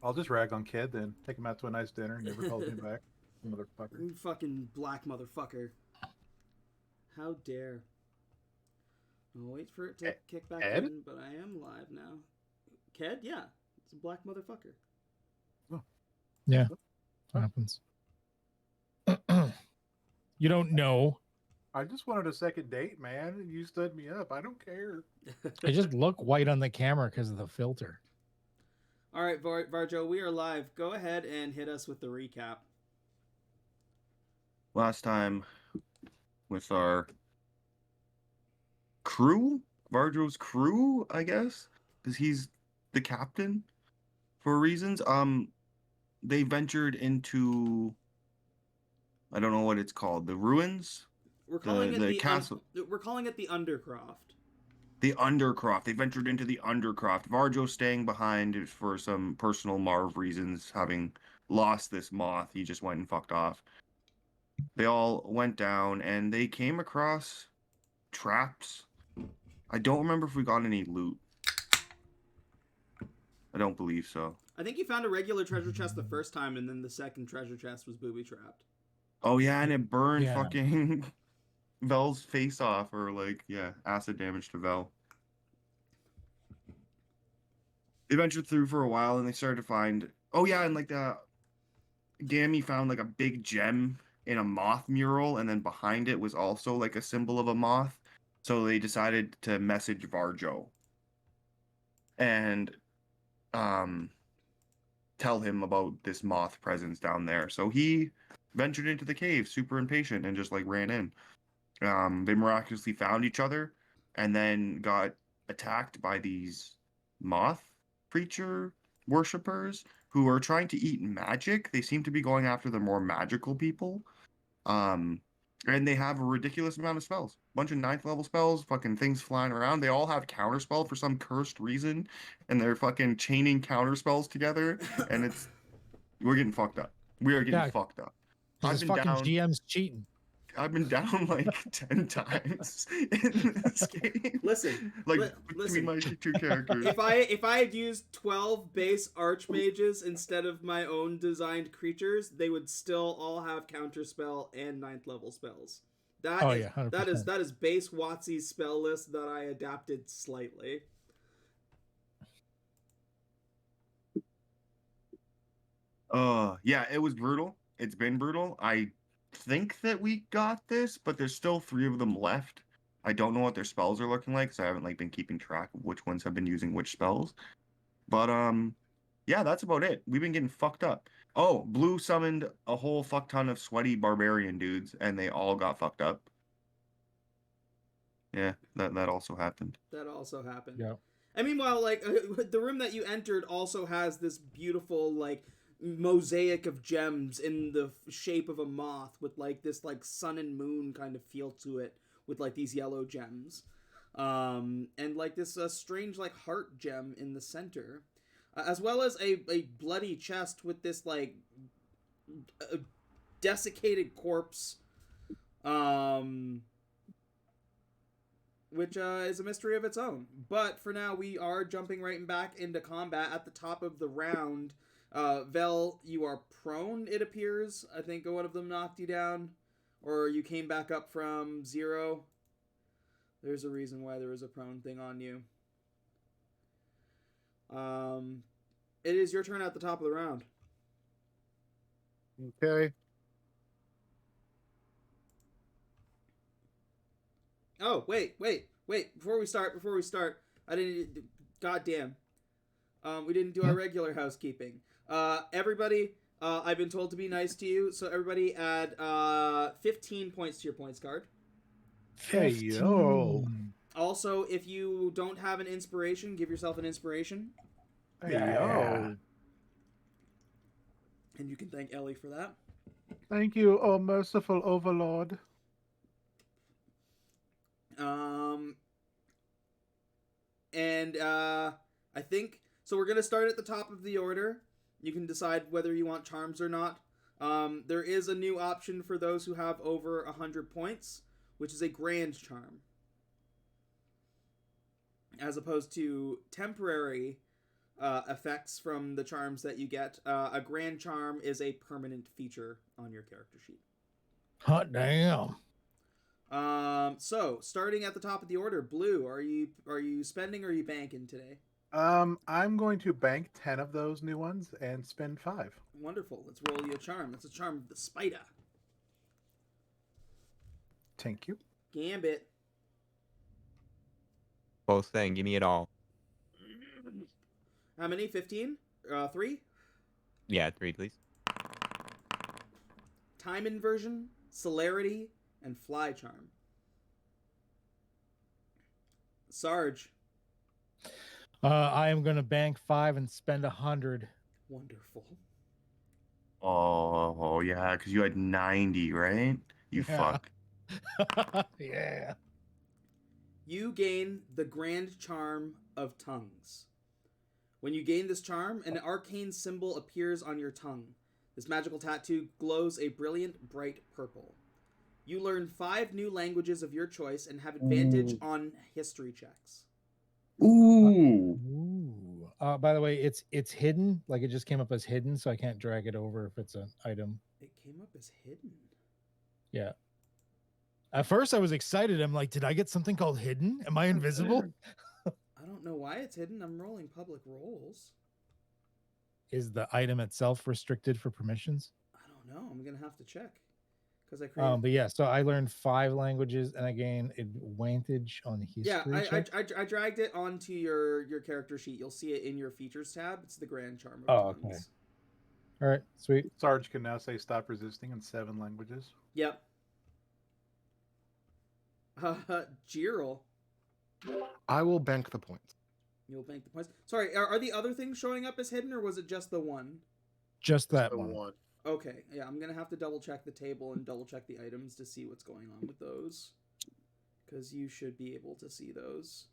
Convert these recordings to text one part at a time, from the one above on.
I'll just rag on Ked then. Take him out to a nice dinner. He never calls me back. Motherfucker. You fucking black motherfucker. How dare. I'll wait for it to kick back Ed? in, but I am live now. Ked? Yeah. It's a black motherfucker. Oh. Yeah. Happens. You don't know. I just wanted a second date, man. You stood me up. I don't care. I just look white on the camera because of the filter. All right, Varjo, we are live. Go ahead and hit us with the recap. Last time with our crew, Varjo's crew, I guess, because he's the captain for reasons. They ventured into, I don't know what it's called, the ruins. We're calling it the castle. We're calling it the Undercroft. The Undercroft. They ventured into the Undercroft. Varjo staying behind for some personal Marv reasons, having lost this moth. He just went and fucked off. They all went down, and they came across traps. I don't remember if we got any loot. I don't believe so. I think you found a regular treasure chest the first time, and then the second treasure chest was booby-trapped. Oh, yeah, and it burned Yeah. fucking Vel's face off, or, like, yeah, acid damage to Vel. They ventured through for a while, and they started to find... Oh, yeah, and, like, Gammy found, like, a big gem in a moth mural, and then behind it was also like a symbol of a moth. So they decided to message Varjo and tell him about this moth presence down there. So he ventured into the cave, super impatient, and just like ran in. They miraculously found each other and then got attacked by these moth creature worshippers who are trying to eat magic. They seem to be going after the more magical people. And they have a ridiculous amount of spells. Bunch of 9th level spells, fucking things flying around. They all have counterspell for some cursed reason, and they're fucking chaining counterspells together, and we're getting fucked up. We are getting fucked up. This fucking GM's cheating. I've been down like 10 times in this game. Listen, between my two characters. If I had used 12 base archmages instead of my own designed creatures, they would still all have counterspell and 9th level spells. That is base WotC's spell list that I adapted slightly. Yeah, it was brutal. It's been brutal. I think that we got this, but there's still 3 of them left. I don't know what their spells are looking like, because I haven't like been keeping track of which ones have been using which spells. But yeah, that's about it. We've been getting fucked up. Oh, Blue summoned a whole fuck ton of sweaty barbarian dudes, and they all got fucked up. Yeah, that also happened. That also happened. Yeah. And meanwhile, like the room that you entered also has this beautiful like mosaic of gems in the shape of a moth with like this like sun and moon kind of feel to it with like these yellow gems and like this strange like heart gem in the center as well as a bloody chest with this like desiccated corpse which is a mystery of its own. But for now we are jumping right back into combat at the top of the round. Vel, you are prone, it appears. I think one of them knocked you down. Or you came back up from 0. There's a reason why there was a prone thing on you. It is your turn at the top of the round. Okay. Oh, wait. Before we start, I didn't... Goddamn. We didn't do our regular housekeeping. Everybody, I've been told to be nice to you, so everybody add 15 points to your points card. Hey, yo. Also, if you don't have an inspiration, give yourself an inspiration. Hey, yo. And you can thank Ellie for that. Thank you, oh merciful overlord. And I think... So we're going to start at the top of the order. You can decide whether you want charms or not. There is a new option for those who have over 100 points, which is a grand charm. As opposed to temporary effects from the charms that you get. A grand charm is a permanent feature on your character sheet. Hot damn. So starting at the top of the order, Blue, are you spending or are you banking today? I'm going to bank 10 of those new ones and spend 5. Wonderful. Let's roll you a charm. That's a charm of the spider. Thank you. Gambit. Both thing. Give me it all. How many? 15? 3? Yeah, 3, please. Time inversion, celerity, and fly charm. Sarge. I am gonna bank 5 and spend 100. Wonderful. Oh yeah, because you had 90, right? You Yeah. fuck. Yeah. You gain the grand charm of tongues. When you gain this charm, an arcane symbol appears on your tongue. This magical tattoo glows a brilliant, bright purple. You learn 5 new languages of your choice and have advantage on history checks. Ooh. Ooh. By the way, it's hidden. Like it just came up as hidden, so I can't drag it over if it's an item. It came up as hidden. Yeah. At first, I was excited. I'm like, did I get something called hidden? Am I invisible? I don't know why it's hidden. I'm rolling public rolls. Is the item itself restricted for permissions? I don't know. I'm gonna have to check because I created. But yeah, so I learned 5 languages and I gain advantage on history. Yeah, check. I dragged it onto your character sheet. You'll see it in your features tab. It's the grand charm of Oh, tongues. okay. All right, sweet. Sarge can now say stop resisting in 7 languages. Yep. Jiril, I will bank the points. you'll bank the points. Sorry, are the other things showing up as hidden, or was it just the one? Just that The one. Okay, yeah, I'm gonna have to double check the table and double check the items to see what's going on with those, because you should be able to see those.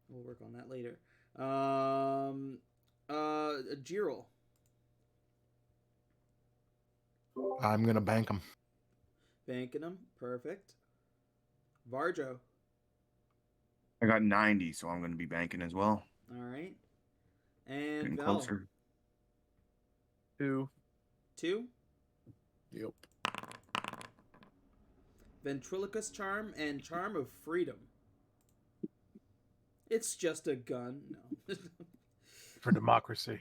We'll work on that later. Jiril. I'm gonna bank them. Banking them. Perfect. Varjo. I got 90, so I'm going to be banking as well. All right. And Getting Vel. closer. 2. 2. Yep. Ventriloquist charm and charm of freedom. It's just a gun. No. For democracy.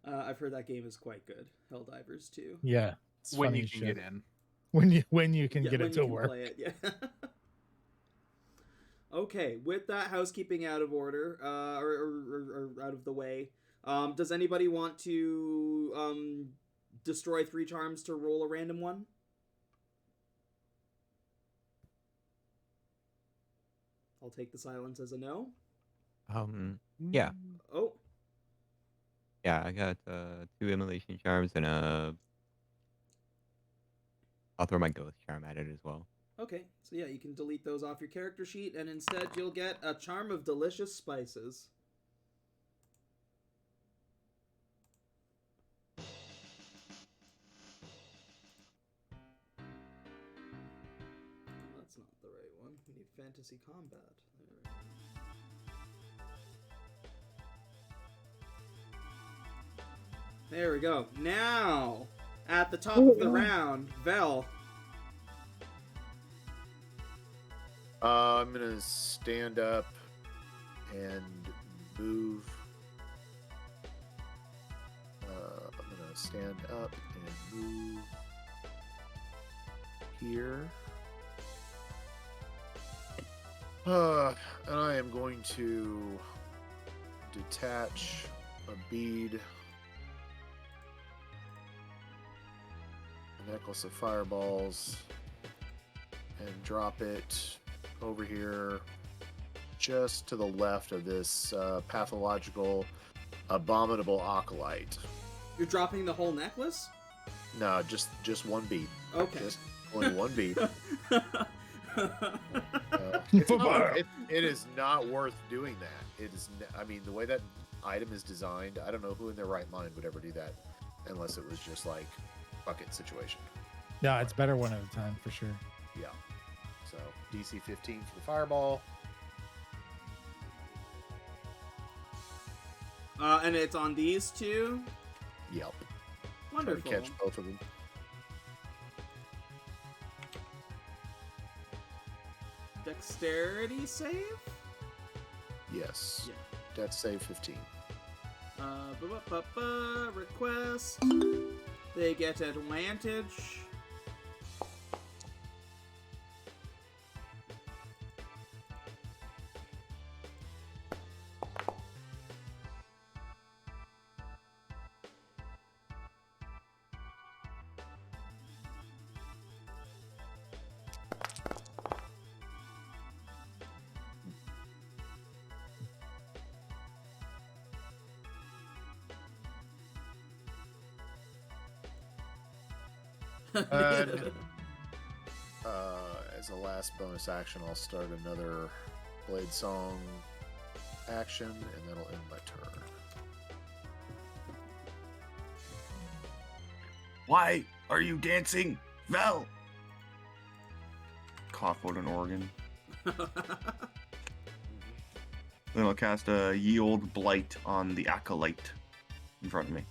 I've heard that game is quite good. Helldivers 2. Yeah. It's When funny you as can shit. get in. When you can Yeah, get when it you to can work. play it, yeah. Okay, with that housekeeping out of order, or out of the way, does anybody want to destroy 3 charms to roll a random one? I'll take the silence as a no. Yeah. Oh, Yeah, I got 2 immolation charms and I'll throw my ghost charm at it as well. okay. So yeah, you can delete those off your character sheet, and instead you'll get a charm of delicious spices. That's not the right one. We need fantasy combat. There we go. Now, at the top of the round, Vel. I'm gonna stand up and move. I'm gonna stand up and move here. And I am going to detach a bead, a necklace of fireballs, and drop it over here just to the left of this pathological, abominable acolyte. You're dropping the whole necklace? No, just one bead. Okay. Just only one bead. Fire. It is not worth doing that. It is. I mean, the way that item is designed, I don't know who in their right mind would ever do that, unless it was just like bucket situation. Yeah, it's better one at a time for sure. Yeah. So DC 15 for the fireball. And it's on these two. Yep. Try to Wonderful. catch both of them. Dexterity save. Yes. Yeah. Death save 15. Request. They get advantage. As a last bonus action, I'll start another Blade Song action, and that'll end my turn. Why are you dancing, Vel? Cough out an organ. Then I'll cast a Ye Old Blight on the Acolyte in front of me.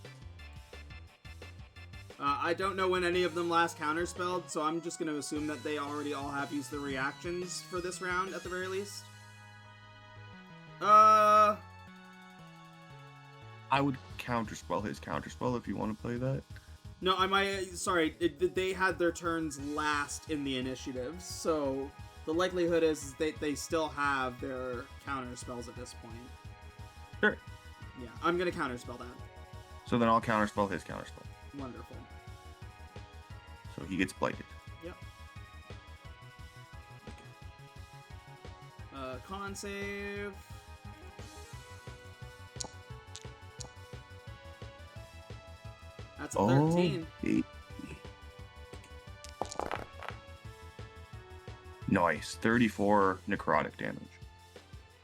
I don't know when any of them last counterspelled, so I'm just going to assume that they already all have used their reactions for this round at the very least. I would counterspell his counterspell if you want to play that. No, I might. Sorry, they had their turns last in the initiatives, so the likelihood is they still have their counterspells at this point. Sure. Yeah, I'm going to counterspell that. So then I'll counterspell his counterspell. Wonderful. So he gets blighted. Yep. Con save. That's a 13. Nice. 34 necrotic damage.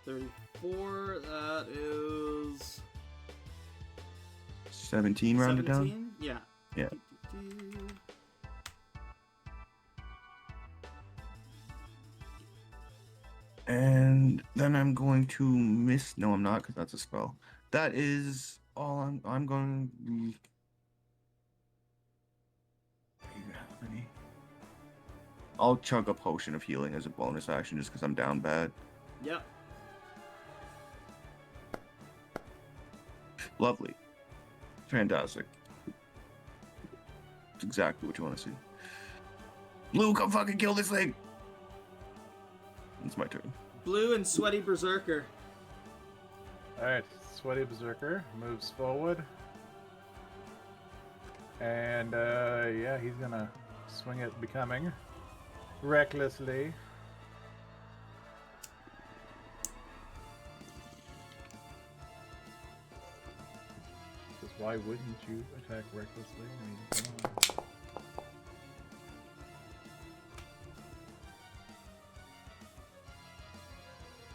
34, that is... 17 rounded down? 17? Yeah. Yeah. And then I'm going to miss. No, I'm not, because that's a spell. That is all I'm going to be. Do you have any? I'll chug a potion of healing as a bonus action just because I'm down bad. Yep. Lovely. Fantastic. It's exactly what you want to see. Blue, come fucking kill this thing! It's my turn. Blue and Sweaty Berserker. Alright, Sweaty Berserker moves forward. And, yeah, he's gonna swing at Becoming. Recklessly. Because why wouldn't you attack recklessly? I mean, come on.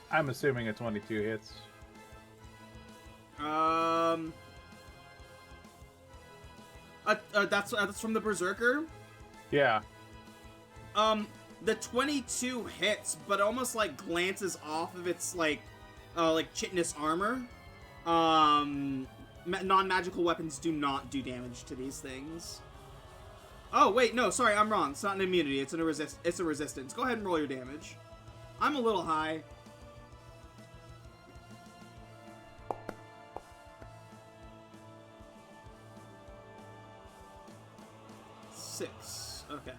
I'm assuming a 22 hits. That's from the Berserker. Yeah. The 22 hits, but almost like glances off of its like chitinous armor. Non-magical weapons do not do damage to these things. Oh wait, no, sorry, I'm wrong. It's not an immunity. It's a resistance. Go ahead and roll your damage. I'm a little high. Six. Okay.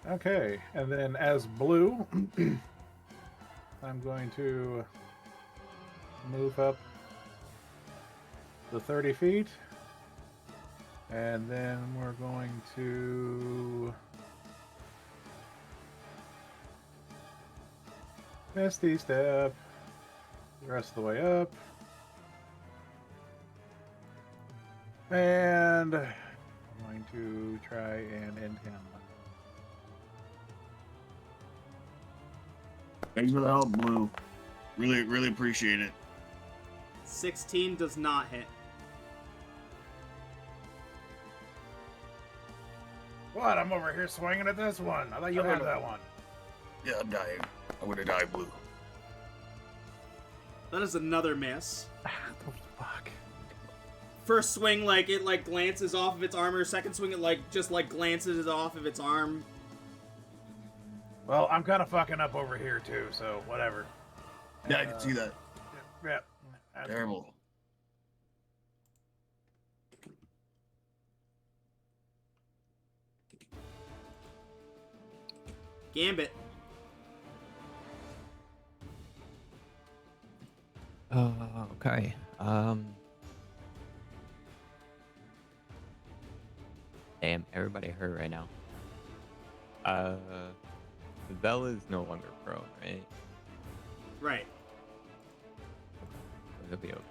Okay, and then as Blue, I'm going to move up the 30 feet, and then we're going to Misty Step the rest of the way up, and I'm going to try and end him. Thanks for the help, Blue. Really, really appreciate it. 16 does not hit. What? I'm over here swinging at this one. I thought you had that one. Yeah, I'm dying. I'm gonna die blue. That is another miss. The fuck. First swing, like it like glances off of its armor. Second swing, it like just like glances off of its arm. Well, I'm kind of fucking up over here too, so whatever. Yeah, I can see that. Yeah. Terrible. Gambit. Okay. Damn, everybody hurt right now. Bell is no longer prone, right? Right. It'll be okay.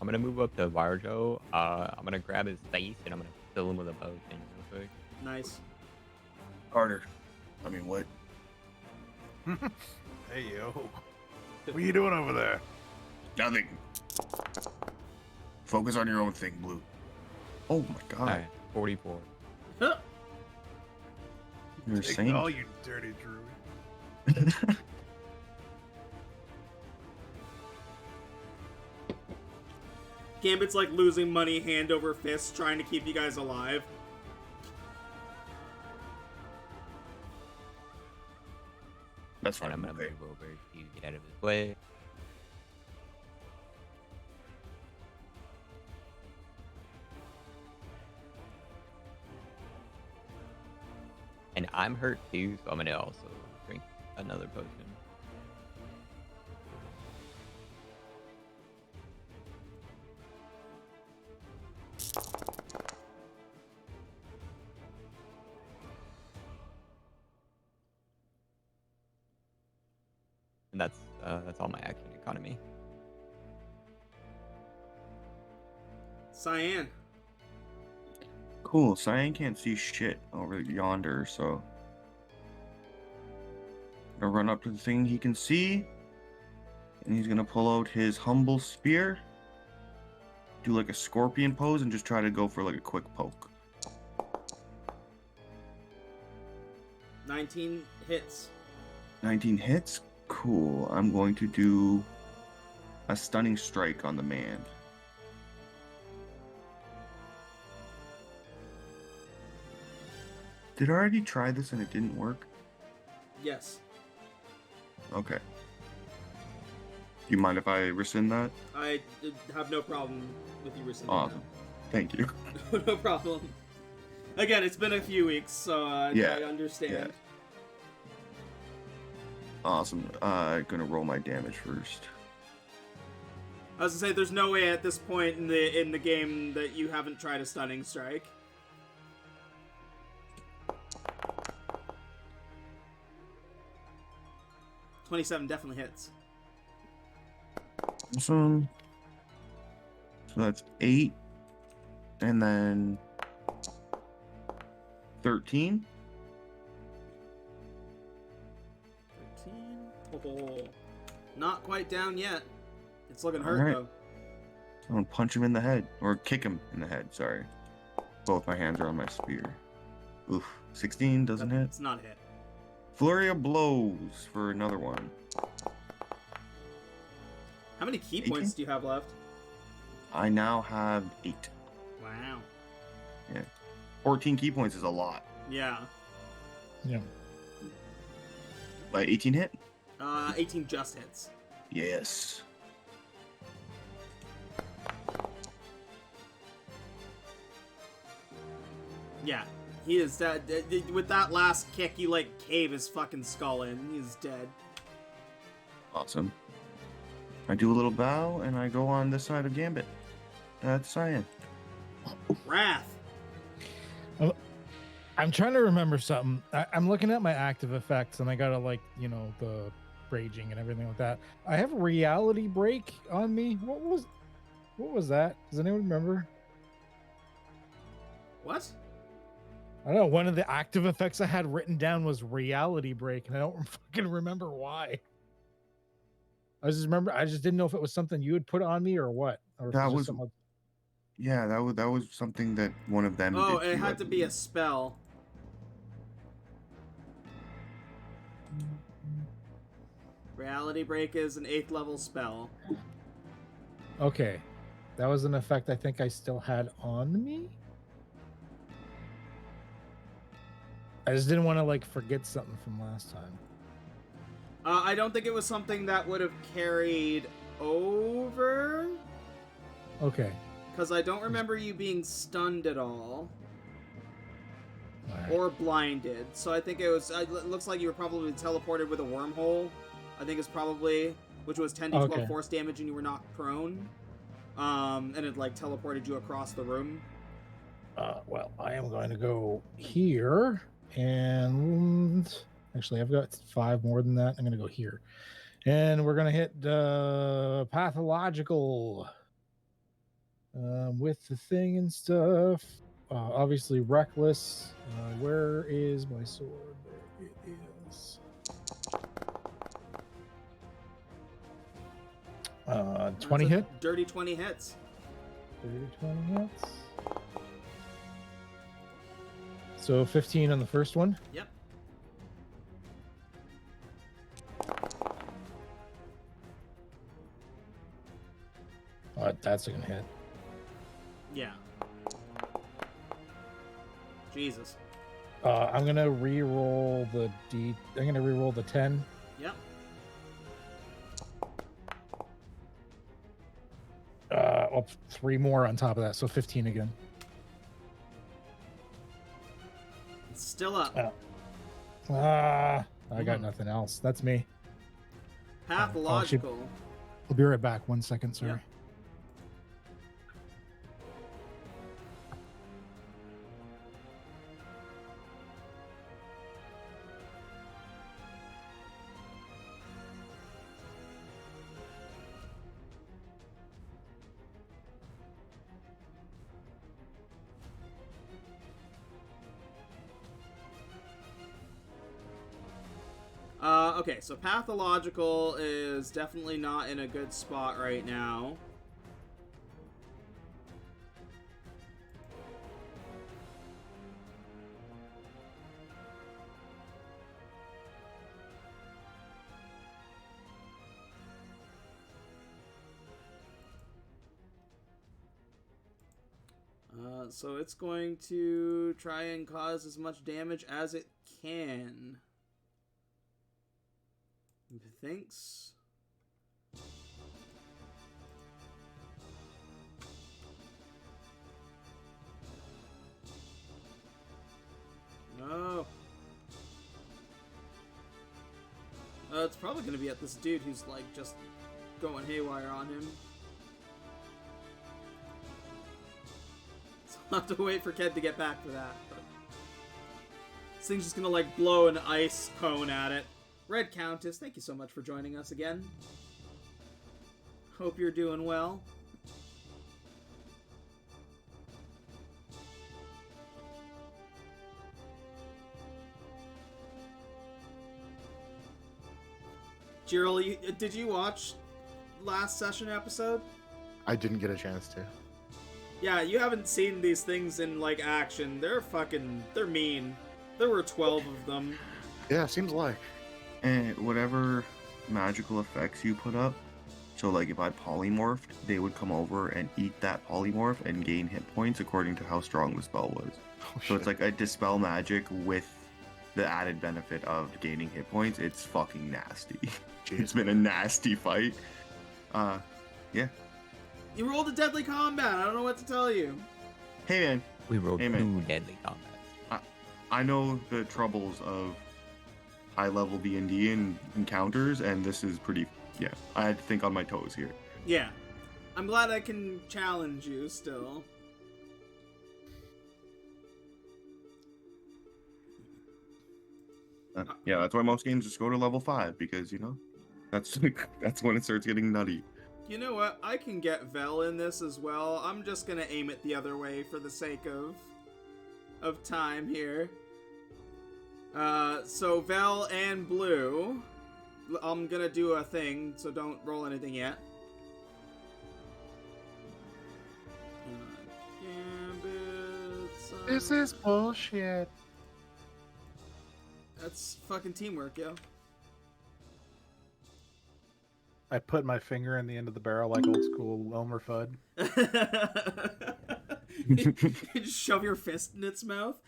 I'm gonna move up to Varjo. I'm gonna grab his face and I'm gonna fill him with a potion real quick. Nice. Harder. I mean, what? Hey, yo. What are you doing over there? Nothing. Focus on your own thing, Blue. Oh my god. Alright, 44. Huh. You're Take saying? all you dirty druid. Gambit's like losing money hand over fist, trying to keep you guys alive. That's And fine. I'm gonna Okay. move over to get out of his way. And I'm hurt too, so I'm gonna also drink another potion. And that's all my action economy. Cyan. Cool. Cyan can't see shit over yonder, so gonna run up to the thing he can see, and he's gonna pull out his humble spear, do like a scorpion pose, and just try to go for like a quick poke. 19 hits. 19 hits. Cool. I'm going to do a stunning strike on the man. Did I already try this and it didn't work? Yes. Okay. Do you mind if I rescind that? I have no problem with you rescinding Awesome. Thank you. that. No problem. Again, it's been a few weeks, so Yeah, I understand. yeah. Awesome. Gonna roll my damage first. I was gonna say, there's no way at this point in the game that you haven't tried a stunning strike. $27 definitely hits. Awesome. So that's 8. And then 13. 13. Oh, not quite down yet. It's looking hurt Alright. though. I'm gonna punch him in the head. Or kick him in the head, sorry. Both my hands are on my spear. Oof. 16 doesn't hit. It's not a hit. Flurry of blows for another one. How many key 18? points do you have left? I now have 8. Wow. 14 key points is a lot. Yeah. Yeah. By 18 hit? 18 just hits. Yes. Yeah. He is dead. With that last kick, you like cave his fucking skull in. He's dead. Awesome. I do a little bow and I go on this side of Gambit. That's Cyan. Wrath. I'm trying to remember something. I'm looking at my active effects and I gotta like, the raging and everything like that. I have a reality break on me. What was that? Does anyone remember? What? I don't know. One of the active effects I had written down was reality break, and I don't fucking remember why. I just didn't know if it was something you had put on me or what. Or if That it was- something Yeah, that was something that one of them Oh, did. it you, I had to be a believe. spell. Reality Break is an 8th level spell. Okay. That was an effect I think I still had on me. I just didn't want to like forget something from last time. I don't think it was something that would have carried over, Okay. because I don't remember you being stunned at all. All right. Or blinded. So I think it was. It looks like you were probably teleported with a wormhole. I think it's probably, which was 10d12 Okay. force damage, and you were knocked prone. And it like teleported you across the room. Well, I am going to go here, and actually, I've got 5 more than that. I'm going to go here, and we're going to hit pathological with the thing and stuff. Obviously, reckless. Where is my sword? There it is. 20 That's a hit. Dirty 20 hits. 20 hits. So 15 on the first one. Yep. That's gonna hit. Yeah. Jesus. I'm gonna re-roll the D. I'm gonna re-roll the 10. Yep. Well, 3 more on top of that, so 15 again. It's still up. I got nothing else. That's me. Pathological. I'll be right back. 1 second, sorry. Yep. Okay, so pathological is definitely not in a good spot right now. So it's going to try and cause as much damage as it can. Thinks. No. It's probably going to be at this dude who's like just going haywire on him. So I'll have to wait for Ked to get back for that. But this thing's just going to like blow an ice cone at it. Red Countess, thank you so much for joining us again. Hope you're doing well. Jiril, did you watch last session episode? I didn't get a chance to. Yeah, you haven't seen these things in, like, action. They're mean. There were 12 of them. Yeah, seems like. And whatever magical effects you put up, so like if I polymorphed, they would come over and eat that polymorph and gain hit points according to how strong the spell was. Oh, So it's shit. like a dispel magic with the added benefit of gaining hit points. It's fucking nasty. Jeez. It's been a nasty fight. Yeah. You rolled a deadly combat. I don't know what to tell you. Hey man, We rolled Hey, man. 2 deadly combats. I know the troubles of high level D&D and encounters, and this is pretty. Yeah, I had to think on my toes here. Yeah. I'm glad I can challenge you still. Yeah, that's why most games just go to level 5 because that's that's when it starts getting nutty. You know what? I can get Vel in this as well. I'm just gonna aim it the other way for the sake of time here. So Vel and Blue, I'm gonna do a thing, so don't roll anything yet. This is bullshit. That's fucking teamwork, yo. I put my finger in the end of the barrel like old school Elmer Fudd. You just shove your fist in its mouth.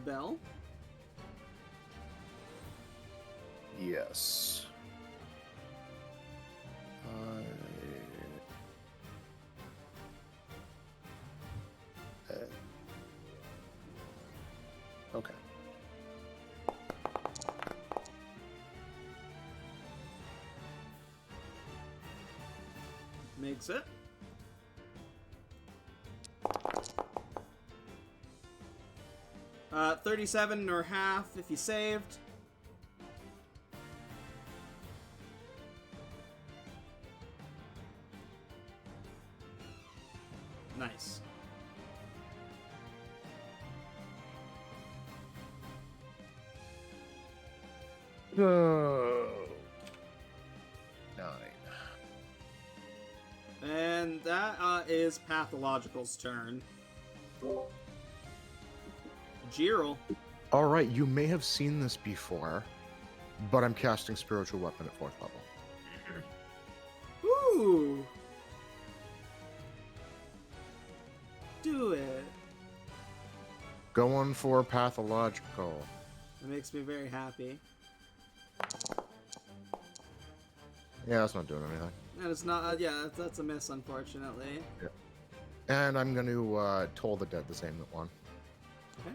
Bell? Yes. Okay. Makes it. Uh, 37 or half if you saved. Nice. Oh. 9. And that is Pathological's turn. Jiril. All right, you may have seen this before, but I'm casting Spiritual Weapon at 4th level. Ooh. Do it. Going for Pathological. That makes me very happy. Yeah, that's not doing anything. And it's not, yeah, that's a miss, unfortunately. And I'm going to Toll the Dead, the same that one. Okay.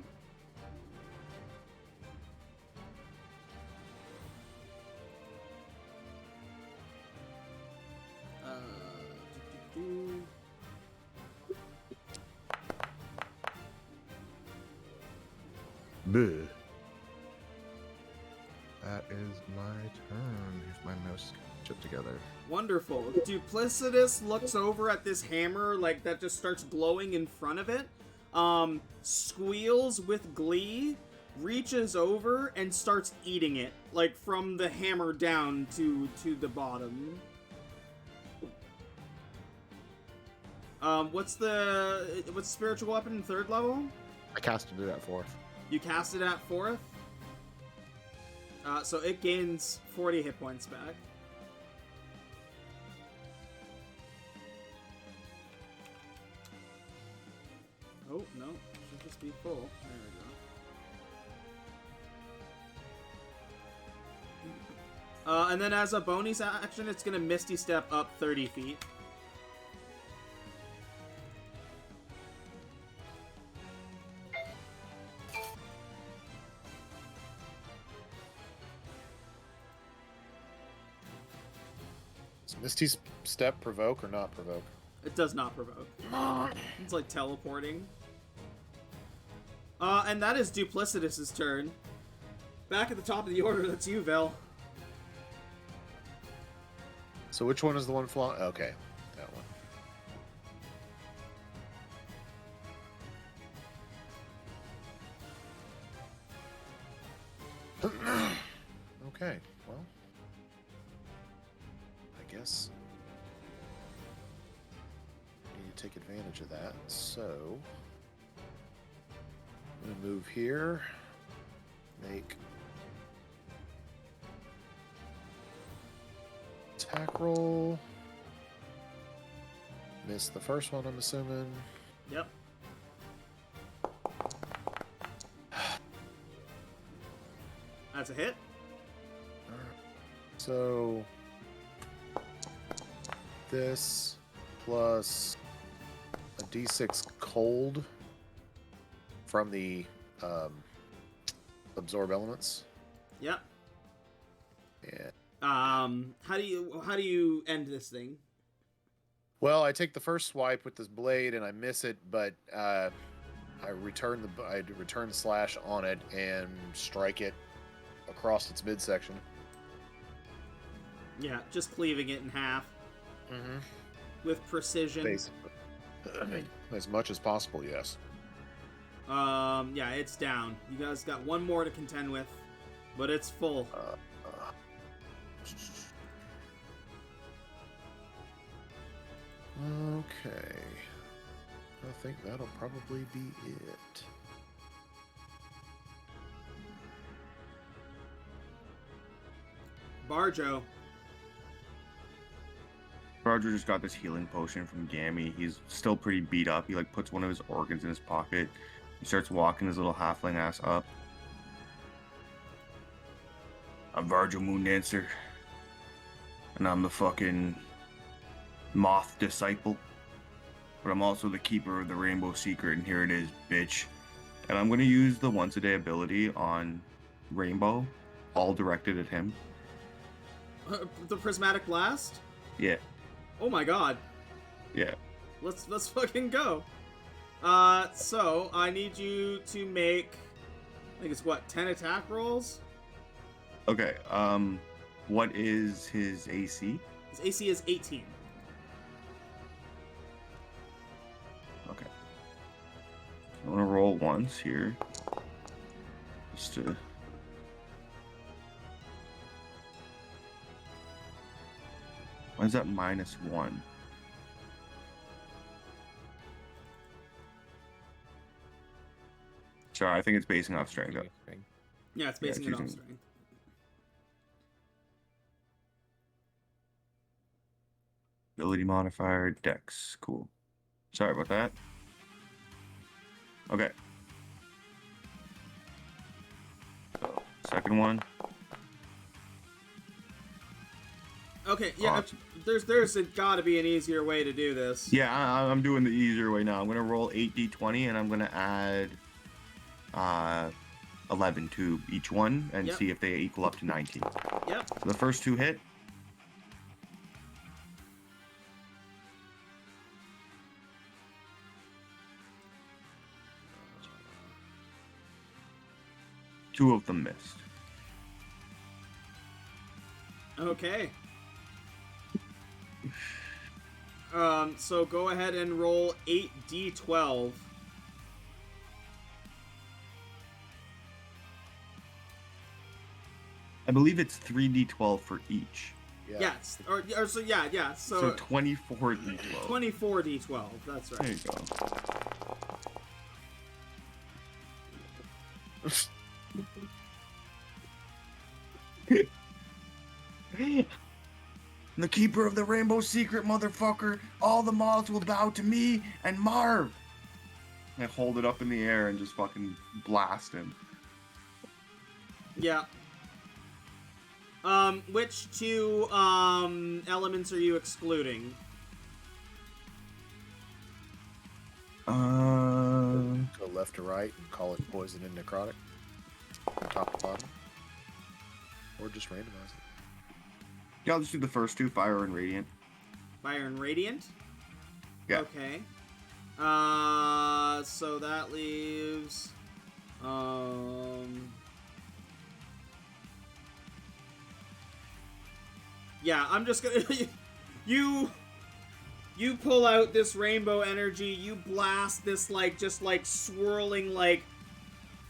Do-do-do. Bleh. That is my turn. Here's my mouse chip together. Wonderful. Duplicitous looks over at this hammer like that just starts glowing in front of it. Squeals with glee, reaches over and starts eating it, like from the hammer down to the bottom. What's spiritual weapon in 3rd level? I casted it at 4th. You cast it at 4th? So it gains 40 hit points back. Oh, no. Should just be full. There we go. And then as a bonus action, it's going to Misty Step up 30 feet. Does Misty Step provoke or not provoke? It does not provoke. It's like teleporting. And that is Duplicitous's turn. Back at the top of the order, that's you, Vel. So which one is the one flying? Okay, that one. Okay, well, I guess I need to take advantage of that. So I'm gonna move here, make attack roll. Missed the first one, I'm assuming. Yep. That's a hit. So this plus a d6 cold from the absorb elements. Yep. Yeah. How do you end this thing? Well, I take the first swipe with this blade and I miss it, but I return the slash on it and strike it across its midsection. Yeah, just cleaving it in half Mm-hmm. with precision. Basically. As much as possible, yes. Yeah, it's down. You guys got one more to contend with, but it's full. Okay. I think that'll probably be it. Barjo. Roger just got this healing potion from Gammy. He's still pretty beat up. He like puts one of his organs in his pocket. He starts walking his little halfling ass up. I'm Virgil Moondancer. And I'm the fucking Moth disciple. But I'm also the keeper of the Rainbow Secret, and here it is, bitch. And I'm gonna use the once a day ability on Rainbow, all directed at him. The prismatic blast? Yeah, Oh my god. yeah. Let's fucking go. So I need you to make, I think it's what, 10 attack rolls? Okay, what is his AC? His AC is 18. Okay. I want to roll once here. Just to... Why is that -1? Sorry, I think it's basing off strength. Yeah, it's Yeah, basing it's it off using- strength. Ability modifier, dex. Cool. Sorry about that. Okay. So, second one. Okay, yeah, Awesome. there's gotta be an easier way to do this. Yeah, I'm doing the easier way now. I'm gonna roll 8d20 and I'm gonna add 11 to each one and Yep. see if they equal up to 19. Yep. The first two hit. Two of them missed. Okay. So go ahead and roll 8d12. I believe it's 3d12 for each. Yeah. Or so yeah. So So 24d12. 24d12. That's There right. you go. The keeper of the Rainbow Secret, motherfucker. All the moths will bow to me and Marv. I hold it up in the air and just fucking blast him. Yeah. Which two elements are you excluding? Go left to right and call it poison and necrotic. From top to bottom. Or just randomize it. Yeah, I'll just do the first two, fire and radiant. Fire and radiant? Yeah. Okay. So that leaves yeah, I'm just gonna you pull out this rainbow energy, you blast this just swirling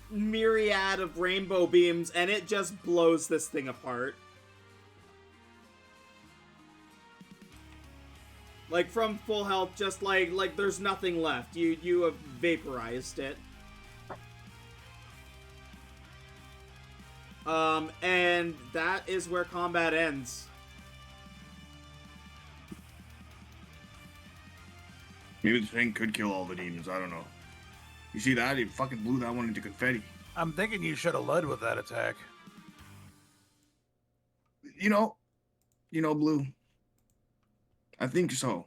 myriad of rainbow beams, and it just blows this thing apart. Like from full health, just like there's nothing left. You have vaporized it. And that is where combat ends. Maybe the thing could kill all the demons, I don't know. You see that? It fucking blew that one into confetti. I'm thinking you should have led with that attack. You know, Blue. I think so.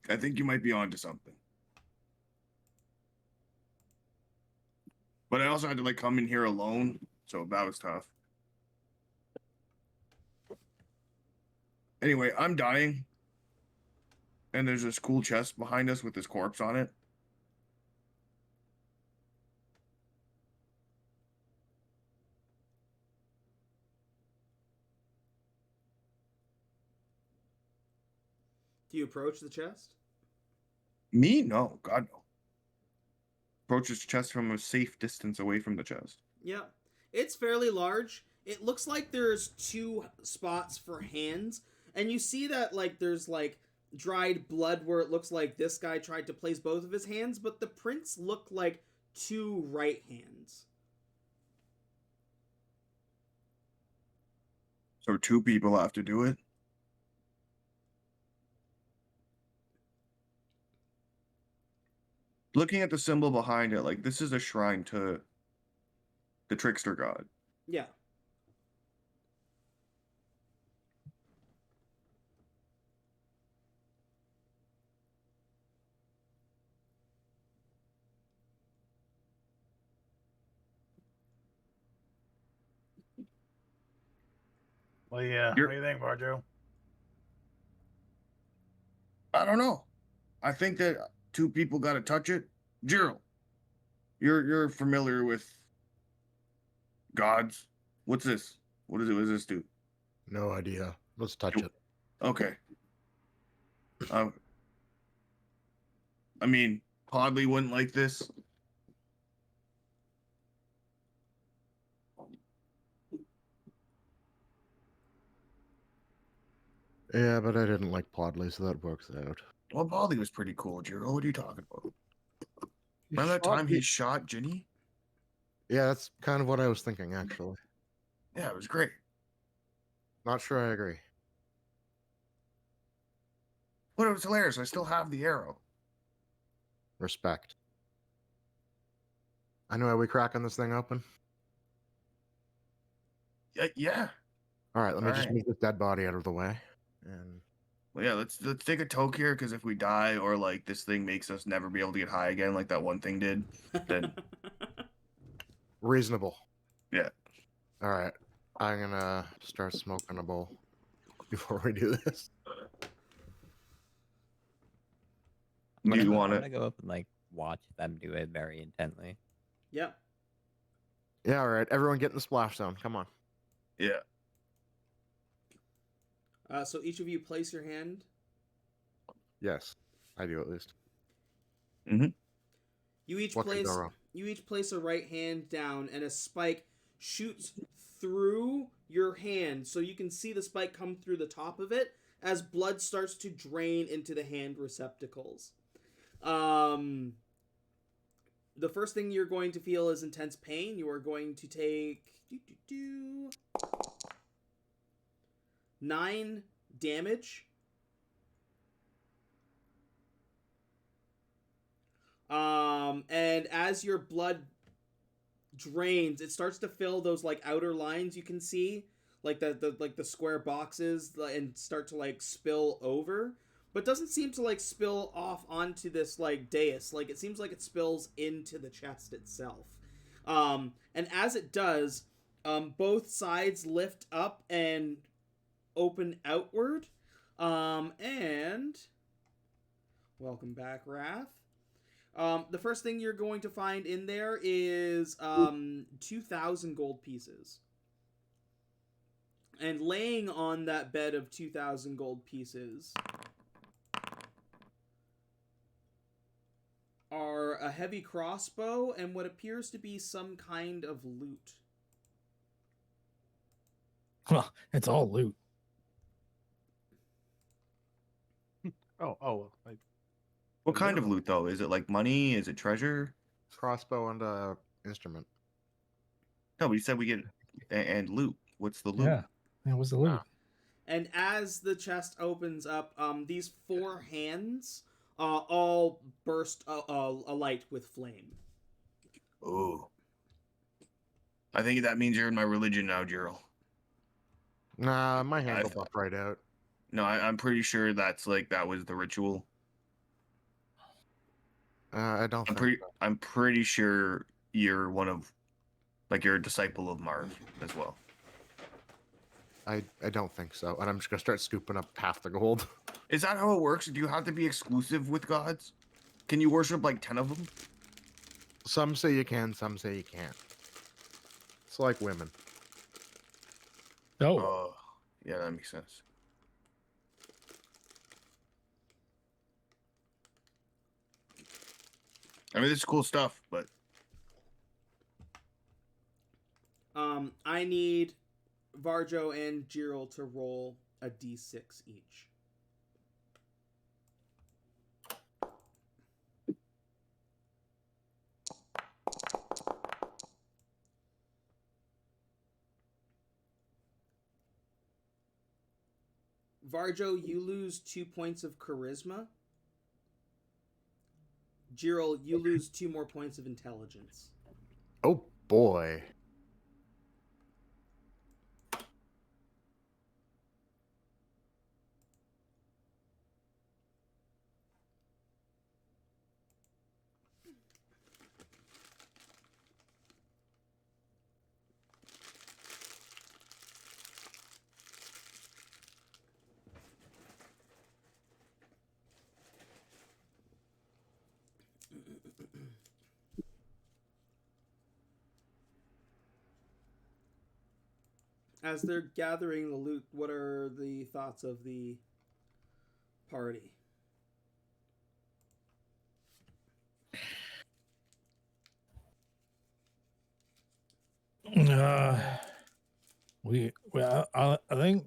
I think you might be onto something. But I also had to come in here alone, so that was tough. Anyway, I'm dying. And there's this cool chest behind us with this corpse on it. Do you approach the chest? Me? No, God no. Approach his chest from a safe distance away from the chest. Yeah. It's fairly large. It looks like there's 2 spots for hands, and you see that like there's like dried blood where it looks like this guy tried to place both of his hands, but the prints look like 2 right hands. So 2 people have to do it. Looking at the symbol behind it, like this is a shrine to the trickster god. Yeah. Well, yeah. You're- What do you think, Barjo? I don't know. I think that 2 people got to touch it. Gerald, you're familiar with gods. What's this? What is it? What does this do? No idea. Let's touch it. Okay. I mean, Podley wouldn't like this. Yeah, but I didn't like Podley, so that works out. Well, Podley was pretty cool, Gerald. What are you talking about? Remember that shot time me- he shot Ginny? Yeah, that's kind of what I was thinking, actually. Yeah, it was great. Not sure I agree. But it was hilarious. I still have the arrow. Respect. Anyway, we cracking this thing open? Yeah. All right, let me just Alright. move this dead body out of the way. And Well, yeah, let's take a toke here, because if we die or like this thing makes us never be able to get high again, like that one thing did, then reasonable. Yeah. All right, I'm gonna start smoking a bowl before we do this. you want I'm gonna it. go up and like watch them do it very intently. Yep. Yeah, all right, everyone get in the splash zone. Come on. Yeah. So each of you place your hand. Yes, I do at least. You each What could go place wrong? you each place a right hand down, and a spike shoots through your hand, so you can see the spike come through the top of it as blood starts to drain into the hand receptacles. The first thing you're going to feel is intense pain. You are going to take 9 damage. And as your blood drains, it starts to fill those like outer lines you can see, like the square boxes, and start to like spill over, but doesn't seem to like spill off onto this like dais. Like it seems like it spills into the chest itself. And as it does, both sides lift up and open outward. And welcome back, Wrath. The first thing you're going to find in there is 2,000 gold pieces. And laying on that bed of 2,000 gold pieces are a heavy crossbow and what appears to be some kind of loot. Well, it's all loot. Oh, What kind of loot though? Is it like money? Is it treasure? Crossbow and instrument. No, but you said we get and loot. What's the loot? Yeah, that was the loot. And as the chest opens up, these 4 hands all burst alight with flame. Oh. I think that means you're in my religion now, Gerald. Nah, my hand will pop right out. No, I'm pretty sure that's like that was the ritual. I don't think so. I'm pretty sure you're one of, like, you're a disciple of Marv as well. I don't think so. And I'm just gonna start scooping up half the gold. Is that how it works? Do you have to be exclusive with gods? Can you worship like 10 of them? Some say you can, some say you can't. It's like women. Oh, Oh, yeah, that makes sense. I mean, this is cool stuff, but I need Varjo and Jiril to roll a d6 each. Varjo, you lose 2 points of charisma. Jiril, you lose 2 more points of intelligence. Oh boy. As they're gathering the loot, what are the thoughts of the party? I think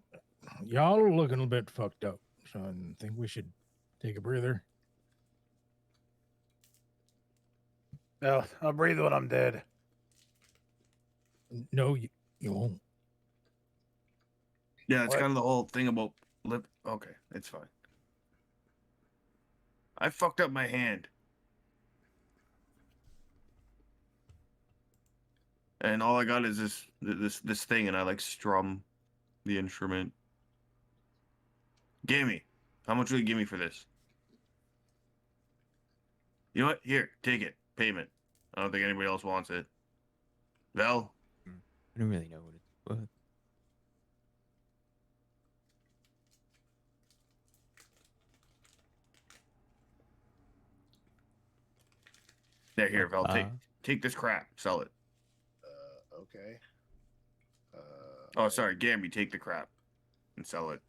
y'all are looking a bit fucked up, so I think we should take a breather. No, I'll breathe when I'm dead. No, you won't. yeah, it's What? kind of the whole thing about lip. Okay, it's fine. I fucked up my hand. And all I got is this thing, and I like strum the instrument. Gimme. How much will you give me for this? You know what? Here, take it. Payment. I don't think anybody else wants it. Vel? I don't really know what it's worth. There, here, Vel. Uh, Take this crap. Sell it. Okay. Oh, sorry, Gamby. Take the crap and sell it.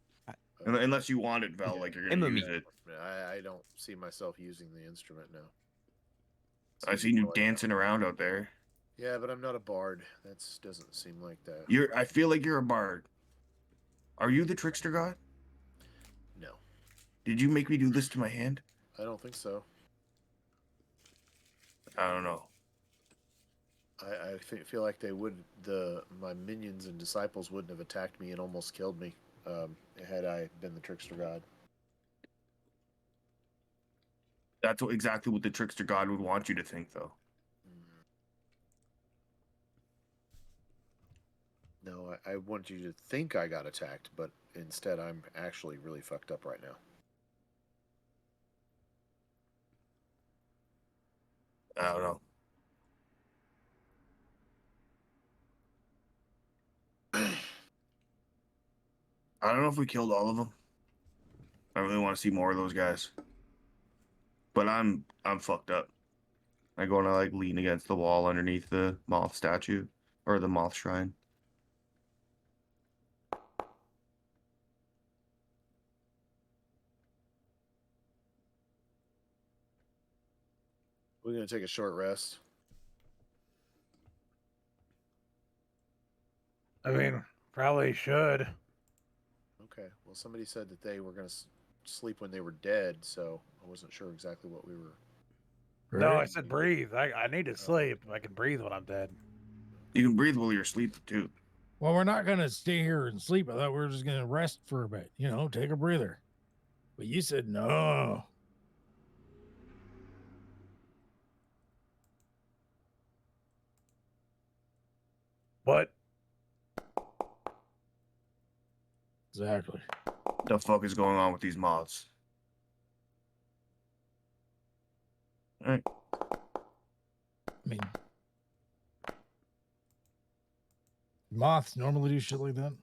Unless you want it, Vel, like you're gonna Emma use me. it. I don't see myself using the instrument now. I Seems seen you more like- dancing around out there. Yeah, but I'm not a bard. That doesn't seem like that. I feel like you're a bard. Are you the trickster god? No, Did you make me do this to my hand? I don't think so. I don't know. I feel like they would. My minions and disciples wouldn't have attacked me and almost killed me had I been the trickster god. That's exactly what the trickster god would want you to think, though. No, I want you to think I got attacked, but instead I'm actually really fucked up right now. I don't know. I don't know if we killed all of them. I really want to see more of those guys. But I'm fucked up. I go and I like lean against the wall underneath the moth statue or the moth shrine. We're gonna take a short rest. I mean, probably should. Okay. Well, somebody said that they were gonna sleep when they were dead, so I wasn't sure exactly what we were. No, I Right? said breathe. I need to sleep. I can breathe when I'm dead. You can breathe while you're asleep too. Well, we're not gonna stay here and sleep. I thought we were just gonna rest for a bit. Take a breather. But you said no. But Exactly. The fuck is going on with these moths? All right. I mean, moths normally do shit like that.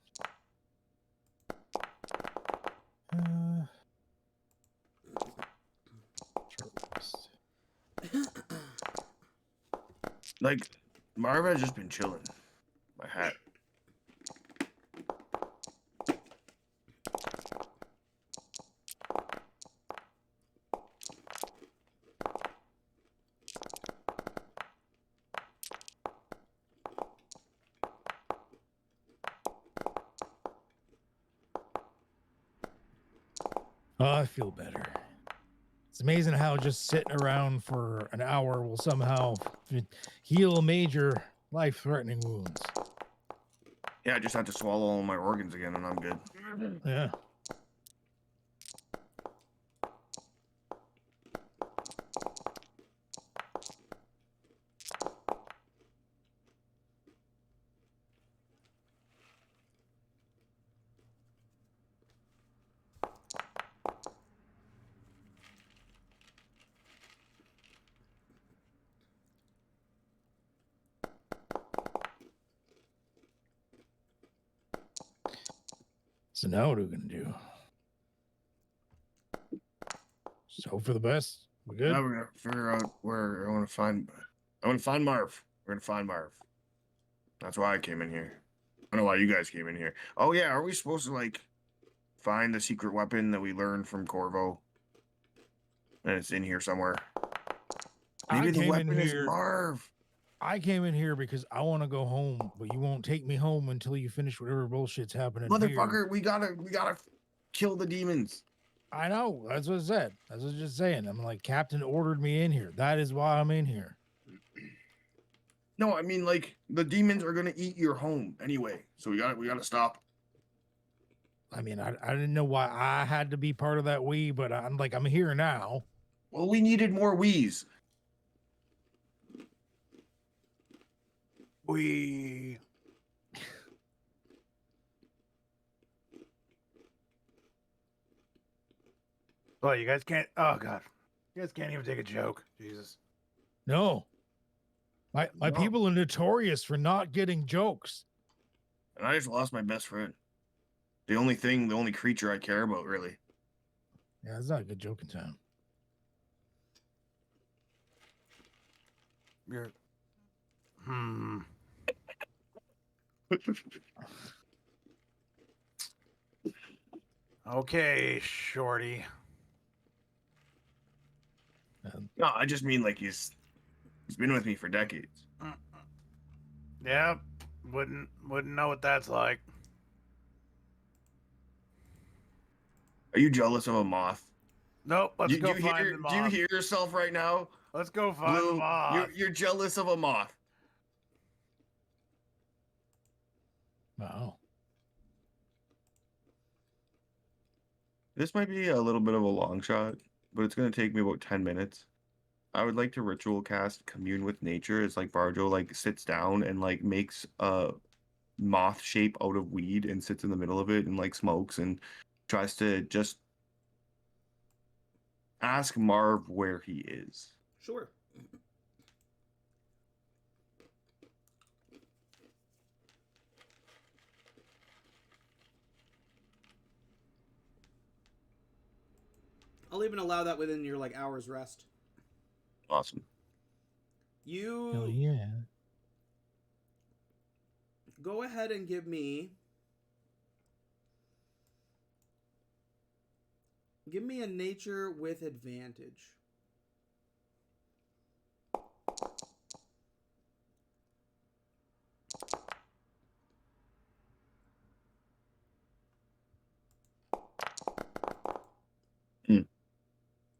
Short rest. Like, Marva has just been chilling. My hat. Oh, I feel better. It's amazing how just sitting around for an hour will somehow heal major life-threatening wounds. Yeah, I just had to swallow all my organs again, and I'm good. Yeah. So now what are we gonna do? Just hope for the best. We good? Now we're gonna figure out where I want to find. I want to find Marv. We're gonna find Marv. That's why I came in here. I don't know why you guys came in here. Oh yeah, are we supposed to like find the secret weapon that we learned from Corvo? And it's in here somewhere. Maybe the weapon is Marv. I came in here because I want to go home, but you won't take me home until you finish whatever bullshit's happening Motherfucker, here. we gotta kill the demons. I know. That's what I said. That's what I was just saying. I'm like, Captain ordered me in here. That is why I'm in here. No, I mean like the demons are gonna eat your home anyway. So we gotta stop. I mean, I didn't know why I had to be part of that but I'm here now. Well, we needed more wheeze. We. Oh, you guys can't. Oh God, you guys can't even take a joke. Jesus. No. My No. people are notorious for not getting jokes. And I just lost my best friend. The only creature I care about, really. Yeah, it's not a good joke in town. You're. Okay, shorty. No, I just mean like he's been with me for decades. Yep. Wouldn't know what that's like. Are you jealous of a moth? Nope. Let's Do go you find hear, the moth. Do you hear yourself right now? Let's go find Blue, the moth. You're jealous of a moth. Wow. This might be a little bit of a long shot, but it's going to take me about 10 minutes. I would like to ritual cast Commune with Nature. It's like Barjo like sits down and like makes a moth shape out of weed and sits in the middle of it and like smokes and tries to just ask Marv where he is. Sure. I'll even allow that within your like hour's rest. Awesome. You Hell yeah. go ahead and give me a nature with advantage.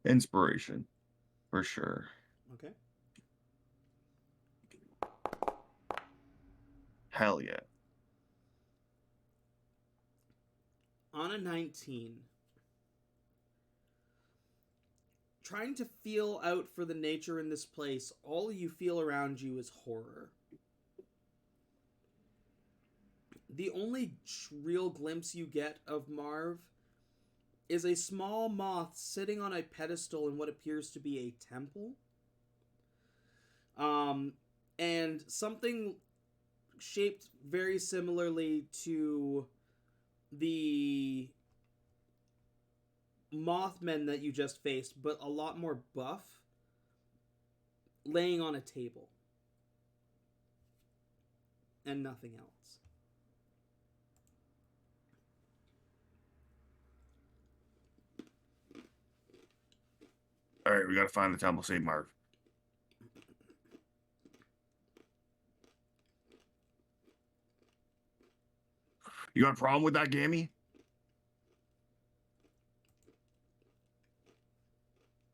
Inspiration, for sure. Okay. Hell yeah. On a 19. Trying to feel out for the nature in this place, all you feel around you is horror. The only real glimpse you get of Marv is a small moth sitting on a pedestal in what appears to be a temple. And something shaped very similarly to the Mothmen that you just faced, but a lot more buff, laying on a table. And nothing else. All right, we got to find the temple, save Marv. You got a problem with that, Gammy?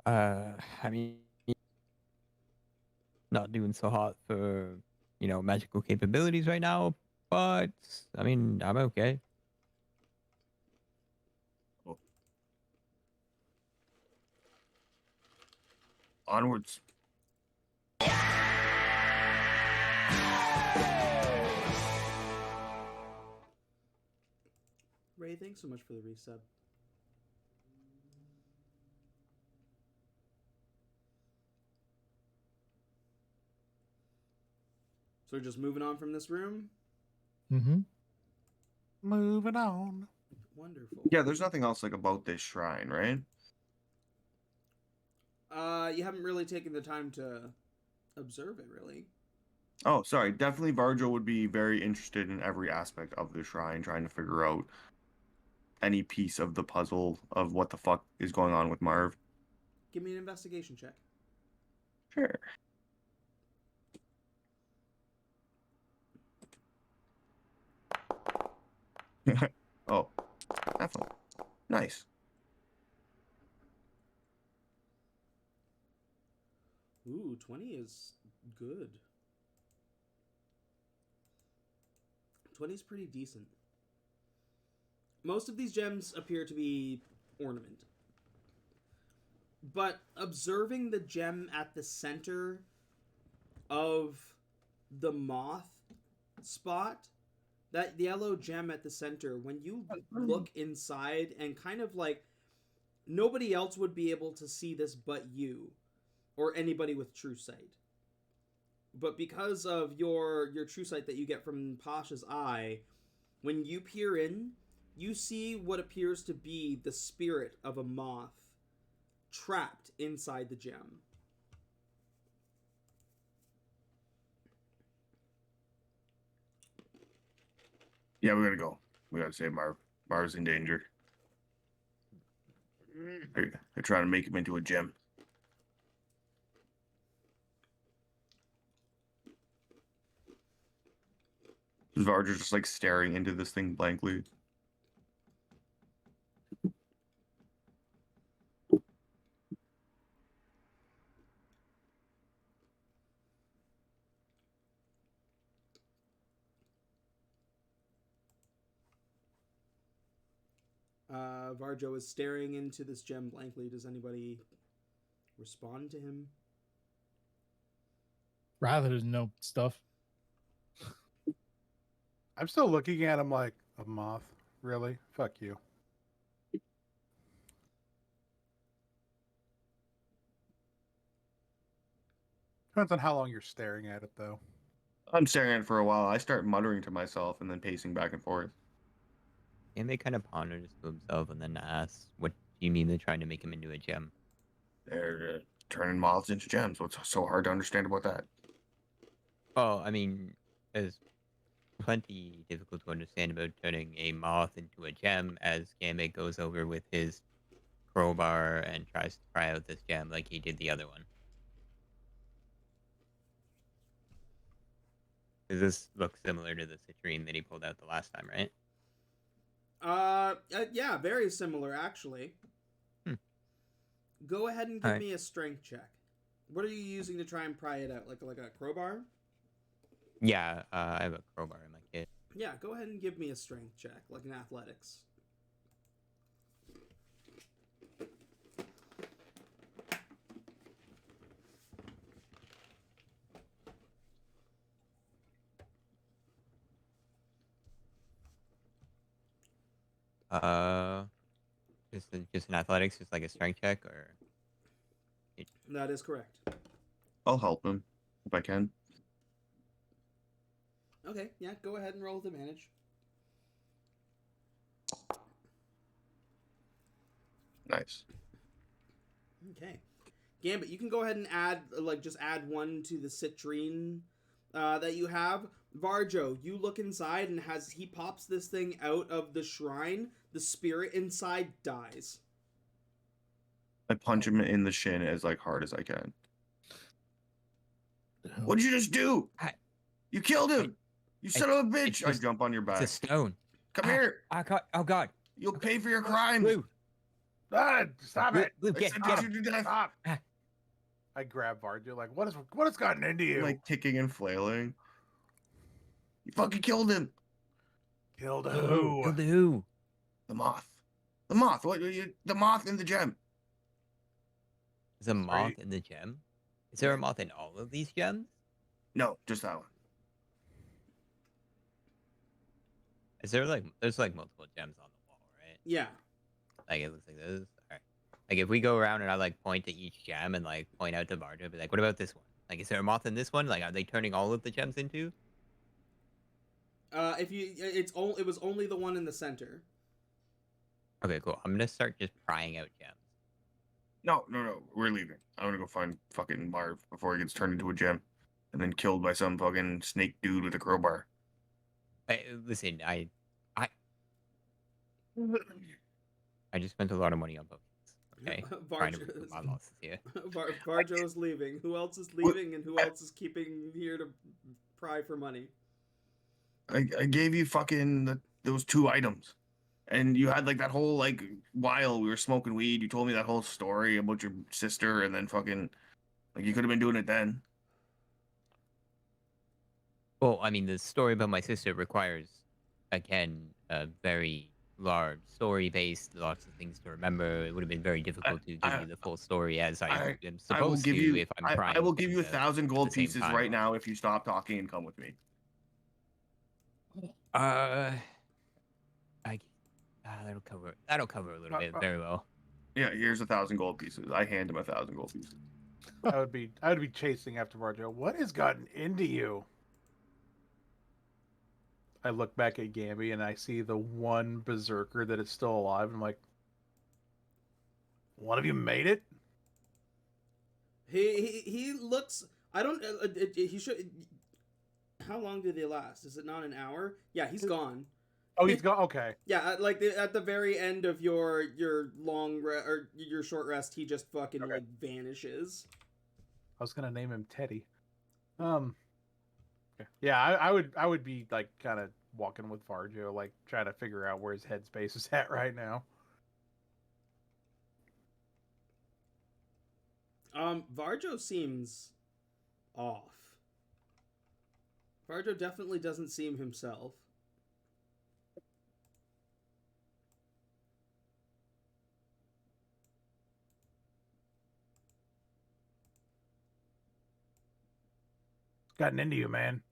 I mean, not doing so hot for, magical capabilities right now, but I mean, I'm okay. Onwards. Ray, thanks so much for the resub. So we're just moving on from this room? Mm-hmm. Moving on. Wonderful. Yeah, there's nothing else like about this shrine, right? You haven't really taken the time to observe it, really. Oh, sorry. Definitely Varjo would be very interested in every aspect of the shrine, trying to figure out any piece of the puzzle of what the fuck is going on with Marv. Give me an investigation check. Sure. Oh, definitely. Nice. Ooh, 20 is good. 20 is pretty decent. Most of these gems appear to be ornament. But observing the gem at the center of the moth spot, that yellow gem at the center, when you look inside and kind of like nobody else would be able to see this but you or anybody with true sight. But because of your true sight that you get from Pasha's eye, when you peer in, you see what appears to be the spirit of a moth trapped inside the gem. Yeah, we gotta go. We gotta save Marv. Marv's in danger. They're trying to make him into a gem. Varger's just like staring into this thing blankly. Varjo is staring into this gem blankly. Does anybody respond to him? Rather than know stuff. I'm still looking at him like a moth. Really? Fuck you. Depends on how long you're staring at it, though. I'm staring at it for a while. I start muttering to myself and then pacing back and forth. And they kind of ponders to himself and then asks, "What do you mean they're trying to make him into a gem?" They're turning moths into gems. What's so hard to understand about that? Well, I mean, there's plenty difficult to understand about turning a moth into a gem as Gambit goes over with his crowbar and tries to pry out this gem like he did the other one. Does this look similar to the citrine that he pulled out the last time, right? Yeah, very similar actually. Go ahead and give me a strength check. What are you using to try and pry it out? Like a crowbar? Yeah, I have a crowbar in my kit. Yeah, go ahead and give me a strength check, like an athletics. Just an athletics, just like a strength check, or That is correct. I'll help him if I can. Okay, yeah, go ahead and roll with advantage. Nice. Okay. Gambit, you can go ahead and add, just add one to the citrine that you have. Varjo, you look inside and he pops this thing out of the shrine, the spirit inside dies. I punch him in the shin as like hard as I can. What did you just do? You killed him! You son of a bitch! I jump on your back. It's a stone. Come here! I got. Oh God! You'll pay for your crimes! Blue. Ah, stop it! Luke, I get, said get you him. to death. Stop! Ah. I grab Varjo, like, what has gotten into you? Like kicking and flailing. You fucking killed him. Killed Kill who? the who? The moth. The moth. What? The moth in the gem. Is a Sorry. moth in the gem? Is there a moth in all of these gems? No, just that one. Is there like there's like multiple gems on the wall, right? Yeah. Like it looks like this. Alright. Like if we go around and I like point to each gem and like point out to Barjo, be like, what about this one? Like is there a moth in this one? Like are they turning all of the gems into? It was only the one in the center. Okay, cool. I'm gonna start just prying out gems. No. We're leaving. I want to go find fucking Marv before he gets turned into a gem, and then killed by some fucking snake dude with a crowbar. Listen, I just spent a lot of money on potions. Okay, trying to recoup my losses here. Varjo's leaving. Who else is leaving, and who else is keeping here to pry for money? I gave you fucking those 2 items, and you had like that whole like while we were smoking weed. You told me that whole story about your sister, and then fucking like you could have been doing it then. Well, I mean, the story about my sister requires, again, a very large story base, lots of things to remember. It would have been very difficult to give you the full story as I am I will supposed give to you. if I'm I trying. will give you 1,000 gold same pieces time. right now if you stop talking and come with me. That'll cover a little bit very well. Yeah, here's 1,000 gold pieces. I hand him 1,000 gold pieces. I would be chasing after Varjo. What has gotten into you? I look back at Gamby and I see the one berserker that is still alive. I'm like, one of you made it? He looks. I don't. He should. How long do they last? Is it not an hour? Yeah, he's gone. Oh, he's gone. Okay. Yeah, like at the very end of your or your short rest, he just fucking like vanishes. I was gonna name him Teddy. Yeah, I would be like kind of walking with Varjo, like trying to figure out where his headspace is at right now. Varjo seems off. Varjo definitely doesn't seem himself. Gotten into you, man.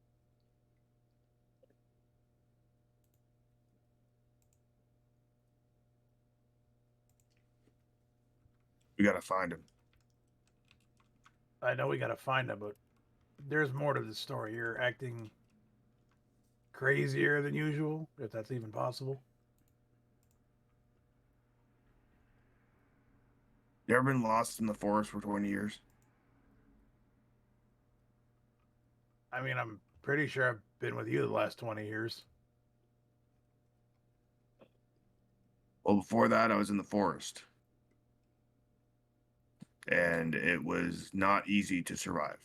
We gotta find him. I know we gotta find him, but there's more to the story. You're acting crazier than usual, if that's even possible. You ever been lost in the forest for 20 years? I mean, I'm pretty sure I've been with you the last 20 years. Well, before that, I was in the forest. And it was not easy to survive.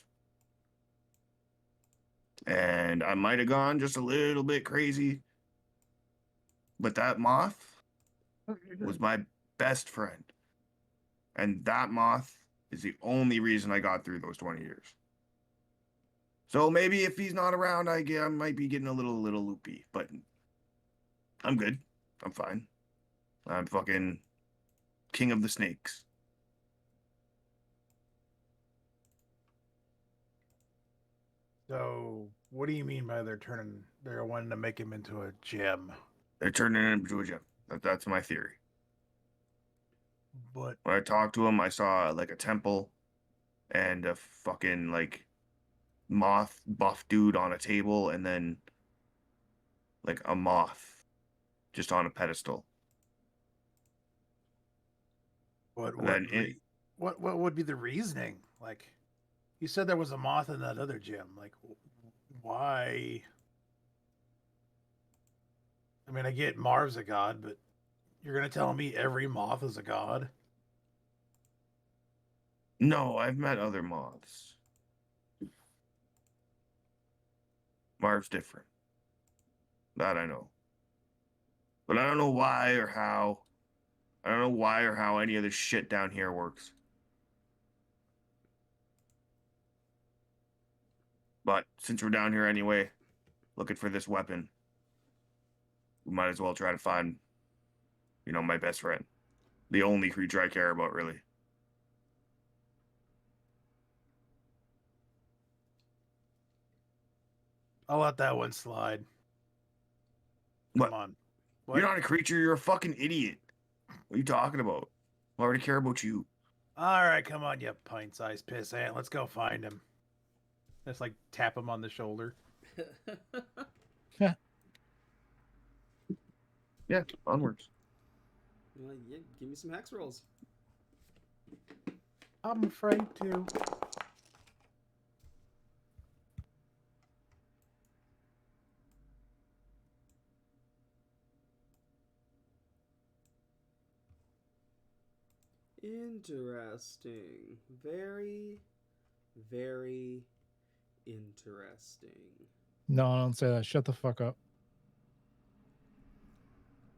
And I might have gone just a little bit crazy. But that moth was my best friend. And that moth is the only reason I got through those 20 years. So maybe if he's not around, I might be getting a little loopy. But I'm good. I'm fine. I'm fucking king of the snakes. So, what do you mean by they're wanting to make him into a gem? They're turning him into a gem. That's my theory. But When I talked to him, I saw like a temple and a fucking like moth buff dude on a table, and then like a moth just on a pedestal. what And then what would be the reasoning? Like, you said there was a moth in that other gem. Like, why? I mean, I get Marv's a god, but you're gonna tell me every moth is a god? No, I've met other moths. Marv's different. That I know. But I don't know why or how. I don't know why or how any of this shit down here works. But since we're down here anyway, looking for this weapon, we might as well try to find, my best friend. The only creature I care about, really. I'll let that one slide. What? Come on. You're not a creature, you're a fucking idiot. What are you talking about? I already care about you. All right, come on, you pint-sized pissant. Let's go find him. Just like tap him on the shoulder. Yeah, onwards. Yeah, give me some hex rolls. I'm afraid to. Interesting. Very, very interesting. No, don't say that. Shut the fuck up.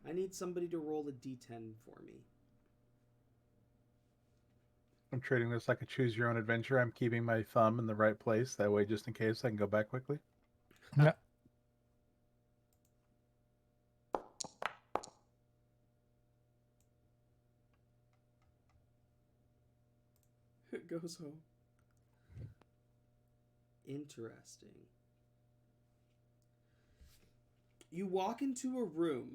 I need somebody to roll a d10 for me. I'm treating this like a choose your own adventure. I'm keeping my thumb in the right place. That way, just in case, I can go back quickly. Yeah. It goes home. Interesting. You walk into a room,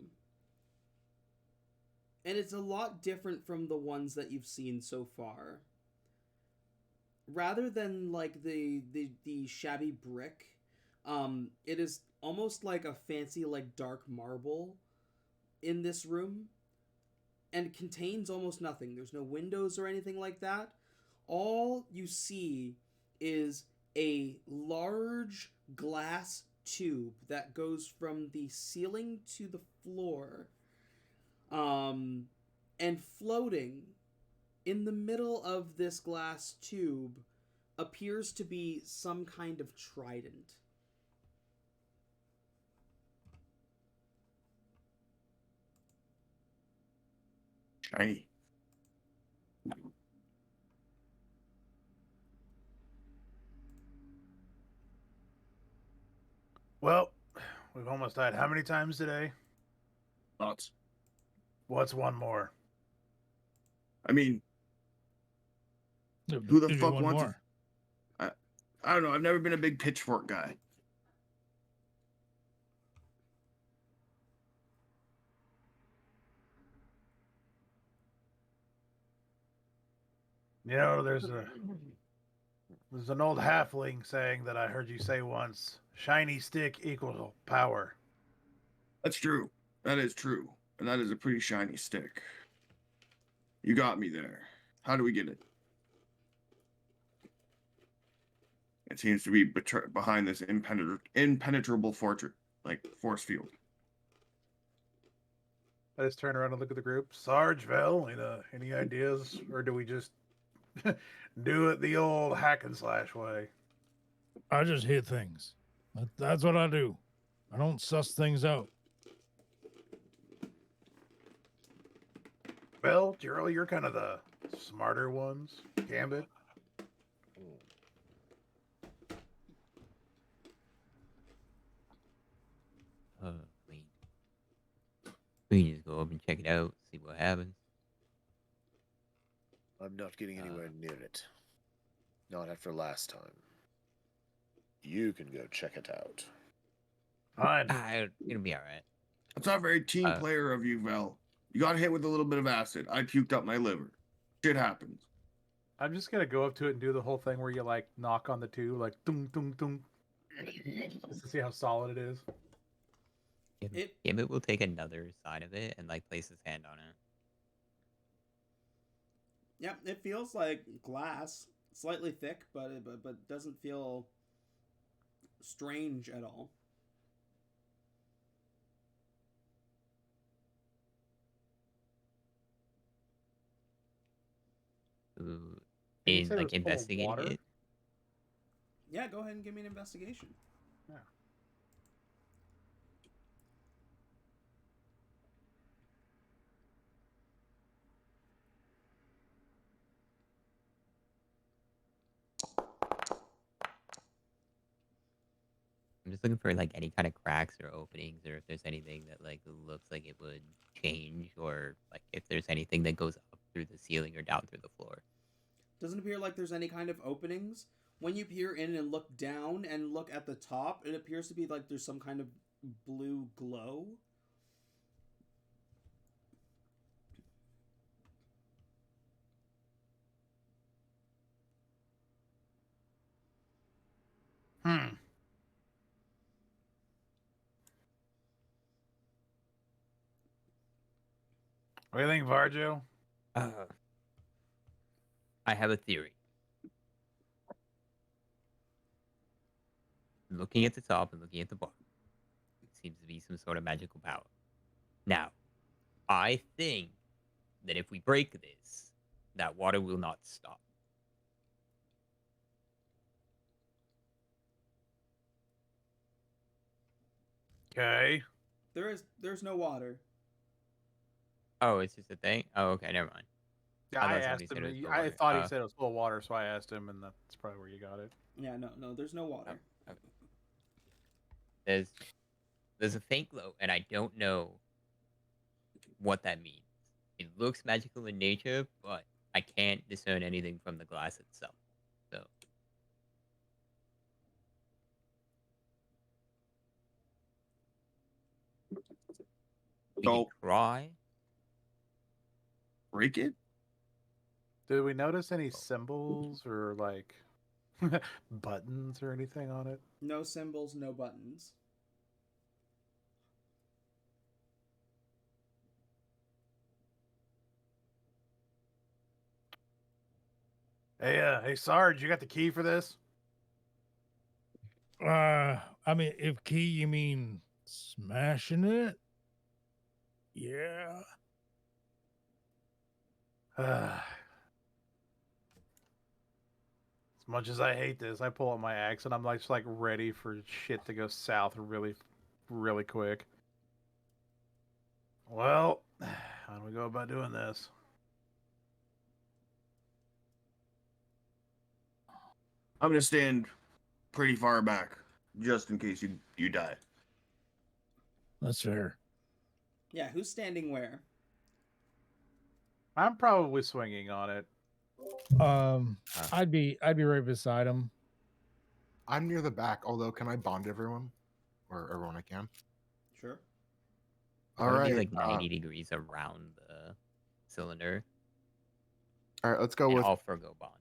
and it's a lot different from the ones that you've seen so far. Rather than like the shabby brick, it is almost like a fancy like dark marble in this room, and contains almost nothing. There's no windows or anything like that. All you see is a large glass tube that goes from the ceiling to the floor, and floating in the middle of this glass tube appears to be some kind of trident. Shiny. Well, we've almost died how many times today? Thoughts? What's one more? I mean, who the fuck wants it? I don't know. I've never been a big pitchfork guy. You know, there's an old halfling saying that I heard you say once, shiny stick equals power. That's true. That is true. And that is a pretty shiny stick. You got me there. How do we get it? It seems to be behind this impenetrable fortress, like force field. I just turn around and look at the group. Sarge, Vel, any ideas? Or do we just do it the old hack and slash way? I just hit things. That's what I do. I don't suss things out. Vel, you're kind of the smarter ones. Gambit. We can just go up and check it out, see what happens. I'm not getting anywhere near it. Not after last time. You can go check it out. Fine. It'll be all right. That's not very team player of you, Vel. You got hit with a little bit of acid. I puked up my liver. Shit happens. I'm just gonna go up to it and do the whole thing where you like knock on the tube, like tung tung tung, just to see how solid it is. Gambit will take another side of it and like place his hand on it. Yep, it feels like glass, slightly thick, but doesn't feel strange at all. Ooh. You In said it like was full of investigating water? it. Yeah, go ahead and give me an investigation. Yeah. just looking for like any kind of cracks or openings, or if there's anything that like looks like it would change, or like if there's anything that goes up through the ceiling or down through the floor. Doesn't appear like there's any kind of openings. When you peer in and look down and look at the top, it appears to be like there's some kind of blue glow. Hmm. What do you think, Varjo? I have a theory. Looking at the top and looking at the bottom, it seems to be some sort of magical power. Now, I think that if we break this, that water will not stop. Okay. There's no water. Oh, it's just a thing? Oh, okay, never mind. Yeah, I I thought asked somebody him. said it was full I water. thought he said it was full of water, so I asked him, and that's probably where you got it. Yeah, no, there's no water. Okay. There's a faint glow, and I don't know what that means. It looks magical in nature, but I can't discern anything from the glass itself. So we can So try. break it. Did we notice any symbols or like buttons or anything on it? No symbols, no buttons. Hey, Sarge, you got the key for this? I mean, if key, you mean smashing it? Yeah. As much as I hate this, I pull out my axe and I'm like, just like ready for shit to go south really, really quick. Well, how do we go about doing this? I'm gonna stand pretty far back just in case you die. That's fair. Yeah, who's standing where? I'm probably swinging on it. I'd be right beside him. I'm near the back, although can I bond everyone? Or everyone I can? Sure. All It'll right. be like 90 degrees around the cylinder. All right, let's go And with I'll forgo bond.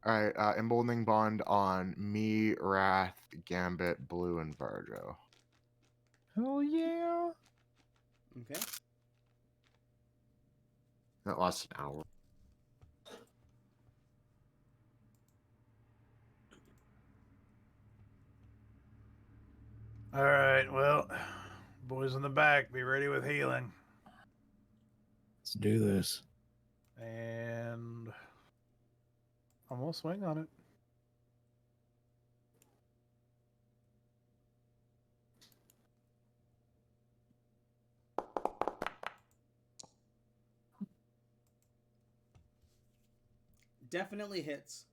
all right, emboldening bond on me, Wrath, Gambit, Blue, and Varjo. Hell yeah. Okay. That lasts an hour. All right, well, boys in the back, be ready with healing. Let's do this. And I'm gonna swing on it. Definitely hits.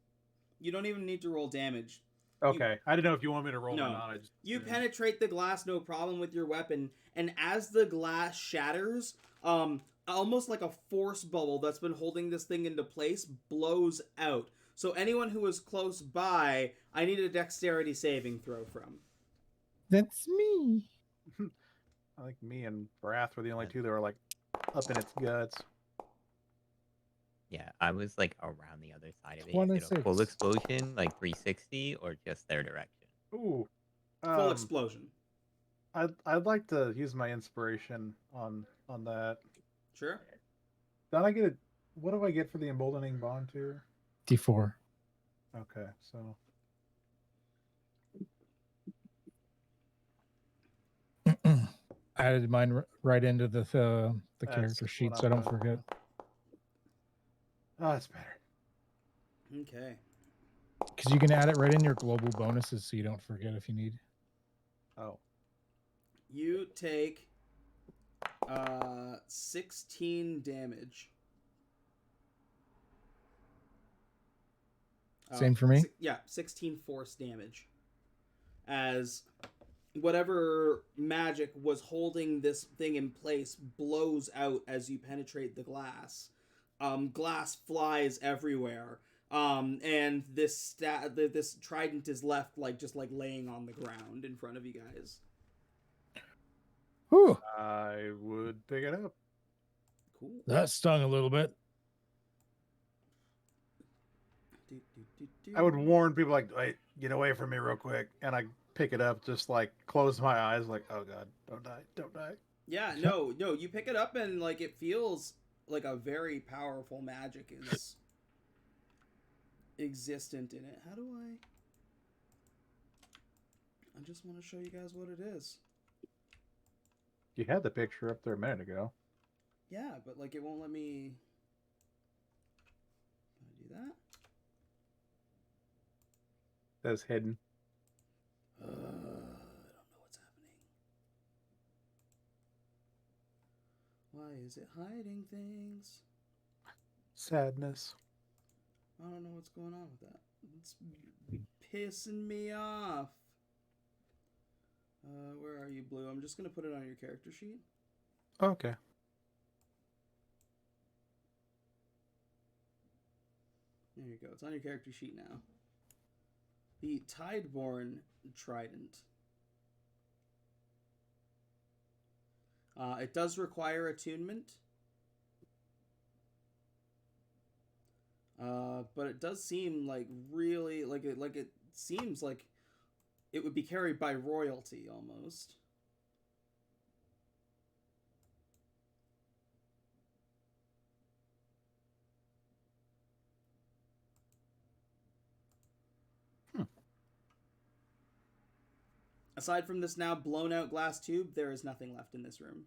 You don't even need to roll damage. Okay, I didn't know if you want me to roll No. or not. I just You penetrate the glass no problem with your weapon, and as the glass shatters, almost like a force bubble that's been holding this thing into place blows out. So anyone who is close by, I need a dexterity saving throw from. That's me. I think me and Wrath were the only two that were like up in its guts. Yeah, I was like around the other side of it. Is it a full 26. explosion, like 360, or just their direction? Ooh, Full explosion. I'd like to use my inspiration on that. Sure. Don't I get a? What do I get for the emboldening bond too? D4. Okay, so I added mine right into the That's character sheet, what so I I'm don't gonna forget. oh, that's better. Okay. Because you can add it right in your global bonuses, so you don't forget if you need. Oh, You take 16 damage. Same for me? Yeah, 16 force damage. as whatever magic was holding this thing in place blows out as you penetrate the glass. Glass flies everywhere. And this trident is left just laying on the ground in front of you guys. Whew, I would pick it up. Cool. that stung a little bit. I would warn people like, "Wait, get away from me real quick," and I pick it up, just like close my eyes, like, "Oh God, don't die, don't die." Yeah, no, you pick it up and it feels like a very powerful magic is existent in it. How do I just want to show you guys what it is. You had the picture up there a minute ago. Yeah, but it won't let me. Can I do that? That's hidden. I don't know what's happening. Why is it hiding things? Sadness. I don't know what's going on with that. It's pissing me off. Where are you, Blue? I'm just gonna put it on your character sheet. Okay. There you go. It's on your character sheet now. The Tideborn Trident. It does require attunement. But it does seem really it seems like it would be carried by royalty almost. Aside from this now blown out glass tube, there is nothing left in this room.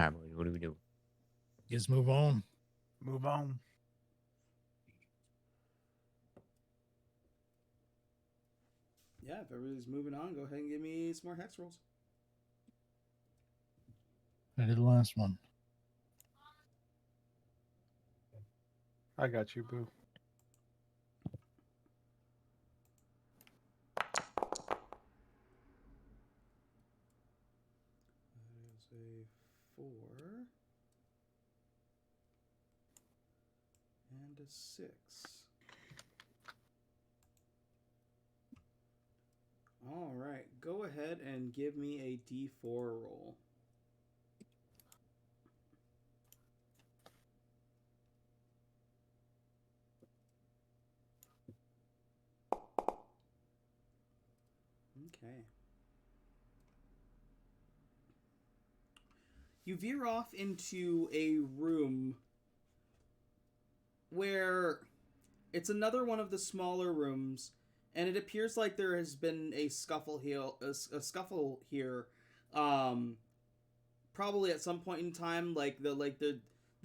Ah, boys, what do we do? Just move on. Move on. Yeah, if everybody's moving on, go ahead and give me some more hex rolls. I did the last one. I got you, Boo. That is a 4 and a 6. All right, go ahead and give me a D4 roll. Okay. You veer off into a room where it's another one of the smaller rooms, and it appears like there has been a scuffle here. Probably at some point in time, the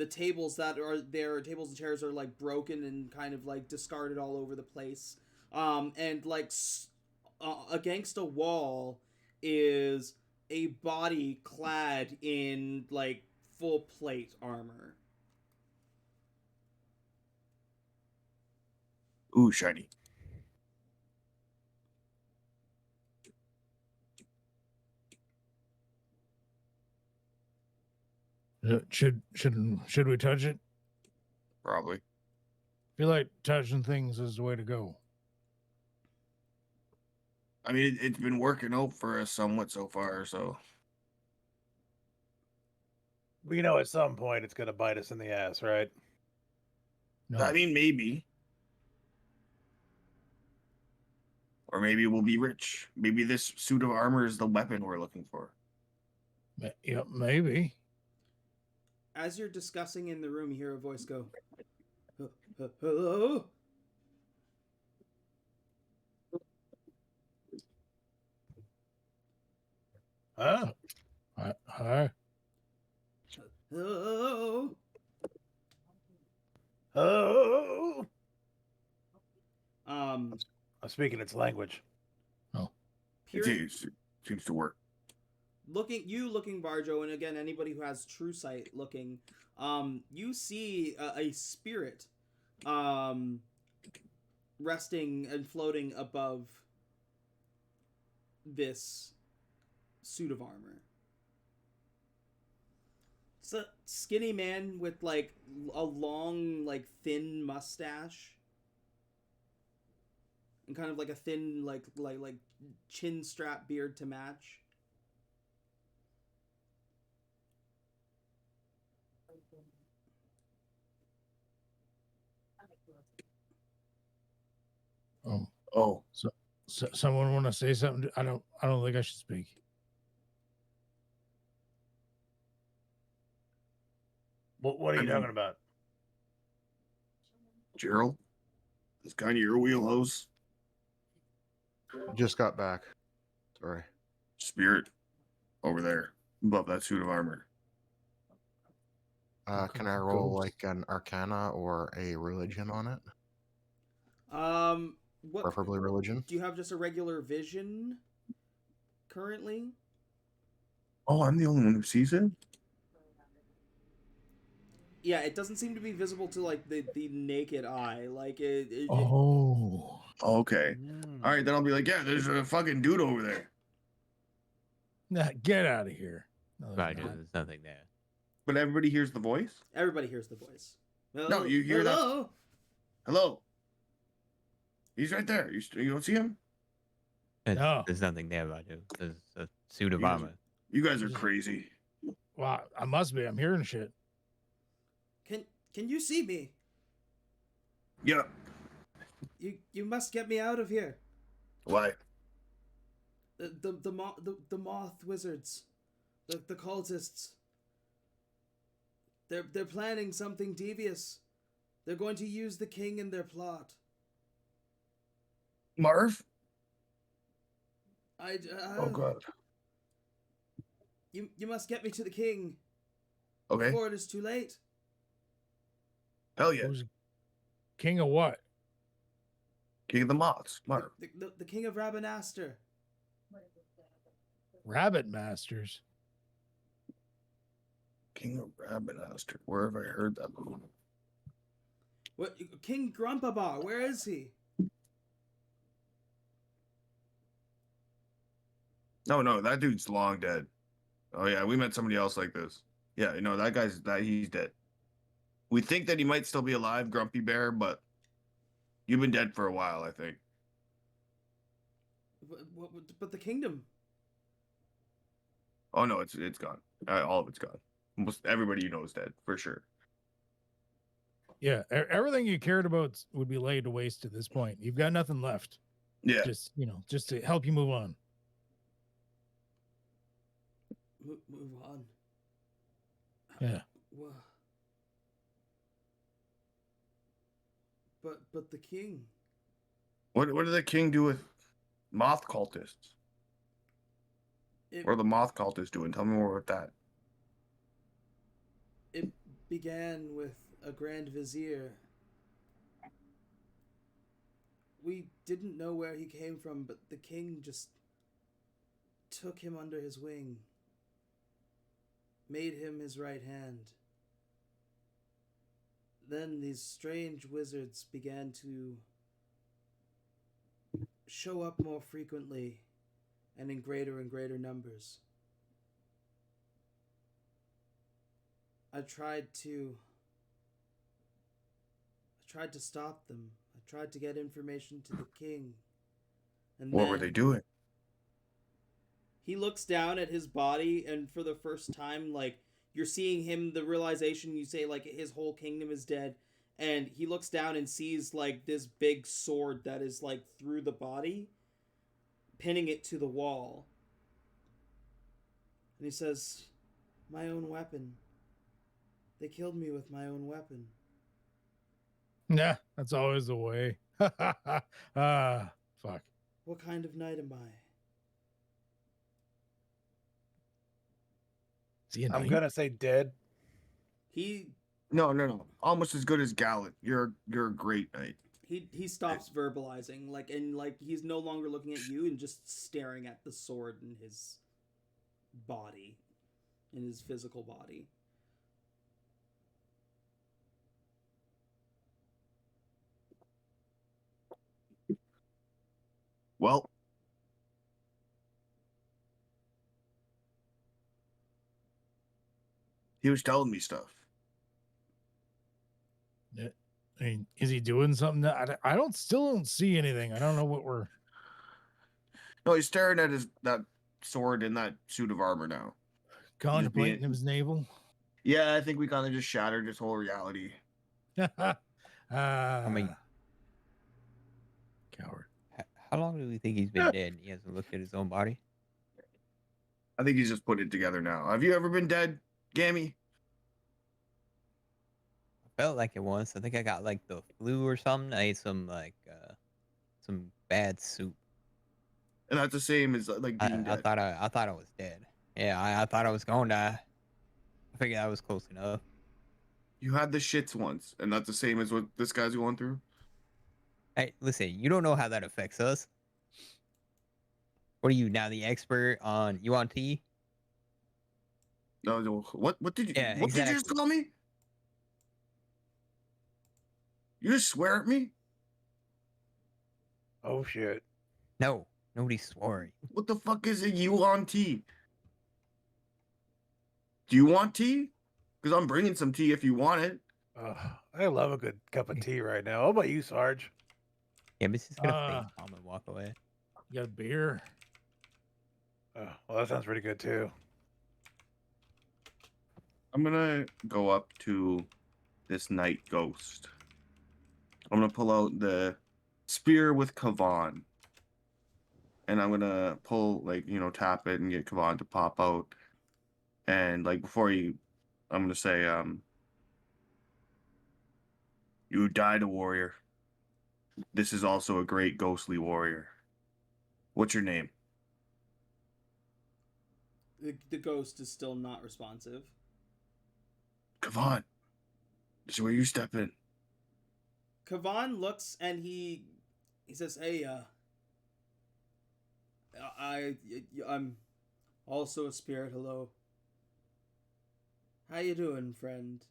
tables that are there, tables and chairs are broken and kind of discarded all over the place. And against a wall is a body clad in full plate armor. Ooh, shiny. Should we touch it? Probably. I feel like touching things is the way to go. I mean, it's been working out for us somewhat so far, so. We know at some point it's gonna bite us in the ass, right? No. I mean, maybe. Or maybe we'll be rich. Maybe this suit of armor is the weapon we're looking for. Yeah, maybe. As you're discussing in the room, you hear a voice go, "Hello." Huh? Hi. Hello. Oh, Um, I'm speaking its language. It Pure, seems to work. looking Barjo, and again anybody who has true sight looking, you see a spirit, resting and floating above this suit of armor. It's a skinny man with like a long, like thin mustache, and kind of like a thin, like chin strap beard to match. Oh, So someone want to say something? I don't think I should speak. What are you I mean- talking about? Gerald, it's kind of your wheelhouse. Just got back. Sorry. Spirit over there above that suit of armor. Can I roll like an Arcana or a religion on it? What Preferably religion. do you have? Just a regular vision currently? Oh, I'm the only one who sees it. Yeah, it doesn't seem to be visible to like the naked eye. Like it Oh. Okay. All right, then I'll be like, yeah, there's a fucking dude over there. Nah, get out of here. No, there's Right, not. there's nothing there. But everybody hears the voice. everybody hears the voice. No, you hear that? Hello? Hello. He's right there. You don't see him? No. There's nothing there, Raju. There's a suit of You guys- armor. You guys are crazy. Well, I must be. I'm hearing shit. Can you see me? Yeah. You must get me out of here. Why? The moth wizards, the cultists. They're planning something devious. They're going to use the king in their plot. Marv? Oh god. You must get me to the king Okay. before it is too late. Hell yeah. Who's king of what? King of the Moths. Marv. The king of Rabanaster. Rabbit masters. King of Rabanaster. Where have I heard that before? What King Grumpabar? Where is he? No, that dude's long dead. Oh yeah, we met somebody else like this. Yeah, he's dead. We think that he might still be alive, Grumpy Bear, but you've been dead for a while, I think. But the kingdom. Oh no, it's gone. All of it's gone. Almost everybody you know is dead for sure. Yeah, everything you cared about would be laid to waste at this point. You've got nothing left. Yeah. Just to help you move on. Move on. Yeah. Wha- But the king. What did the king do with moth cultists? It, What are the moth cultists doing? Tell me more about that. it began with a grand vizier. We didn't know where he came from, but the king just took him under his wing, made him his right hand. Then these strange wizards began to show up more frequently and in greater and greater numbers. I tried to stop them. I tried to get information to the king. And What were they doing? He looks down at his body, and for the first time, like, you're seeing him, the realization, you say, like, his whole kingdom is dead, and he looks down and sees, like, this big sword that is, like, through the body, pinning it to the wall. And he says, "My own weapon. They killed me with my own weapon. Yeah, that's always the way. Fuck. What kind of knight am I? Is he a I'm knight? gonna say dead. He No. Almost as good as Gallant. You're a great knight. he stops verbalizing, like, and like he's no longer looking at you and just staring at the sword in his body, in his physical body. Well, he was telling me stuff. Yeah. I mean, is he doing something that I don't still don't see anything? I don't know what we're. No, he's staring at that sword and that suit of armor now. Contemplating his navel. Yeah, I think we kind of just shattered his whole reality. I mean, Coward. how long do we think he's been dead? He hasn't looked at his own body. I think he's just put it together now. Have you ever been dead, Gammy? I felt like it once. I think I got like the flu or something. I ate some some bad soup. And that's the same as like being I dead. thought I was dead. Yeah, I thought I was going to die. I figured I was close enough. You had the shits once, and that's the same as what this guy's going through. Hey, listen, you don't know how that affects us. What are you now, the expert on you on tea? No, what did you Yeah, what did you just exactly. tell me? You just swear at me? Oh shit. No, nobody swore. What the fuck is it you on tea? Do you want tea? Because I'm bringing some tea if you want it. I love a good cup of tea right now. How about you, Sarge? Yeah, but he's gonna face Uh, palm and walk away. You got a beer? Well, that sounds pretty good too. I'm gonna go up to this night ghost. I'm gonna pull out the spear with Kavan. And I'm gonna pull, like, tap it and get Kavan to pop out. And like before I'm gonna say, you died a warrior. This is also a great ghostly warrior. What's your name? The ghost is still not responsive. Kavan. This is where you step in. Kavan looks and he says, "Hey, I'm also a spirit. Hello. How you doing, friend?"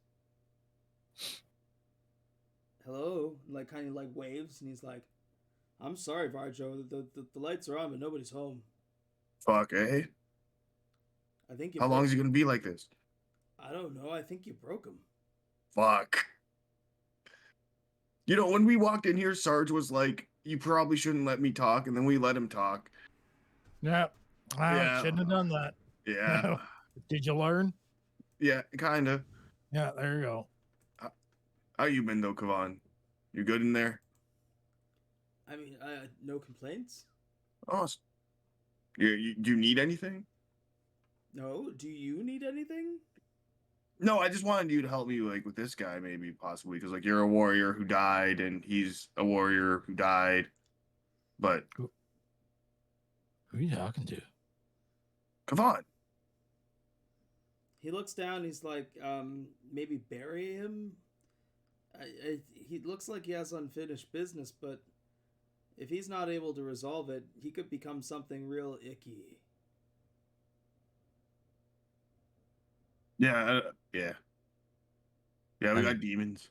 Hello, like kind of like waves, and he's like, "I'm sorry, Varjo. The lights are on, but nobody's home. Fuck, eh? I think you. How long is he gonna be like this? I don't know. I think you broke him." Fuck. When we walked in here, Sarge was like, you probably shouldn't let me talk, and then we let him talk. Yeah. Yeah. Shouldn't have done that. Yeah. Did you learn? Yeah, kinda. Yeah, there you go. How you been though, Kavan? You good in there? I mean, no complaints. Awesome. Do you need anything? No. Do you need anything? No, I just wanted you to help me like with this guy, maybe possibly, because like you're a warrior who died, and he's a warrior who died. But Who are you talking to? Kavan. He looks down. He's like, maybe bury him. He looks like he has unfinished business, but if he's not able to resolve it, he could become something real icky. Yeah, yeah. Yeah, we I got mean- demons.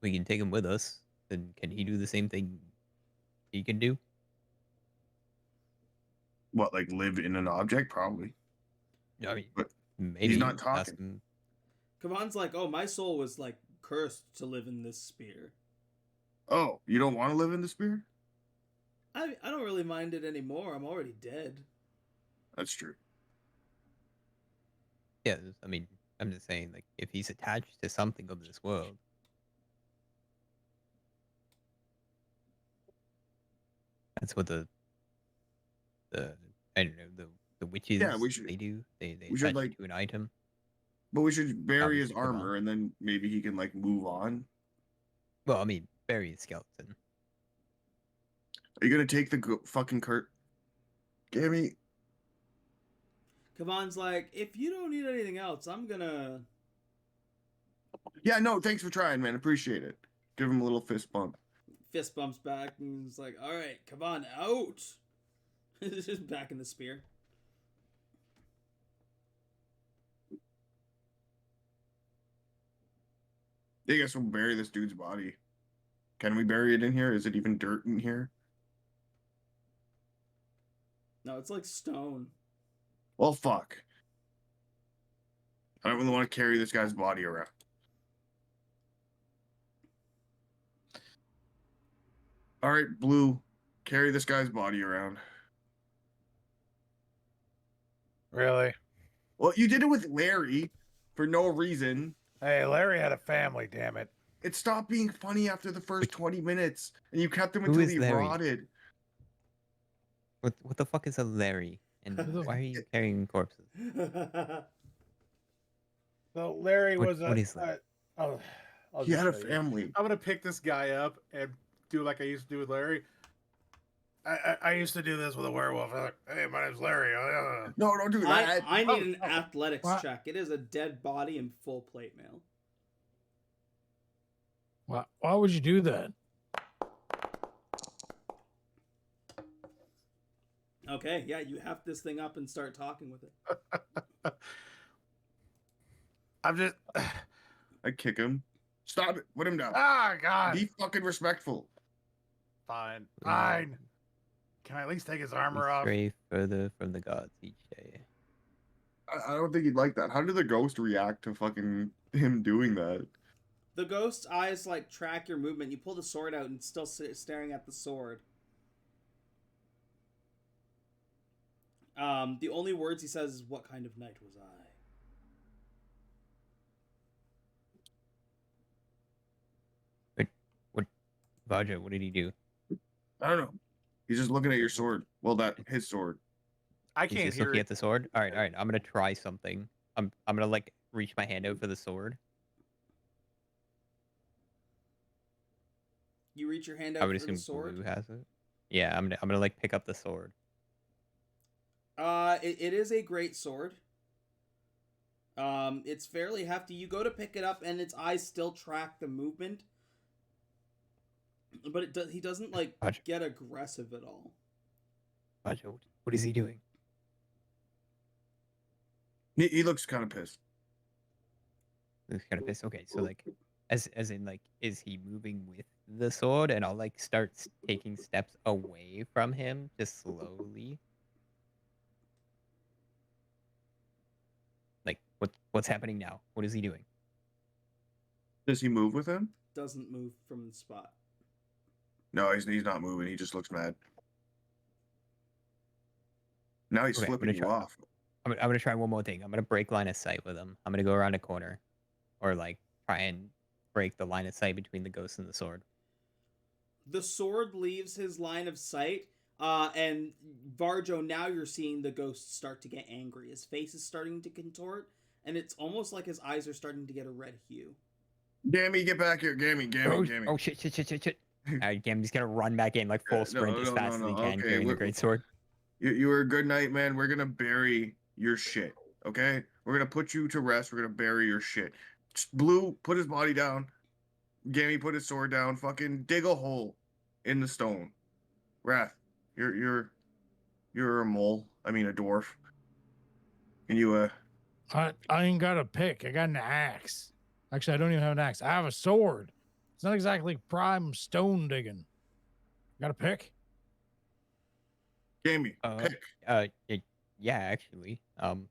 We can take him with us. Then can he do the same thing he can do? What, like live in an object? Probably. I mean, But maybe he's not ask talking. him. Kavan's like, "Oh, my soul was like cursed to live in this spear. Oh, you don't want to live in the spear? I don't really mind it anymore. I'm already dead." That's true. Yeah, I mean, I'm just saying, like, if he's attached to something of this world, that's what the I don't know, the witches Yeah, we should- they do. They we should, attach like- to an item. But we should bury his Obviously, come on. armor, and then maybe he can like move on. Well, I mean, bury the skeleton. Are you gonna take the fucking Kurt? Gammy. Kavan's like, if you don't need anything else, I'm gonna. Yeah, no, thanks for trying, man. Appreciate it. Give him a little fist bump. Fist bumps back and he's like, all right, Kavan, out. Just back in the spear. I guess we'll bury this dude's body. Can we bury it in here? Is it even dirt in here? No, it's like stone. Well, fuck. I don't really want to carry this guy's body around. All right, Blue, carry this guy's body around. Really? Well, you did it with Larry for no reason. Hey, Larry had a family, damn it. It stopped being funny after the first 20 minutes, and you kept him Who until is he Larry? rotted. What the fuck is a Larry? And why are you carrying corpses? So Larry What- was a. what is that? I'll He just had a show you. family. I'm gonna pick this guy up and do like I used to do with Larry. I used to do this with a werewolf. I'm like, hey, my name's Larry. No, don't do that. I need an athletics What? check. It is a dead body in full plate mail. Why would you do that? Okay, yeah, you have this thing up and start talking with it. I'm just. I kick him. Stop it. Put him down. Ah, God. Be fucking respectful. Fine. Fine. Can I at least take his armor We off? stray further from the gods each day. I don't think he'd like that. How did the ghost react to fucking him doing that? The ghost's eyes like track your movement. You pull the sword out and it's still staring at the sword. The only words he says is, "What kind of night was I?" Vajra, what did he do? I don't know. He's just looking at your sword. Well, his sword. I He's can't just hear looking it. at the sword. All right. I'm gonna try something. I'm gonna like reach my hand out for the sword. You reach your hand I out would for the assume sword. Blue has it. Yeah, I'm gonna like pick up the sword. It is a great sword. It's fairly hefty. You go to pick it up, and its eyes still track the movement, but he doesn't like Gotcha. get aggressive at all. Vajra, what is he doing? He looks kind of pissed. Looks kind of pissed. Okay, so like, as in like, is he moving with the sword? And I'll like start taking steps away from him, just slowly. Like, what's happening now? What is he doing? Does he move with him? Doesn't move from the spot. No, he's not moving. He just looks mad. Now he's Okay, I'm flipping gonna you try- off. I'm gonna try one more thing. I'm gonna break line of sight with him. I'm gonna go around a corner, or like try and break the line of sight between the ghost and the sword. The sword leaves his line of sight, and Varjo, now you're seeing the ghost start to get angry. His face is starting to contort, and it's almost like his eyes are starting to get a red hue. Gammy, get back here. Gammy. Oh shit! Alright, Gammy's gonna run back in like full sprint as fast as he can, carrying the great sword. You were a good night, man. We're gonna bury your shit. Okay? We're gonna put you to rest. We're gonna bury your shit. Blue, put his body down. Gammy, put his sword down. Fucking dig a hole in the stone. Wrath, you're a mole. I mean a dwarf. And you I ain't got a pick. I got an axe. Actually, I don't even have an axe. I have a sword. It's not exactly prime stone digging. Got a pick? Gammy, pick. Yeah, actually. I'll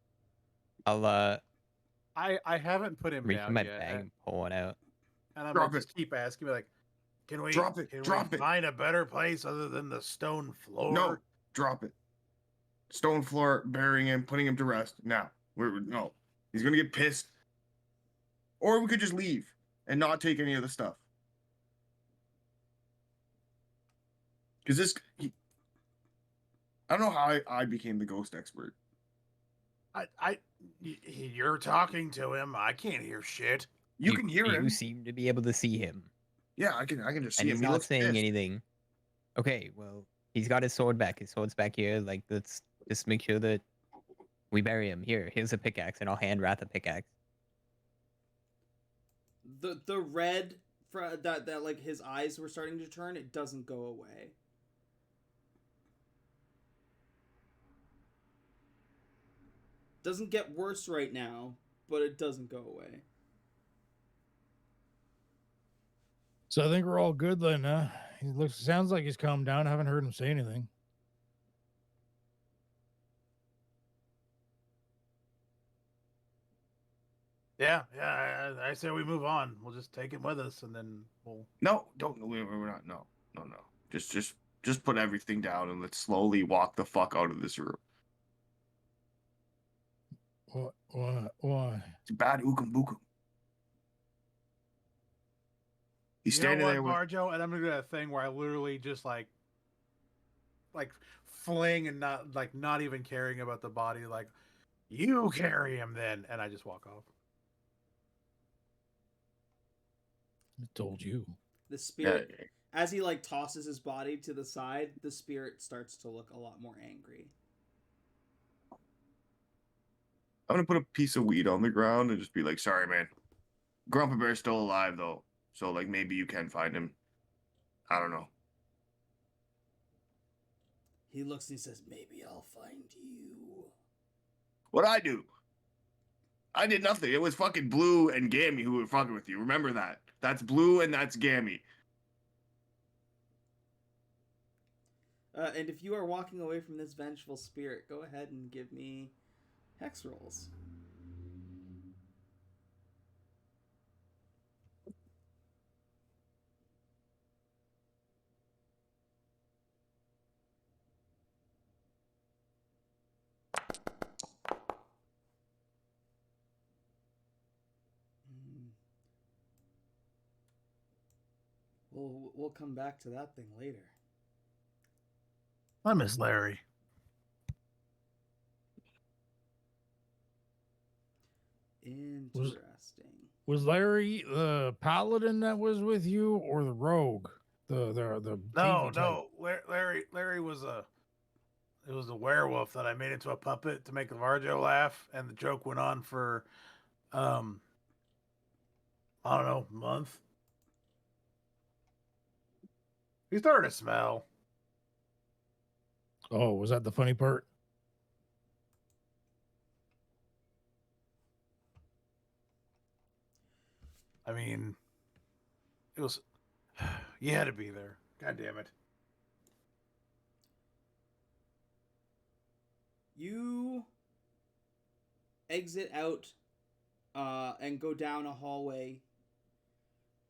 I haven't put him reach in down my yet, bag and pull one out. And I'm Drop gonna just keep asking me like, can we Drop it, Can drop we it. find a better place other than the stone floor? No, drop it. Stone floor, burying him, putting him to rest. Now, no, he's gonna get pissed. Or we could just leave and not take any of the stuff. Because I don't know how I became the ghost expert. You're talking to him. I can't hear shit. You can hear him. You seem to be able to see him, Yeah, I can just see and him. he's He not looks saying pissed. anything. Okay, well, he's got his sword back. His sword's back here. Like, let's just make sure that we bury him. Here's a pickaxe, and I'll hand Wrath a pickaxe. The red that like his eyes were starting to turn, it doesn't go away. Doesn't get worse right now, but it doesn't go away. So I think we're all good then. Sounds like he's calmed down. I haven't heard him say anything. Yeah, I say we move on. We'll just take him with us, and then we'll. No, don't. We're not. No. Just put everything down and let's slowly walk the fuck out of this room. Why? It's bad ookum bookum. He's standing there with. Barjo, and I'm gonna do that thing where I literally just like fling and not even caring about the body. Like, you carry him then, and I just walk off. I told you. The spirit, as he like tosses his body to the side, the spirit starts to look a lot more angry. I'm gonna put a piece of weed on the ground and just be like, "Sorry, man. Grumpy Bear's still alive though, so like maybe you can find him. I don't know." He looks and he says, "Maybe I'll find you." What'd I do? I did nothing. It was fucking Blue and Gammy who were fucking with you. Remember that. That's Blue and that's Gammy. And if you are walking away from this vengeful spirit, go ahead and give me hex rolls. We'll come back to that thing later. I miss Larry. Interesting. Was Larry the paladin that was with you, or the rogue? The No, thievy type? Larry was a werewolf that I made into a puppet to make Varjo laugh, and the joke went on for I don't know, a month. He started to smell. Oh, was that the funny part? I mean, it was. You had to be there. God damn it. You exit out and go down a hallway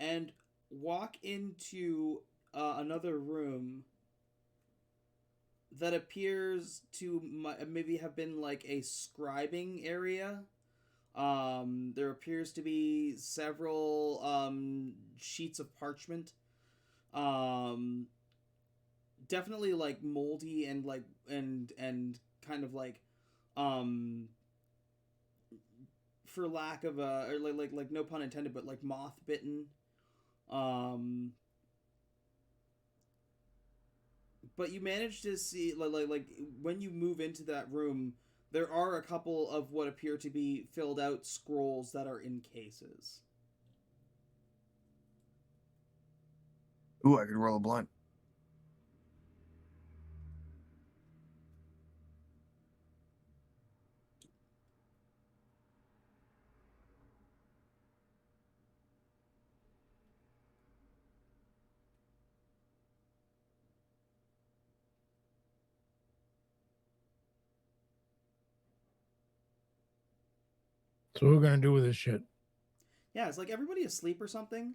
and walk into another room that appears to maybe have been like a scribing area. There appears to be several sheets of parchment. Definitely like moldy and like and kind of like for lack of a or like no pun intended, but like moth bitten. But you manage to see like when you move into that room, there are a couple of what appear to be filled out scrolls that are in cases. Ooh, I could roll a blunt. So what are we gonna do with this shit? Yeah, it's like everybody asleep or something.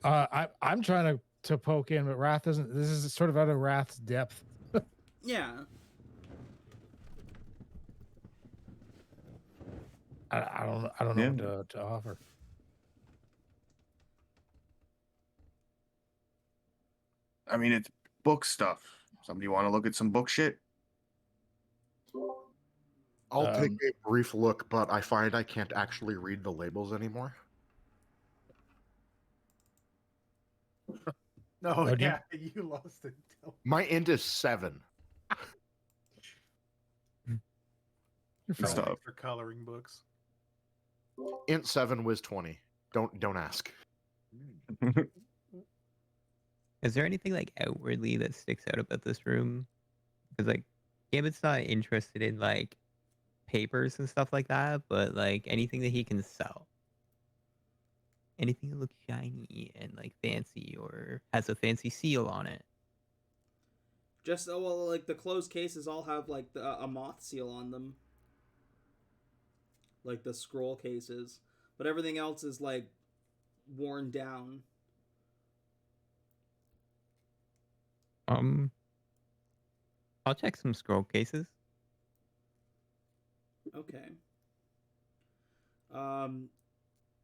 I'm trying to poke in, but Wrath isn't. This is sort of out of Wrath's depth. Yeah. I don't know what to offer. I mean, it's book stuff, Somebody want to look at some book shit? I'll take a brief look, but I find I can't actually read the labels anymore. No, Oh, do you- yeah, you lost it. My int is 7. You're Good fine. stuff. For coloring books. Int 7 was 20. Don't ask. Is there anything like outwardly that sticks out about this room? Because like Gambit's not interested in like papers and stuff like that, but like anything that he can sell. Anything that looks shiny and like fancy or has a fancy seal on it. Just well, like the closed cases all have like a moth seal on them, like the scroll cases, but everything else is like worn down. I'll check some scroll cases. Okay.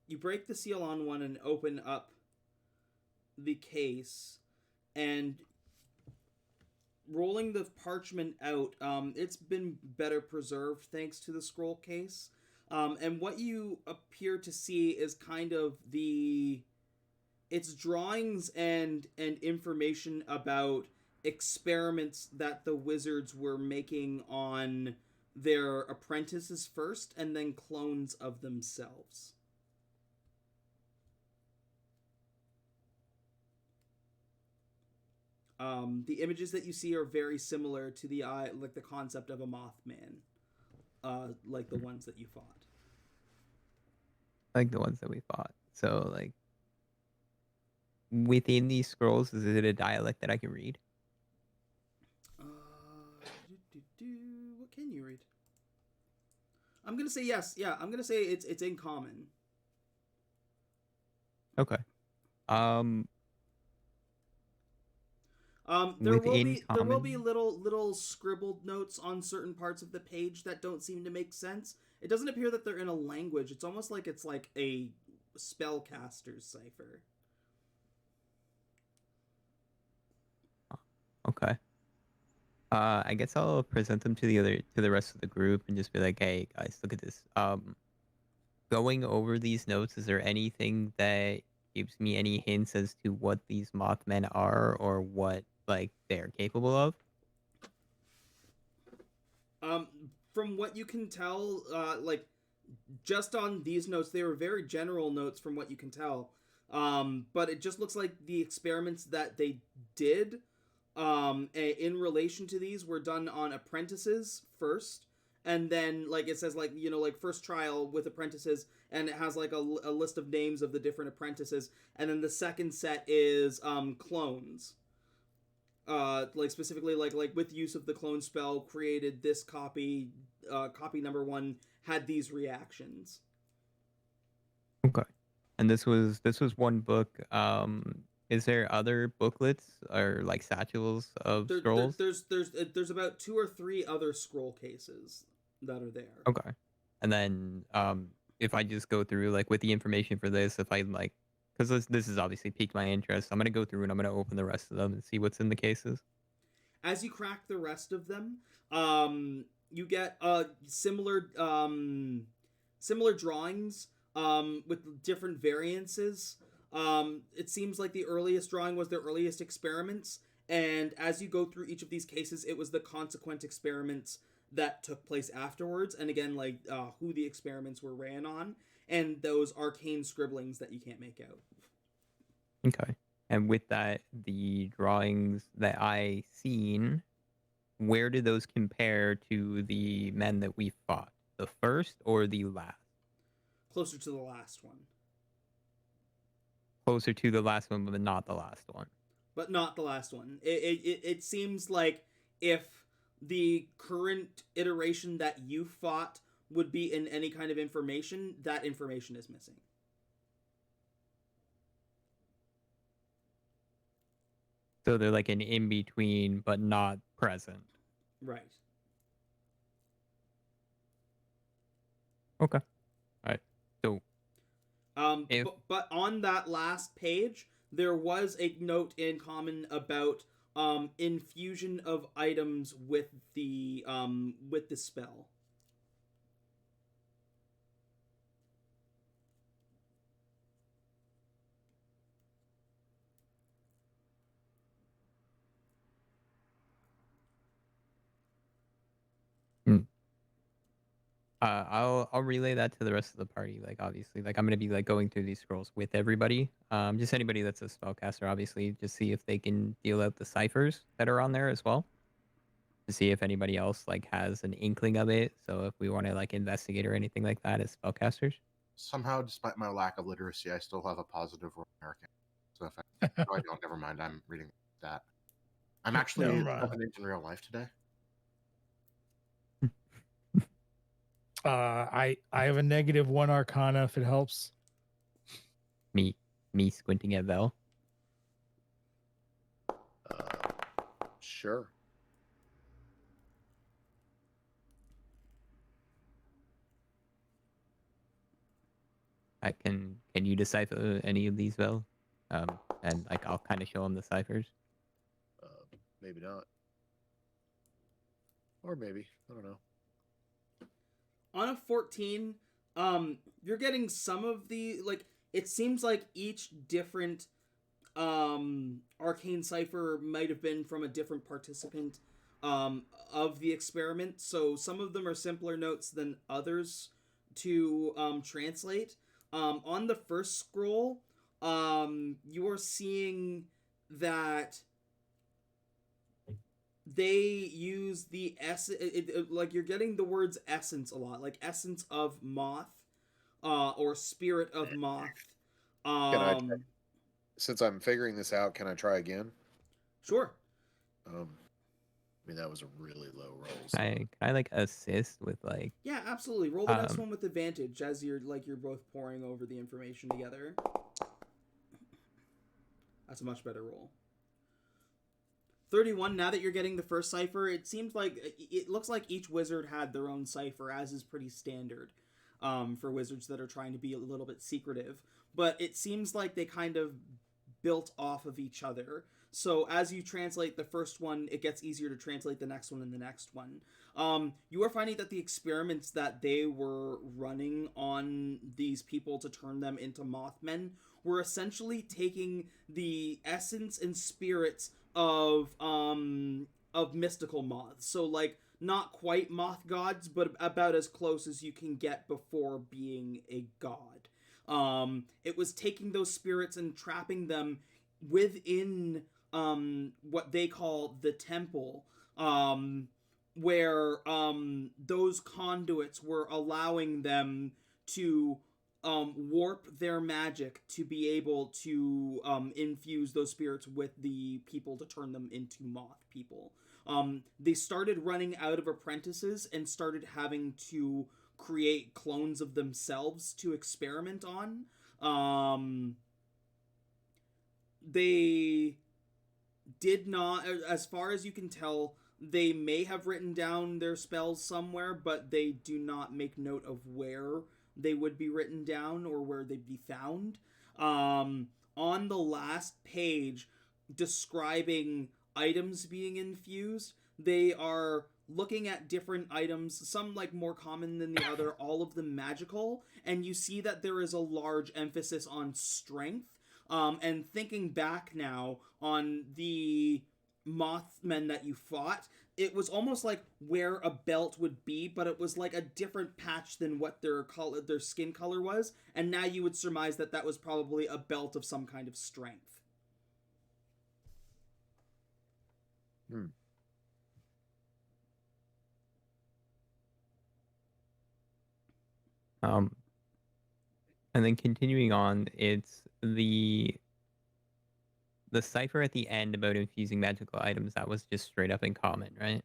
You break the seal on one and open up the case, and rolling the parchment out, it's been better preserved thanks to the scroll case. And what you appear to see is kind of it's drawings and information about experiments that the wizards were making on their apprentices first, and then clones of themselves. The images that you see are very similar to the concept of a Mothman, like the ones that you fought. Like the ones that we fought. So like within these scrolls, is it a dialect that I can read? What can you read? I'm gonna say yes. Yeah, I'm gonna say it's in common. Okay. There Within will be common? little scribbled notes on certain parts of the page that don't seem to make sense. It doesn't appear that they're in a language. It's almost like it's like a spellcaster's cipher. Okay. I guess I'll present them to the rest of the group and just be like, hey guys, look at this. Going over these notes, is there anything that gives me any hints as to what these Mothmen are or what like they're capable of? From what you can tell, like just on these notes, they were very general notes from what you can tell. But it just looks like the experiments that they did in relation to these were done on apprentices first, and then like it says like like first trial with apprentices, and it has like a list of names of the different apprentices, and then the second set is clones, like specifically like with use of the clone spell created this copy. Copy number 1 had these reactions. Okay. And this was one book. Is there other booklets or like satchels of scrolls? There's about 2 or 3 other scroll cases that are there. Okay. And then if I just go through like with the information for this, if I like, because this has obviously piqued my interest, I'm gonna go through and I'm gonna open the rest of them and see what's in the cases. As you crack the rest of them, you get similar drawings with different variances. It seems like the earliest drawing was their earliest experiments, and as you go through each of these cases, it was the consequent experiments that took place afterwards, and again, like who the experiments were ran on, and those arcane scribblings that you can't make out. Okay. And with that, the drawings that I seen, where do those compare to the men that we fought? The first or the last? Closer to the last one. Closer to the last one, but not the last one. But not the last one. It seems like if the current iteration that you fought would be in any kind of information, that information is missing. So they're like an in-between, but not present. Right. Okay. All right. So, but on that last page, there was a note in common about infusion of items with the spell. I'll relay that to the rest of the party. Like obviously, like I'm gonna be like going through these scrolls with everybody. Just anybody that's a spellcaster, obviously, just see if they can deal out the ciphers that are on there as well. To see if anybody else like has an inkling of it. So if we want to like investigate or anything like that as spellcasters. Somehow, despite my lack of literacy, I still have a positive roll in Arcane. So if I, no, I don't. Never mind. I'm reading that. I'm actually Never mind. 7 in real life today. I have a -1 Arcana if it helps. Me squinting at Vel. Sure. Can you decipher any of these, Vel? And like I'll kind of show them the ciphers. Maybe not. Or maybe. I don't know. On a 14, you're getting some of the, like, it seems like each different arcane cipher might have been from a different participant of the experiment. So some of them are simpler notes than others to translate. On the first scroll, you are seeing that they use the like you're getting the words essence a lot, like essence of moth, or spirit of moth. Can I try, since I'm figuring this out, can I try again? Sure. I mean, that was a really low roll. So. Can I like assist with like? Yeah, absolutely. Roll the next one with advantage as you're both poring over the information together. That's a much better roll. 31. Now that you're getting the first cipher, it looks like each wizard had their own cipher, as is pretty standard for wizards that are trying to be a little bit secretive. But it seems like they kind of built off of each other. So as you translate the first one, it gets easier to translate the next one and the next one. You are finding that the experiments that they were running on these people to turn them into Mothmen were essentially taking the essence and spirits of mystical moths. So like not quite moth gods, but about as close as you can get before being a god. It was taking those spirits and trapping them within what they call the temple, where those conduits were allowing them to warp their magic to be able to infuse those spirits with the people to turn them into moth people. They started running out of apprentices and started having to create clones of themselves to experiment on. They did not, as far as you can tell, they may have written down their spells somewhere, but they do not make note of where they would be written down or where they'd be found. On the last page describing items being infused, they are looking at different items, some like more common than the other, all of them magical, and you see that there is a large emphasis on strength. And thinking back now on the Mothmen that you fought, it was almost like where a belt would be, but it was like a different patch than what their skin color was, and now you would surmise that that was probably a belt of some kind of strength. And then continuing on, it's the cipher at the end about infusing magical items. That was just straight up in common, right?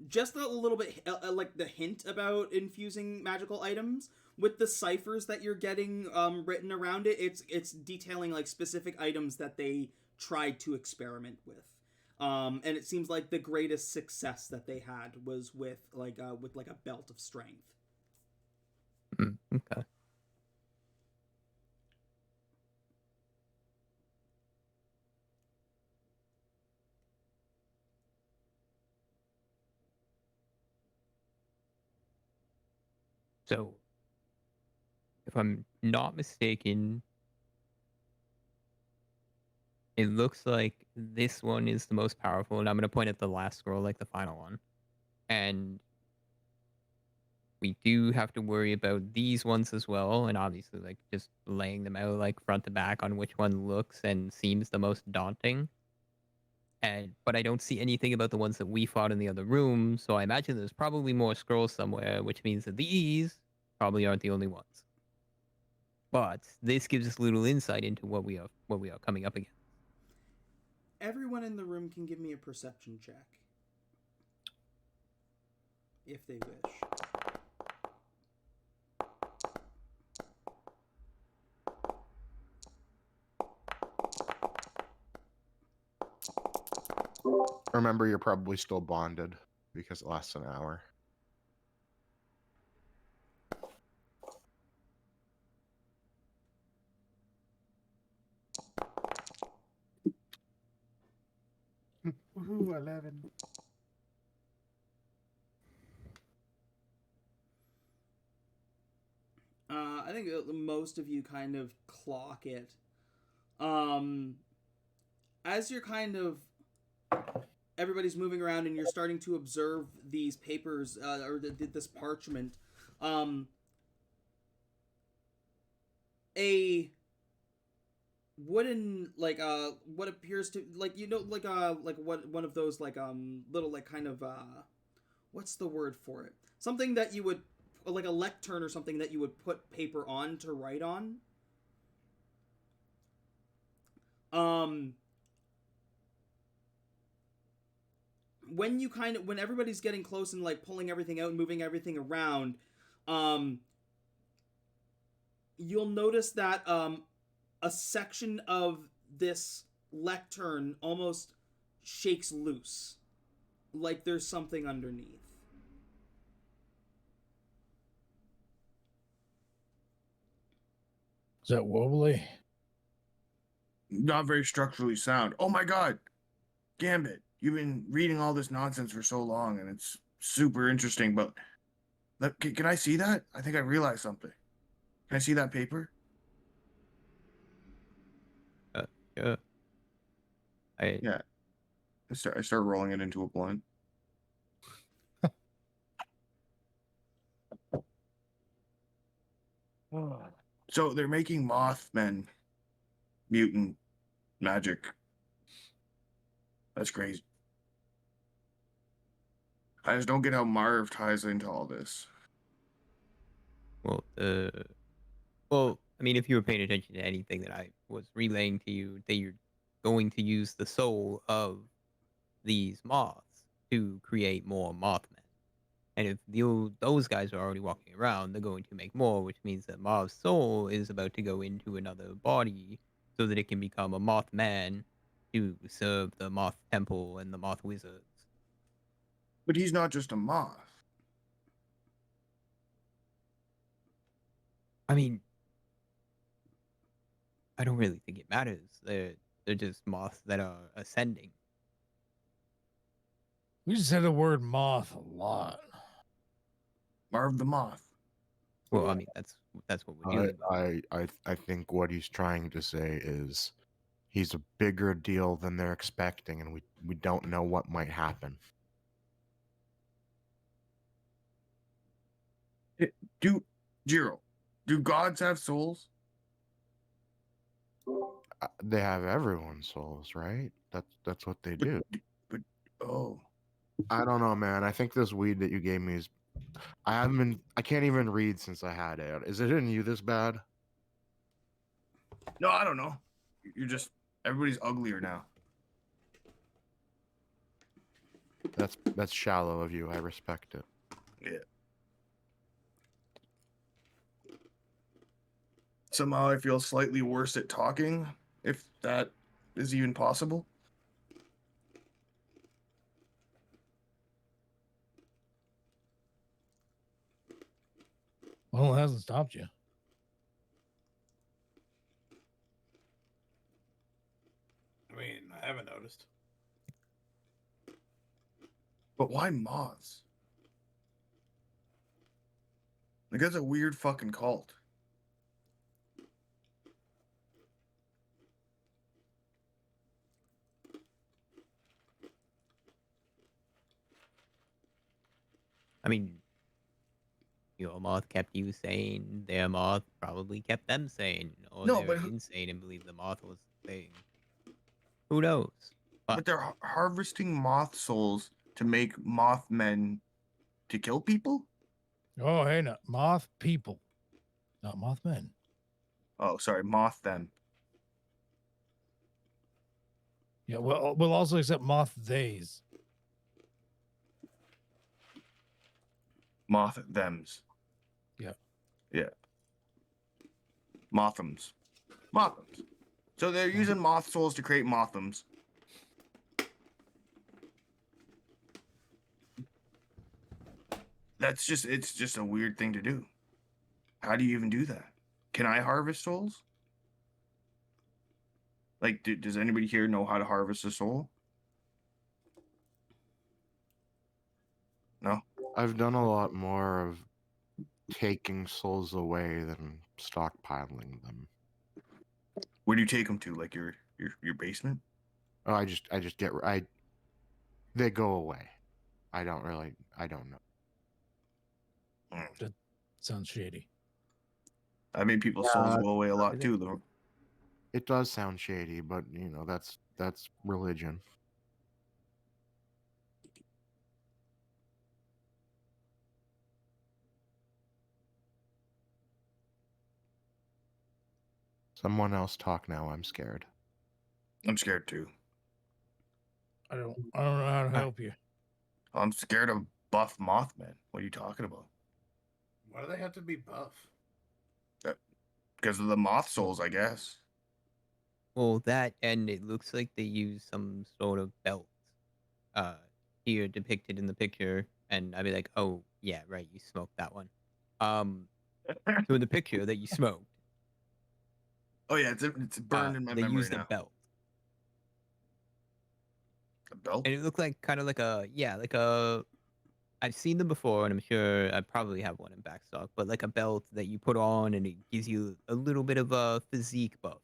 Just a little bit like the hint about infusing magical items. With the ciphers that you're getting written around it, it's detailing like specific items that they tried to experiment with. And it seems like the greatest success that they had was with a belt of strength. Okay. So, if I'm not mistaken, it looks like this one is the most powerful, and I'm gonna point at the last scroll, like the final one. And we do have to worry about these ones as well, and obviously, like, just laying them out, like, front to back on which one looks and seems the most daunting. But I don't see anything about the ones that we fought in the other room, so I imagine there's probably more scrolls somewhere, which means that these probably aren't the only ones. But this gives us a little insight into what we are coming up against. Everyone in the room can give me a perception check. If they wish. Remember, you're probably still bonded because it lasts an hour. Woohoo, 11. I think most of you kind of clock it. As you're kind of everybody's moving around and you're starting to observe these papers or this parchment, a wooden what appears to what one of those little kind of what's the word for it? Something that you would like a lectern or something that you would put paper on to write on. When everybody's getting close and like pulling everything out and moving everything around, you'll notice that a section of this lectern almost shakes loose, like there's something underneath. Is that wobbly? Not very structurally sound. Oh my god, Gambit, you've been reading all this nonsense for so long, and it's super interesting. But can I see that? I think I realized something. Can I see that paper? Yeah. Yeah. I start rolling it into a blunt. So they're making Mothmen mutant magic. That's crazy. I just don't get how Marv ties into all this. Well, I mean, if you were paying attention to anything that I was relaying to you, that you're going to use the soul of these moths to create more Mothmen. And if those guys are already walking around, they're going to make more, which means that Mav's soul is about to go into another body so that it can become a Mothman to serve the Moth Temple and the Moth Wizards. But he's not just a moth. I mean, I don't really think it matters. They're just moths that are ascending. We just said the word moth a lot. Marv the Moth. Well, I mean, that's what we're dealing with. I think what he's trying to say is he's a bigger deal than they're expecting, and we don't know what might happen. Jiro, do gods have souls? They have everyone's souls, right? That's what they do. But oh, I don't know, man. I think this weed that you gave me is. I can't even read since I had it. Is it in you this bad? no, I don't know. You're just everybody's uglier now. That's shallow of you. I respect it. Yeah. Somehow I feel slightly worse at talking, if that is even possible. Well, it hasn't stopped you. I mean, I haven't noticed. But why moths? Like that's a weird fucking cult. I mean, your moth kept you sane. Their moth probably kept them sane, or No, they were but insane and believed the moth was the thing. Who knows? but they're harvesting moth souls to make Mothmen to kill people. Oh, hey, no, moth people, not Mothmen. Oh, sorry, moth them. Yeah, well, we'll also accept moth theys. Moth thems. Yeah. Yeah. Mothams. Mothams. So they're using moth souls to create mothams. It's just a weird thing to do. How do you even do that? Can I harvest souls? Like, does anybody here know how to harvest a soul? No? I've done a lot more of taking souls away than stockpiling them. Where do you take them to? Like your basement? Oh, I just get they go away. I don't know. That sounds shady. I made people's souls Yeah, go away a lot too, though. It does sound shady, but that's religion. Someone else talk now. I'm scared. I'm scared too. I don't know how to help you. I'm scared of buff Mothmen. What are you talking about? Why do they have to be buff? Because of the moth souls, I guess. Well, that, and it looks like they use some sort of belt here depicted in the picture, and I'd be like, oh yeah, right, you smoked that one. So in the picture that you smoked, Oh yeah, it's burned in my they memory used now. a belt, A belt? and it looked like kind of like a. I've seen them before, and I'm sure I probably have one in backstock, but like a belt that you put on, and it gives you a little bit of a physique buff,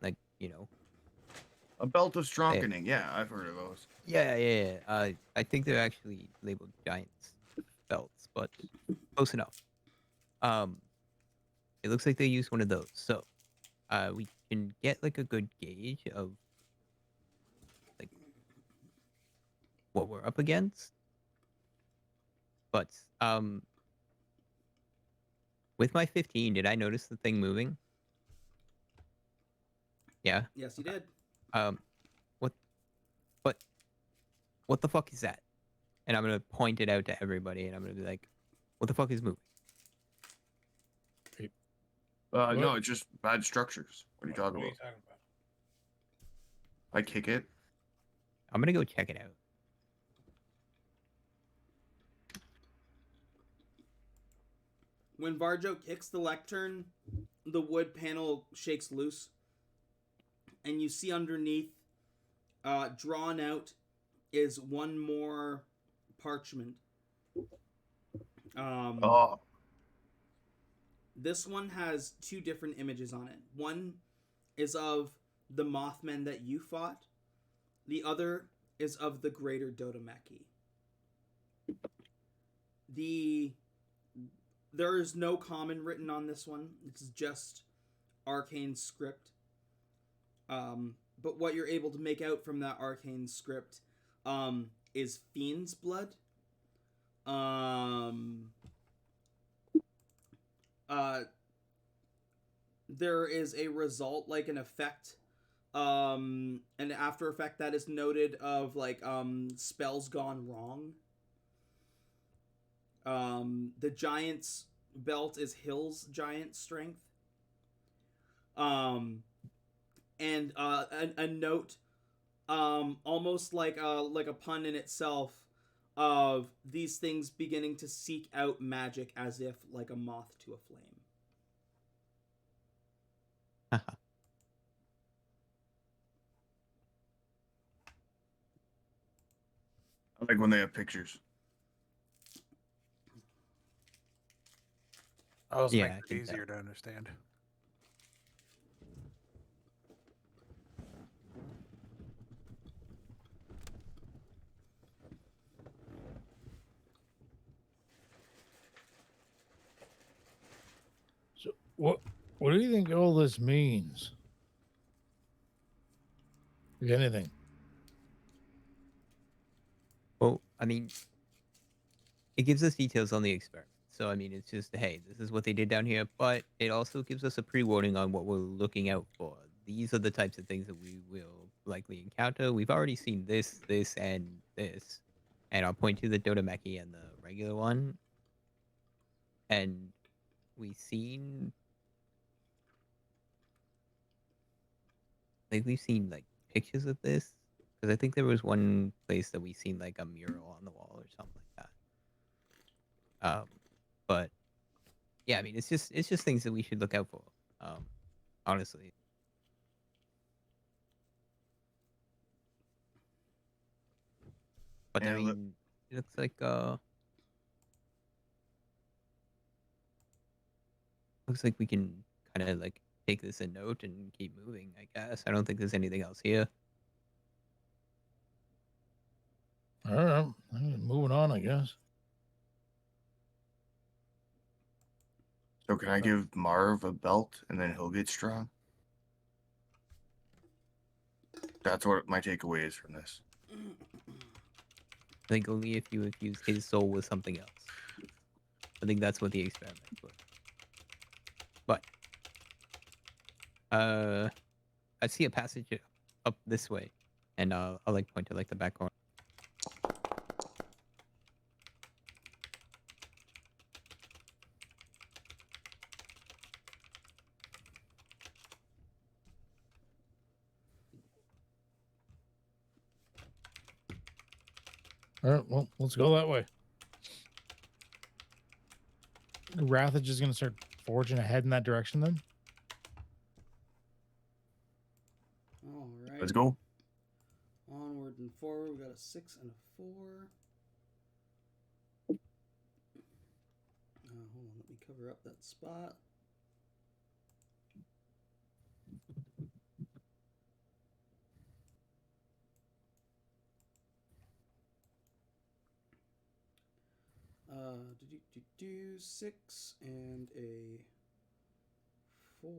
like A belt of strengthening. Yeah, I've heard of those. Yeah. I think they're actually labeled Giants belts, but close enough. It looks like they use one of those, so we can get like a good gauge of like what we're up against. But with my 15, did I notice the thing moving? Yeah. Yes, you did. What? But what the fuck is that? And I'm gonna point it out to everybody, and I'm gonna be like, "What the fuck is moving?" No, it's just bad structures. What are you talking What are about? you talking about? I kick it. I'm gonna go check it out. When Varjo kicks the lectern, the wood panel shakes loose, and you see underneath, drawn out, is one more parchment. Oh, This one has two different images on it. One is of the Mothmen that you fought. The other is of the Greater Dodameki. There is no common written on this one. It's just arcane script. But what you're able to make out from that arcane script is fiend's blood. There is a result, like an effect, an after effect that is noted of like spells gone wrong. The giant's belt is Hill's giant strength. And a note, almost like a pun in itself, of these things beginning to seek out magic as if like a moth to a flame. I like when they have pictures. Also Yeah, I makes it can easier to understand. So what do you think all this means? If anything. Well, I mean, it gives us details on the experiment. So, I mean, it's just, hey, this is what they did down here, but it also gives us a pre-warning on what we're looking out for. These are the types of things that we will likely encounter. We've already seen this, and this. And I'll point to the Dodomeki and the regular one. And we've seen... we've seen, like, pictures of this. Because I think there was one place that we seen, like, a mural on the wall or something like that. But yeah, I mean, it's just things that we should look out for. Honestly. But I Yeah, mean, it looks like we can kind of like take this a note and keep moving. I guess I don't think there's anything else here. All right, moving on, I guess. So can I give Marv a belt and then he'll get strong? That's what my takeaway is from this. I think only if you infuse his soul with something else. I think that's what the experiment was. But I see a passage up this way, and I'll like point to like the back corner. All right, well, let's go that way. Rathage is going to start forging ahead in that direction then? All right. Let's go. Onward and forward. We got a 6 and a 4. Hold on. Let me cover up that spot. Do 6 and a 4.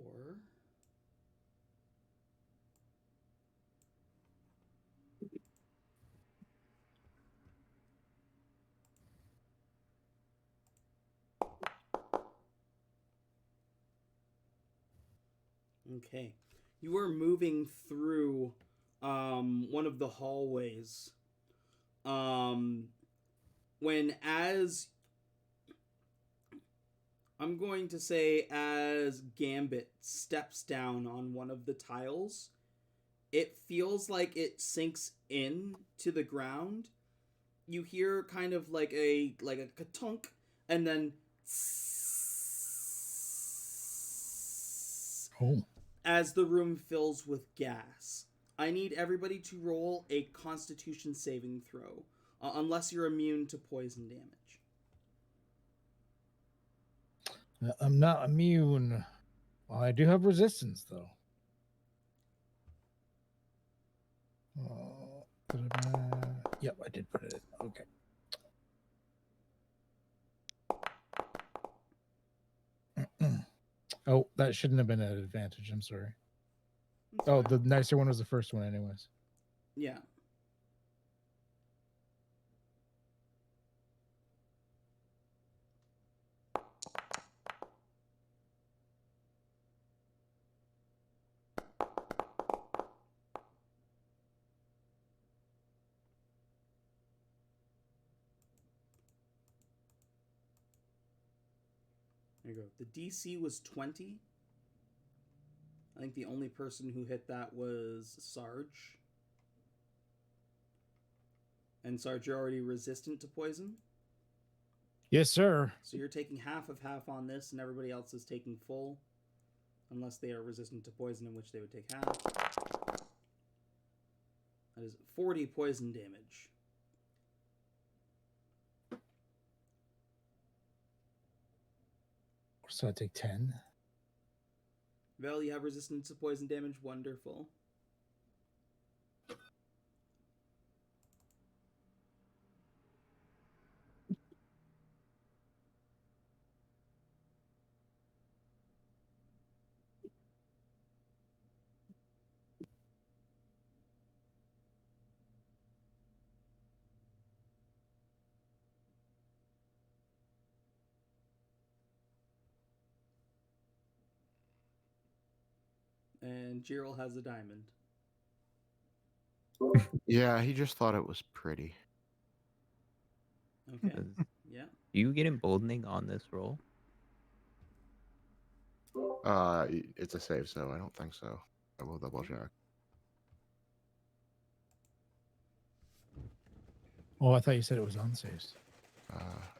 Okay. You are moving through one of the hallways. When as I'm going to say as Gambit steps down on one of the tiles, it feels like it sinks in to the ground. You hear kind of like a katunk, and then as the room fills with gas. I need everybody to roll a Constitution saving throw, unless you're immune to poison damage. I'm not immune. Well, I do have resistance, though. Yep, I did put it in. Okay. Oh, that shouldn't have been an advantage. I'm sorry. Oh, the nicer one was the first one, anyways. Yeah. There you go. The DC was 20. I think the only person who hit that was Sarge. And Sarge, you're already resistant to poison? Yes, sir. So you're taking half of half on this, and everybody else is taking full. Unless they are resistant to poison, in which they would take half. That is 40 poison damage. So I take 10. Vel, you have resistance to poison damage. Wonderful. And Jiril has a diamond. Yeah, he just thought it was pretty. Okay. Does- Yeah. Do you get emboldening on this roll? It's a save, so I don't think so. I will double check. Oh, I thought you said it was unsafe.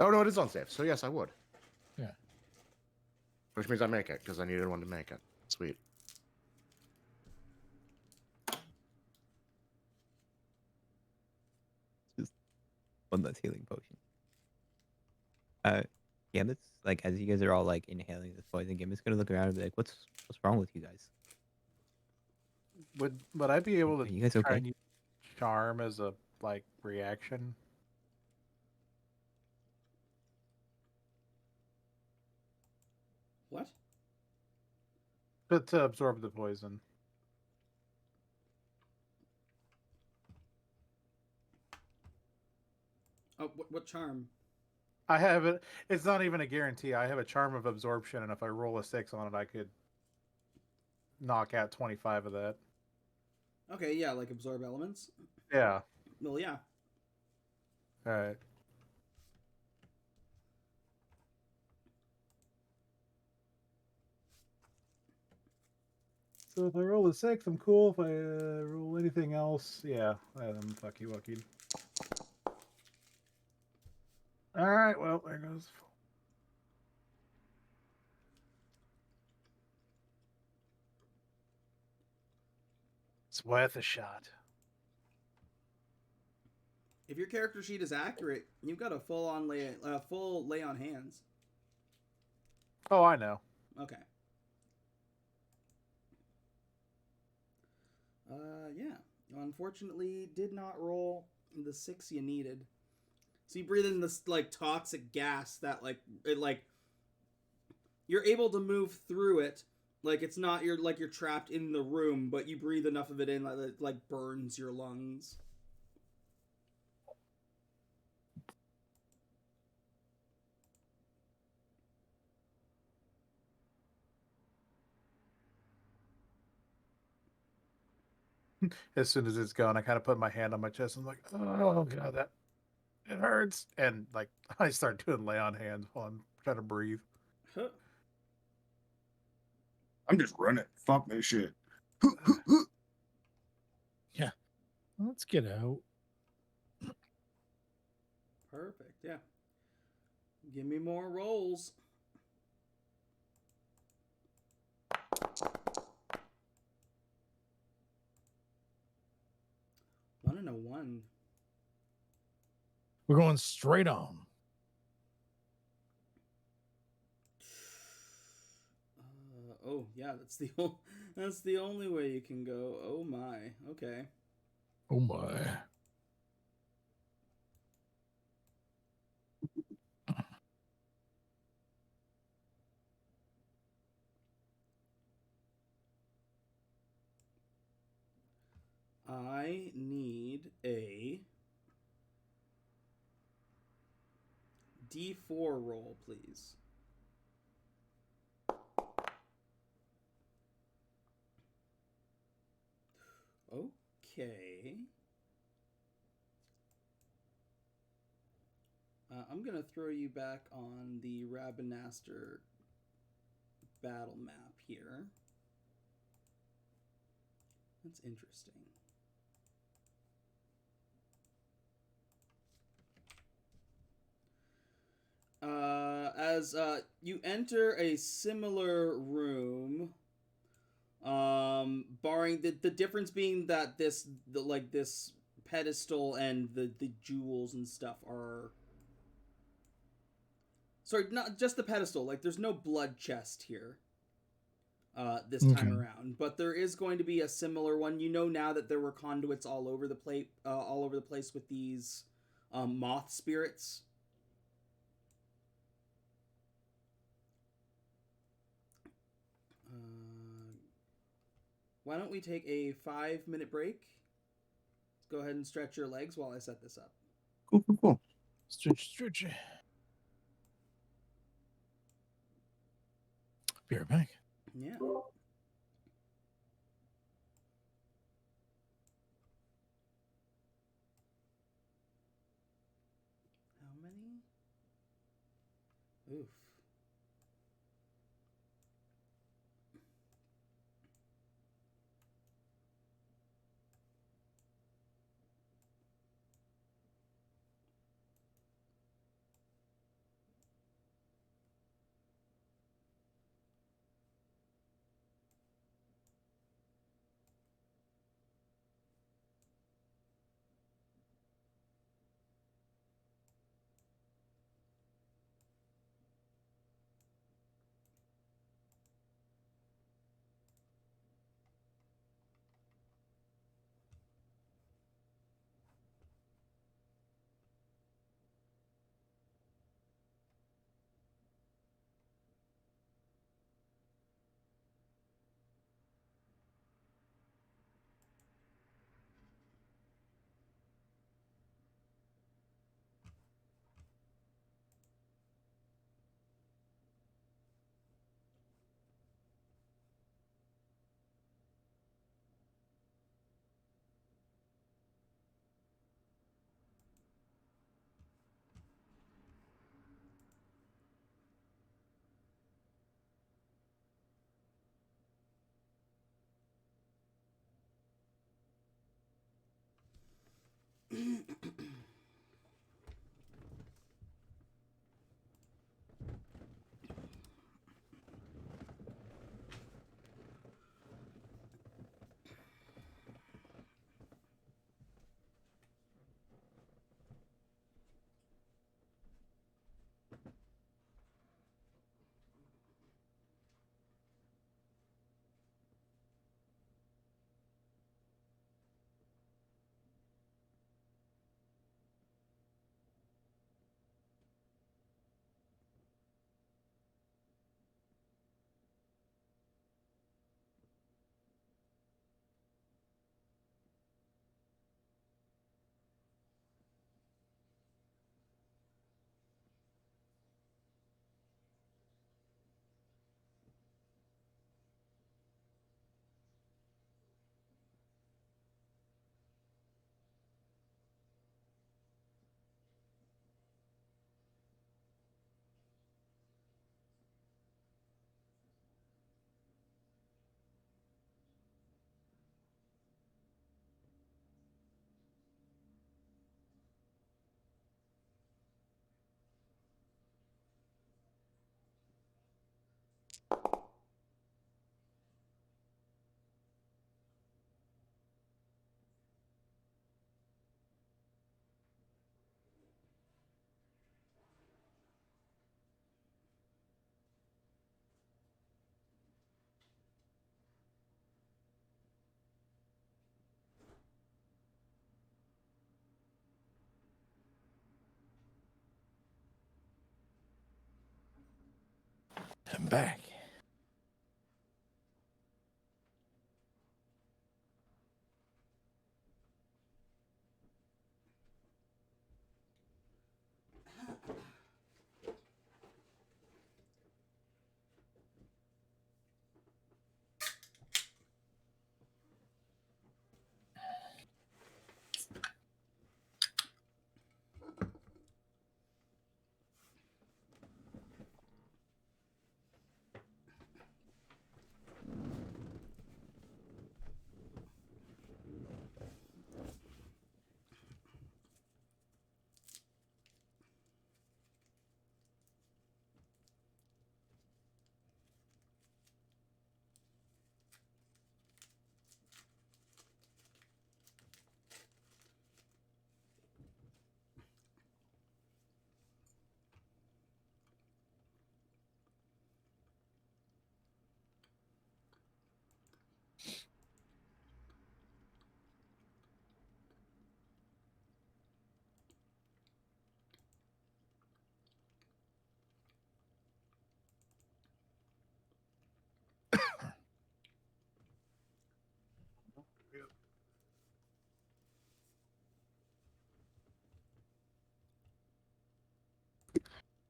Oh no, it is on save. So yes, I would. Yeah. Which means I make it because I needed one to make it. Sweet. One less healing potion. Gambit's like, as you guys are all like inhaling this poison, Gambit's gonna look around and be like, "What's wrong with you guys? Would I be able Are to you guys try okay?" and use charm as a like reaction? What? To absorb the poison. Oh, what charm? I have it. It's not even a guarantee. I have a charm of absorption, and if I roll a 6 on it, I could knock out 25 of that. Okay, yeah, like absorb elements. Yeah. Well, yeah. All right. So if I roll a 6, I'm cool. If I roll anything else, yeah, I'm fucky wucky. All right. Well, there goes. It's worth a shot. If your character sheet is accurate, you've got a full lay on hands. Oh, I know. Okay. Yeah. Unfortunately, did not roll the 6 you needed. So you breathe in this like toxic gas that you're able to move through it. Like it's not you're trapped in the room, but you breathe enough of it in that it like burns your lungs. As soon as it's gone, I kind of put my hand on my chest. And I'm like, oh god, that it hurts, and like I start doing lay on hands while I'm trying to breathe. Huh. I'm just running. Fuck this shit. Let's get out. Perfect. Yeah. Give me more rolls. One and a 1. We're going straight on. Oh yeah, that's the only way you can go. Oh my. Okay. Oh my. I need a D4 roll, please. Okay. I'm going to throw you back on the Rabinaster battle map here. That's interesting. As you enter a similar room, barring the difference being that this pedestal and the jewels and stuff are Sorry, not just the pedestal. Like, there's no blood chest here. This time Okay. around, but there is going to be a similar one. You know now that there were conduits all over the place with these moth spirits. Why don't we take a 5-minute break? Let's go ahead and stretch your legs while I set this up. Cool. Stretch. Be right back. Yeah. How many? Oof. I'm back.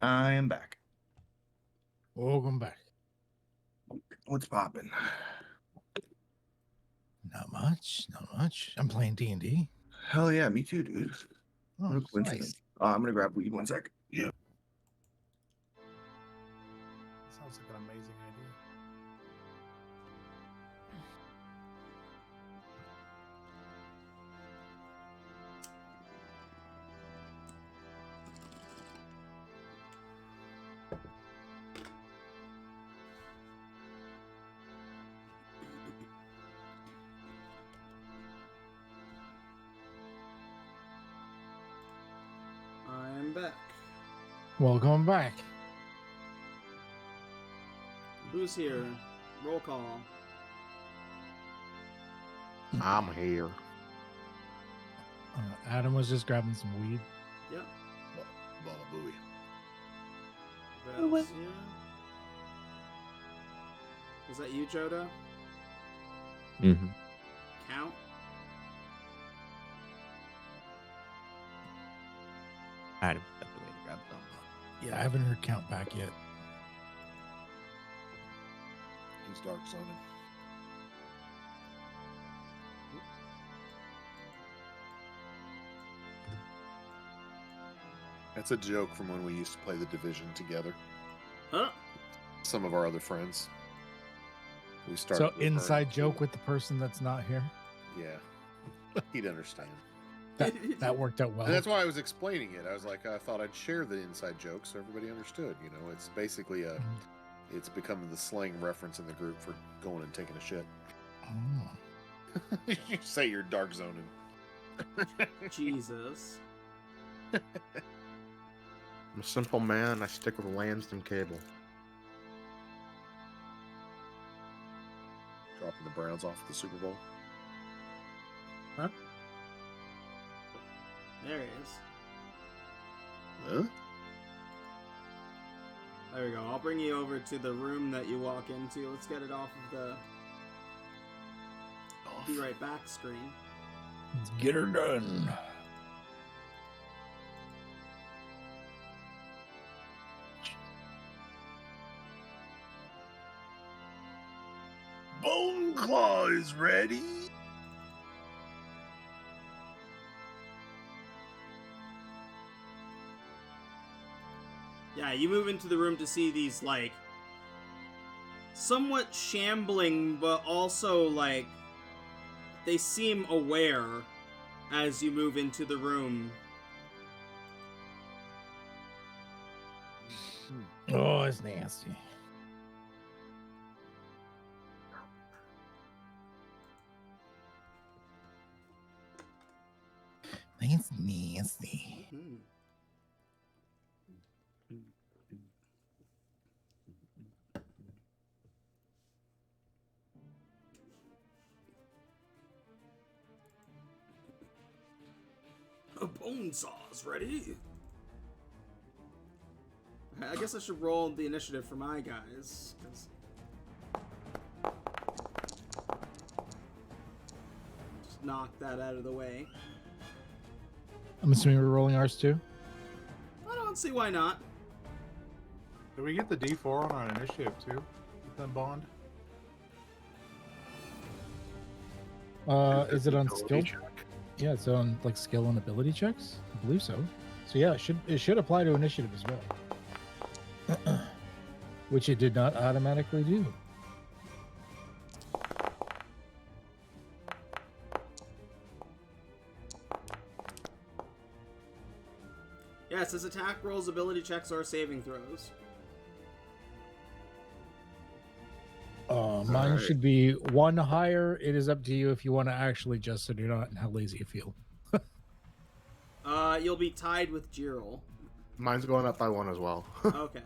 I am back. Welcome back. What's poppin'? Not much. Not much. I'm playing D&D. Hell yeah, me too, dude. Oh, What a coincidence. I'm gonna grab weed 1 sec. Yeah. Sounds like an amazing idea. I am back. Welcome back. Who's here? Roll call. I'm here. Adam was just grabbing some weed. Yep. Booey. Val's here. Was that you, Joda? Mm-hmm. Count? Adam stepped away to grab some. Yeah, I haven't heard count back yet. He's dark zoning. That's a joke from when we used to play the Division together. Huh? Some of our other friends. We started. So referring inside to- joke with the person that's not here. Yeah, he'd understand. That worked out well. And that's why I was explaining it. I was like, I thought I'd share the inside joke so everybody understood. You know, it's basically a. It's become the slang reference in the group for going and taking a shit. Oh. You say you're dark zoning. Jesus. I'm a simple man. I stick with Lansdowne cable. Dropping the Browns off at the Super Bowl. There he is. Huh? There we go. I'll bring you over to the room that you walk into. Let's get it off of the be right back screen. Let's get her done. Bone Claw is ready. Yeah, you move into the room to see these, like, somewhat shambling, but also, like, they seem aware as you move into the room. Oh, it's nasty. That's nasty. Hmm. A bone saw's ready. I guess I should roll the initiative for my guys. 'Cause... Just knock that out of the way. I'm assuming we're rolling ours too. I don't see why not. Did we get the D4 on our initiative too? Then Bond? Is it on skill? Ability check. Yeah, it's on like skill and ability checks. I believe so. So yeah, it should apply to initiative as well. Which it did not automatically do. Yeah, it says attack rolls, ability checks, or saving throws. Mine Alright. should be one higher. It is up to you if you want to actually adjust it or not and how lazy you feel. You'll be tied with Jiril. Mine's going up by 1 as well. Okay.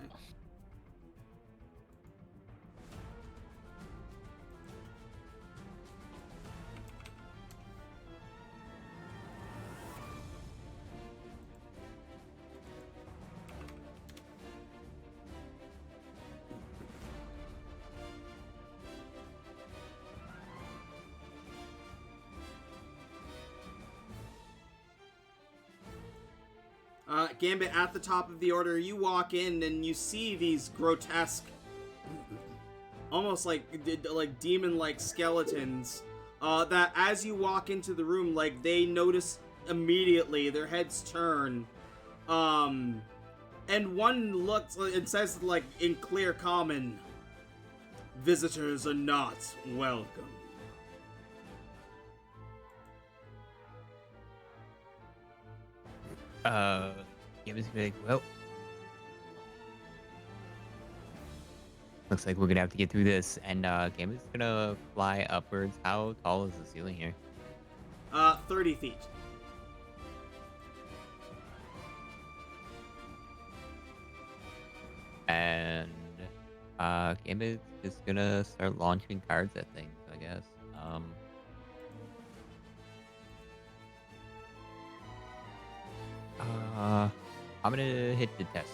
Gambit, at the top of the order, you walk in and you see these grotesque, almost like demon-like skeletons. That as you walk into the room, like they notice immediately, their heads turn, and one looks and says, like in clear common, "Visitors are not welcome." Gambit's gonna be like, well, looks like we're gonna have to get through this, and Gambit's gonna fly upwards. How tall is the ceiling here? 30 feet. And Gambit's just gonna start launching cards at things, I guess. I'm gonna hit the test.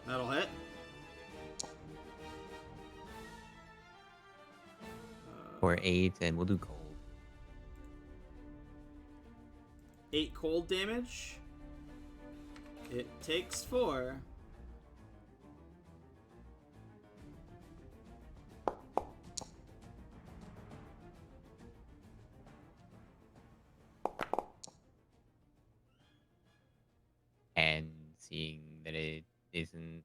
That'll hit. For 8, and we'll do cold. 8 cold damage. It takes 4. And seeing that it didn't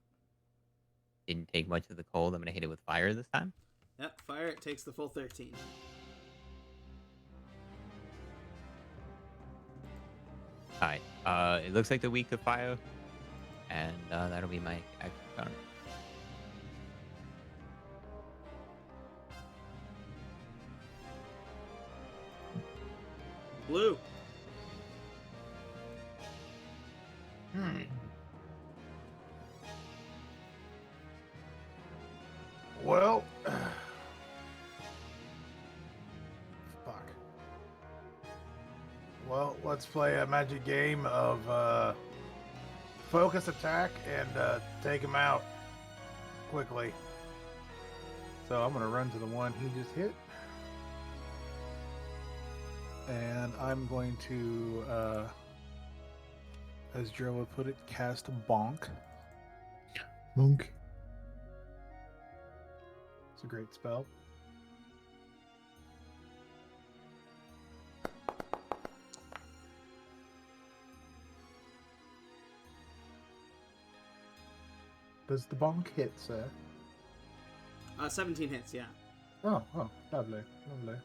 take much of the cold, I'm gonna hit it with fire this time. Yep, fire. It takes the full 13. Alright, it looks like they're weak to fire, and that'll be my action turn. Blue. Well, fuck. Well, let's play a magic game of focus attack and take him out quickly. So I'm gonna run to the one he just hit, and I'm going to, as Joe would put it, cast Bonk. Monk. It's a great spell. Does the bonk hit, sir? 17 hits, yeah. Oh, lovely, lovely.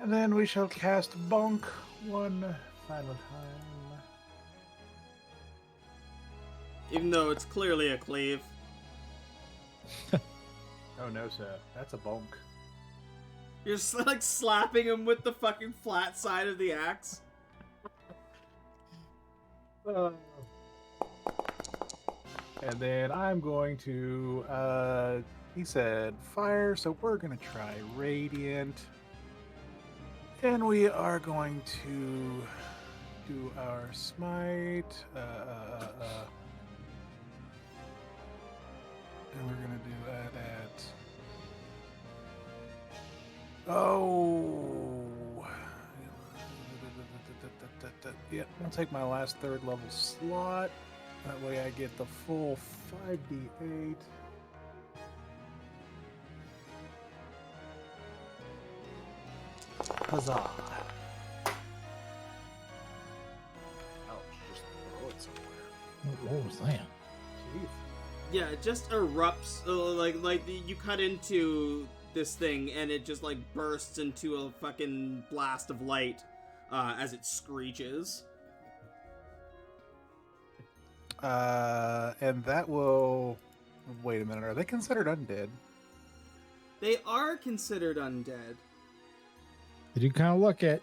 And then we shall cast bonk one final time. Even though it's clearly a cleave. Oh no, sir. That's a bonk. You're just like slapping him with the fucking flat side of the axe. And then I'm going to, he said fire, so we're going to try radiant. And we are going to do our smite. And we're going to do that at... Oh! Yeah, I'll take my last third level slot. That way I get the full 5d8. Huzzah! Ouch, just throw it somewhere. What was that? Jeez. Yeah, it just erupts. You cut into this thing and it just like bursts into a fucking blast of light as it screeches. And that will... Wait a minute, are they considered undead? They are considered undead. Did you kind of look at?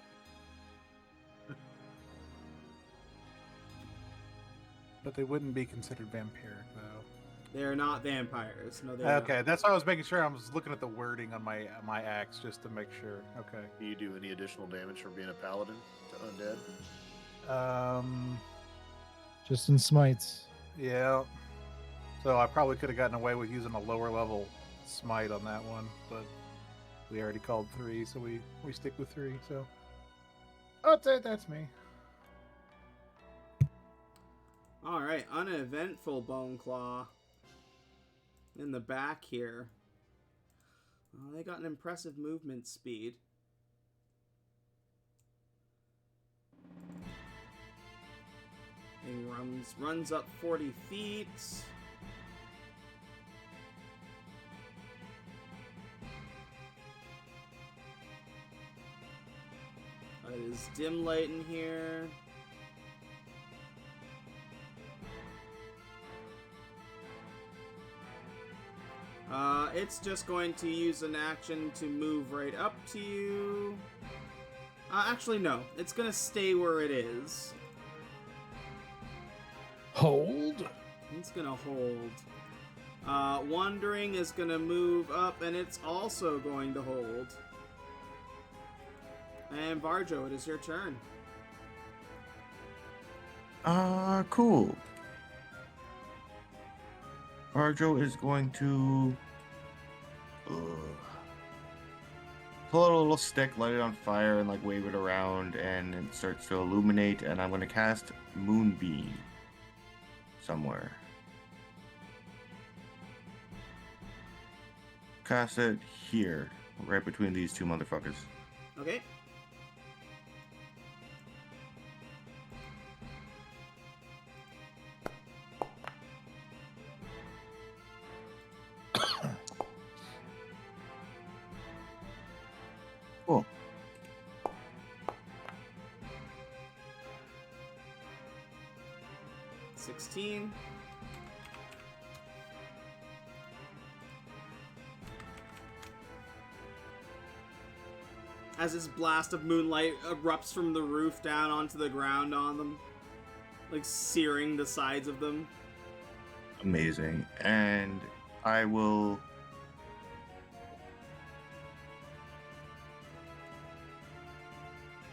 But they wouldn't be considered vampiric, though. They're not vampires. No, they're Okay, not. that's why I was making sure. I was looking at the wording on my axe just to make sure. Okay. Do you do any additional damage from being a paladin to undead? Just in smites. Yeah. So I probably could have gotten away with using a lower level smite on that one, but we already called 3, so we stick with 3. So that's me. All right, uneventful Bone Claw. In the back here. Oh, they got an impressive movement speed. Thing runs up 40 feet. There's dim light in here. It's just going to use an action to move right up to you. Actually, no. It's going to stay where it is. Hold. It's going to hold. Wandering is going to move up, and it's also going to hold. And Varjo, it is your turn. Cool. Arjo is going to pull out a little stick, light it on fire, and like wave it around, and it starts to illuminate. And I'm going to cast Moonbeam somewhere. Cast it here, right between these two motherfuckers. Okay. Cool. $16. As this blast of moonlight erupts from the roof down onto the ground on them, like searing the sides of them. Amazing. And I will...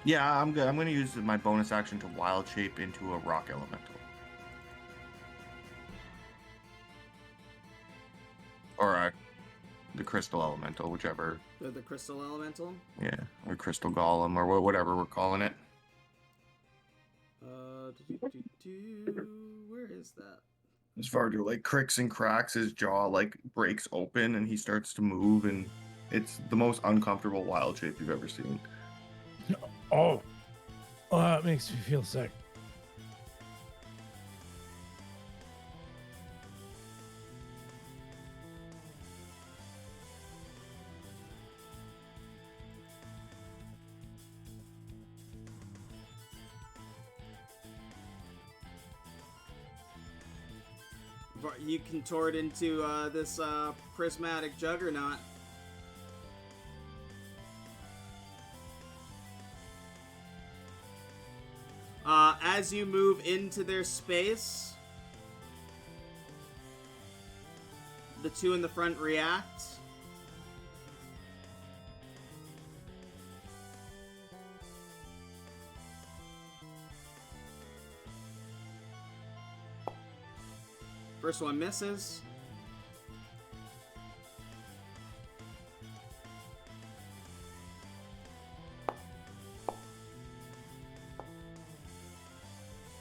Yeah, I'm good. I'm going to use my bonus action to wild shape into a rock elemental. Or the crystal elemental, whichever. The crystal elemental. Yeah, or crystal golem, or whatever we're calling it. Where is that? As far as like cricks and cracks, his jaw like breaks open and he starts to move, and it's the most uncomfortable wild shape you've ever seen. Oh, that makes me feel sick. You contort into this prismatic juggernaut. As you move into their space, the two in the front react. First one misses.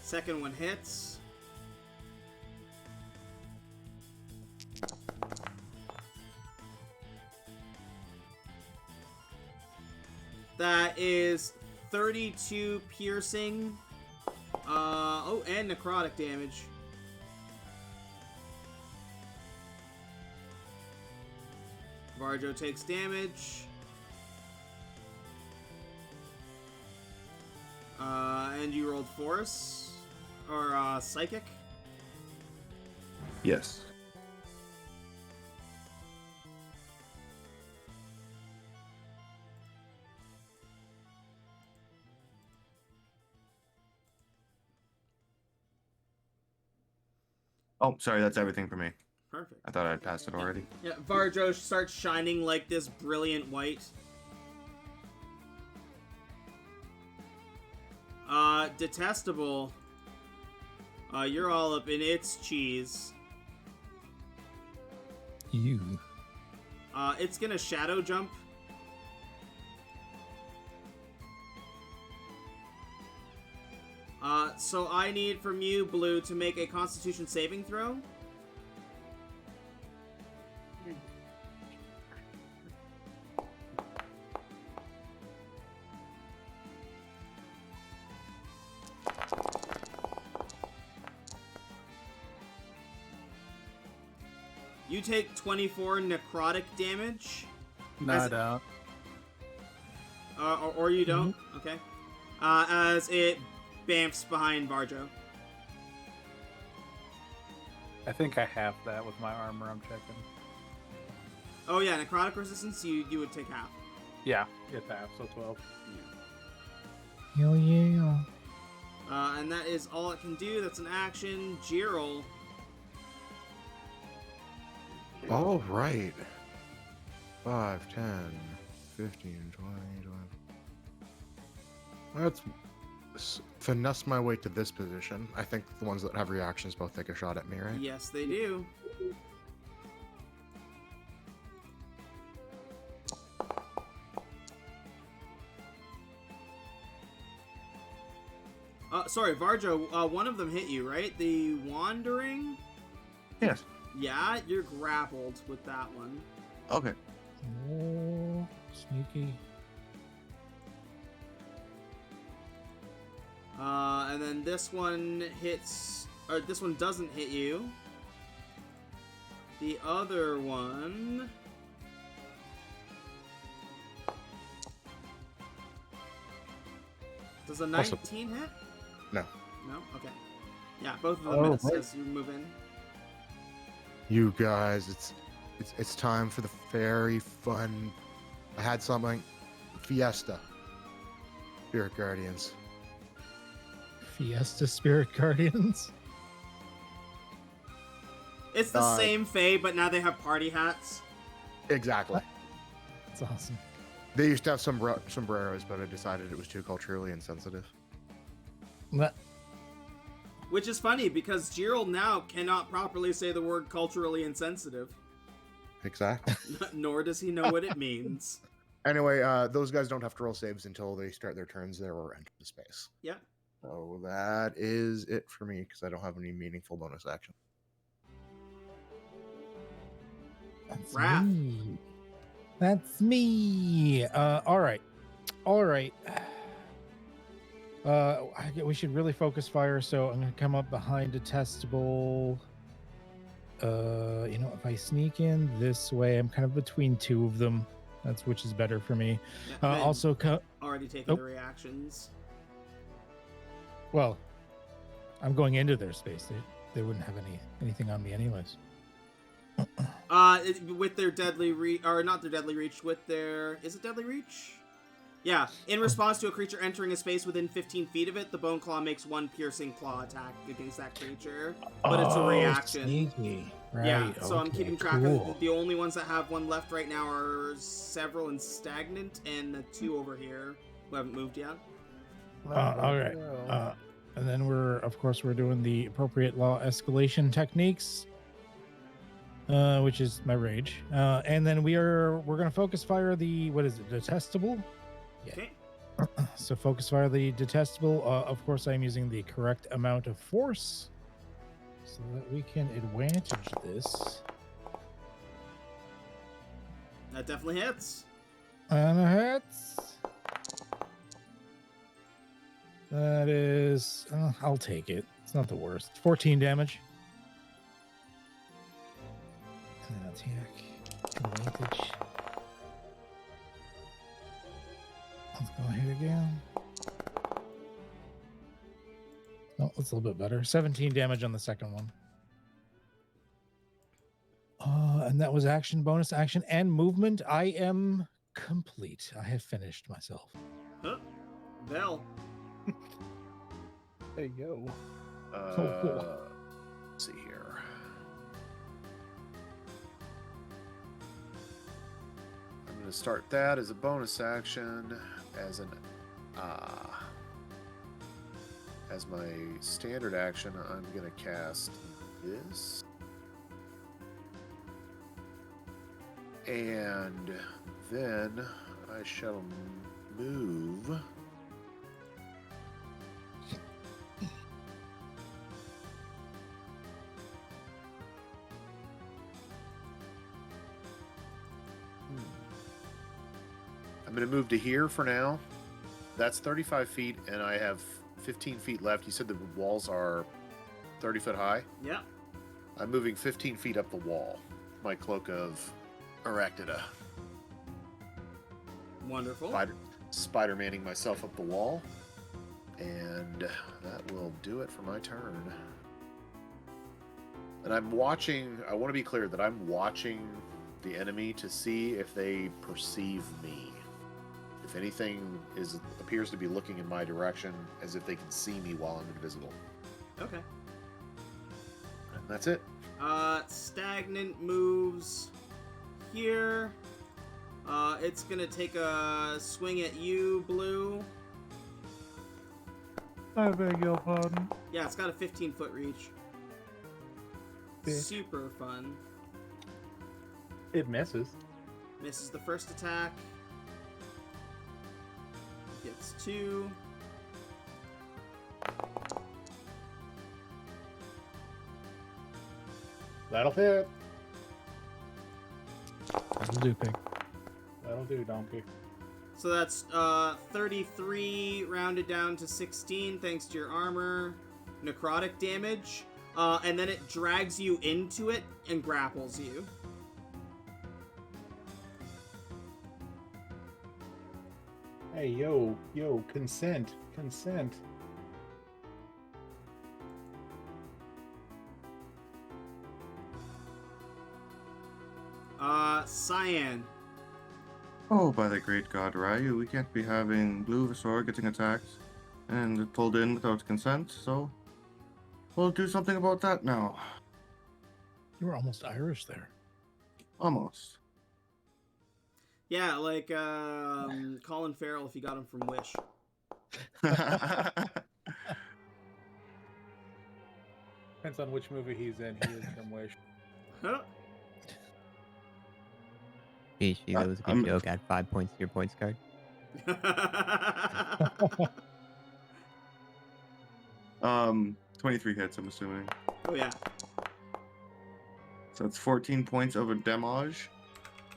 Second one hits. That is 32 piercing. Oh, and necrotic damage. Varjo takes damage. And you rolled force? Or psychic? Yes. Oh, sorry, that's everything for me. Perfect. I thought I'd passed it already. Yeah, Varjo starts shining like this brilliant white. Detestable. You're all up in its cheese. You. It's gonna shadow jump. So I need from you, Blue, to make a Constitution saving throw. You take 24 necrotic damage. No, As- I don't. Or you don't? Okay. As it bamps behind Varjo. I think I have that with my armor. I'm checking. Oh yeah, necrotic resistance, you would take half. Yeah, it's half, so 12. Hell yeah. And that is all it can do. That's an action. Jiril. All right. 5, 10, 15, 20, 20. Let's finesse my way to this position. I think the ones that have reactions both take a shot at me, right? Yes, they do. Sorry, Varjo, one of them hit you, right? The Wandering? Yes. Yeah, you're grappled with that one. Okay. Oh, sneaky. And then this one hits, or this one doesn't hit you. The other one... Does a 19 hit? No. No? Okay. Yeah, both of them Oh, miss wait. as you move in. You guys, it's time for the very fun. I had something. Fiesta. Spirit Guardians. Fiesta Spirit Guardians. It's the same Fae, but now they have party hats. Exactly. That's awesome. They used to have sombreros, but I decided it was too culturally insensitive. But Which is funny, because Jiril now cannot properly say the word culturally insensitive. Exactly. Nor does he know what it means. Anyway, those guys don't have to roll saves until they start their turns there or enter the space. Yep. So that is it for me, because I don't have any meaningful bonus action. that's Wrath. me. That's me. All right. We should really focus fire, so I'm gonna come up behind Detestable. If I sneak in this way, I'm kind of between two of them. That's which is better for me. Yeah, then Also, already taken Nope. the reactions. well, I'm going into their space. They wouldn't have anything on me anyways. With their deadly reach, or not their deadly reach, with their, is it deadly reach? Yeah. In response to a creature entering a space within 15 feet of it, the Bone Claw makes one piercing claw attack against that creature, but it's a reaction. Sneaky. Right, Yeah, so I'm okay, keeping track cool. of the only ones that have one left right now are Several and Stagnant, and the two over here who haven't moved yet. All right. And then we're doing the appropriate law escalation techniques, which is my rage. And then we're gonna focus fire the, what is it, Detestable? Yeah. Okay. So focus fire the Detestable. Of course, I'm using the correct amount of force so that we can advantage this. That definitely hits. And it hits. That is, I'll take it. It's not the worst. 14 damage. And then attack. Advantage. Let's go ahead again. Oh, that's a little bit better. 17 damage on the second one. And that was action, bonus action, and movement. I am complete. I have finished myself. Huh. Bell. There you go. cool. Let's see here. to start that as a bonus action, as an as my standard action. I'm going to cast this, and then I shall move. I'm going to move to here for now. That's 35 feet, and I have 15 feet left. You said the walls are 30 foot high? Yeah. I'm moving 15 feet up the wall. My cloak of Arachnida. Wonderful. Spider-Manning myself up the wall. And that will do it for my turn. And I'm watching, I want to be clear that I'm watching the enemy to see if they perceive me. If anything appears to be looking in my direction, as if they can see me while I'm invisible. Okay. And that's it. Stagnant moves here. It's gonna take a swing at you, Blue. I beg your pardon. Yeah, it's got a 15-foot reach. Bitch. Super fun. It misses. Misses the first attack. Gets 2. That'll hit. That'll do, pig. That'll do, donkey. So that's 33 rounded down to 16 thanks to your armor. Necrotic damage. And then it drags you into it and grapples you. Hey, yo, consent. Cyan. Oh, by the great god Ryu, we can't be having Blue Vesaur getting attacked and pulled in without consent, so we'll do something about that now. You were almost Irish there. Almost. Yeah, like Colin Farrell if you got him from Wish. Depends on which movie he's in. He is from Wish. Huh? Geez, that was a good joke. Add 5 points to your points card. 23 hits, I'm assuming. Oh yeah. So that's 14 points of a damage.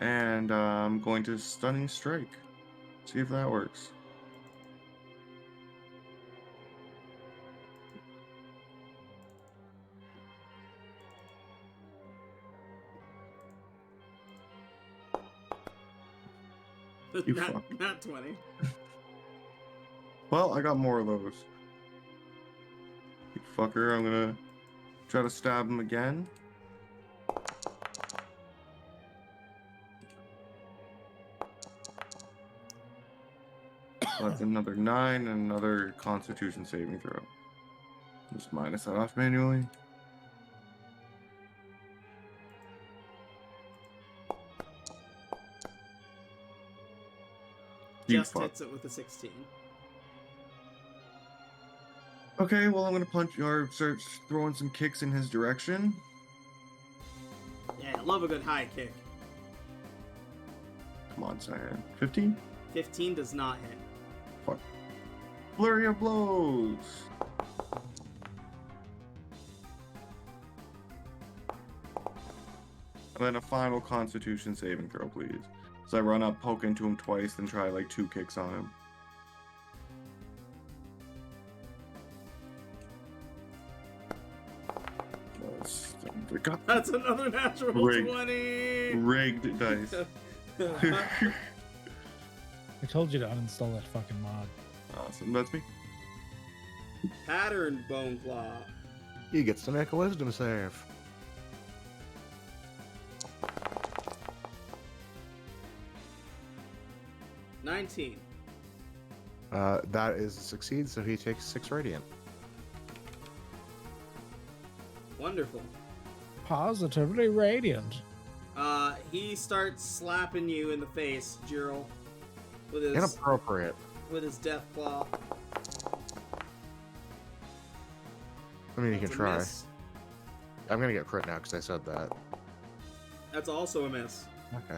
And I'm going to Stunning Strike. See if that works. You fuck. Not 20. Well, I got more of those. You fucker, I'm gonna try to stab him again. That's another 9 and another Constitution saving throw. Just minus that off manually. You Just fuck. hits it with a 16. Okay, well I'm gonna punch or start throwing some kicks in his direction. Yeah, love a good high kick. Come on, Cyan. 15? 15 does not hit. Fuck. Flurry of blows. And then a final Constitution saving throw, please. So I run up, poke into him twice, then try like 2 kicks on him. That's another natural Rigged. 20. Rigged dice. I told you to uninstall that fucking mod. Awesome, that's me. Pattern Bone Claw. He gets to make a wisdom save. $19. That is a succeed, so he takes 6 radiant. Wonderful. Positively radiant. he starts slapping you in the face, Jiro, with his Inappropriate. death claw. I mean, you That's can a try. miss. I'm gonna get crit now because I said that. That's also a miss. Okay.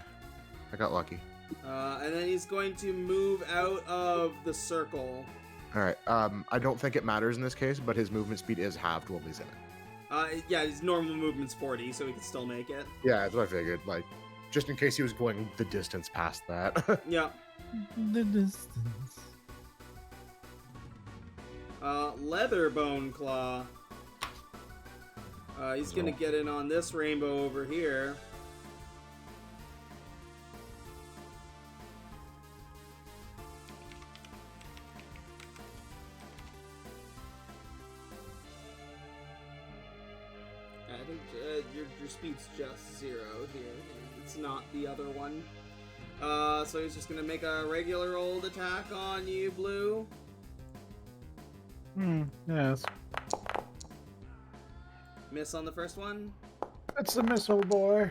I got lucky. And then he's going to move out of the circle. All right. I don't think it matters in this case, but his movement speed is halved while he's in it. Yeah, his normal movement's 40, so he can still make it. Yeah, that's what I figured. Like, just in case he was going the distance past that. Yeah. The distance. Leather Bone Claw. He's gonna get in on this rainbow over here. I think your speed's just 0 here. It's not the other one. So he's just gonna make a regular old attack on you, Blue. Yes. Miss on the first one. That's the missile boy.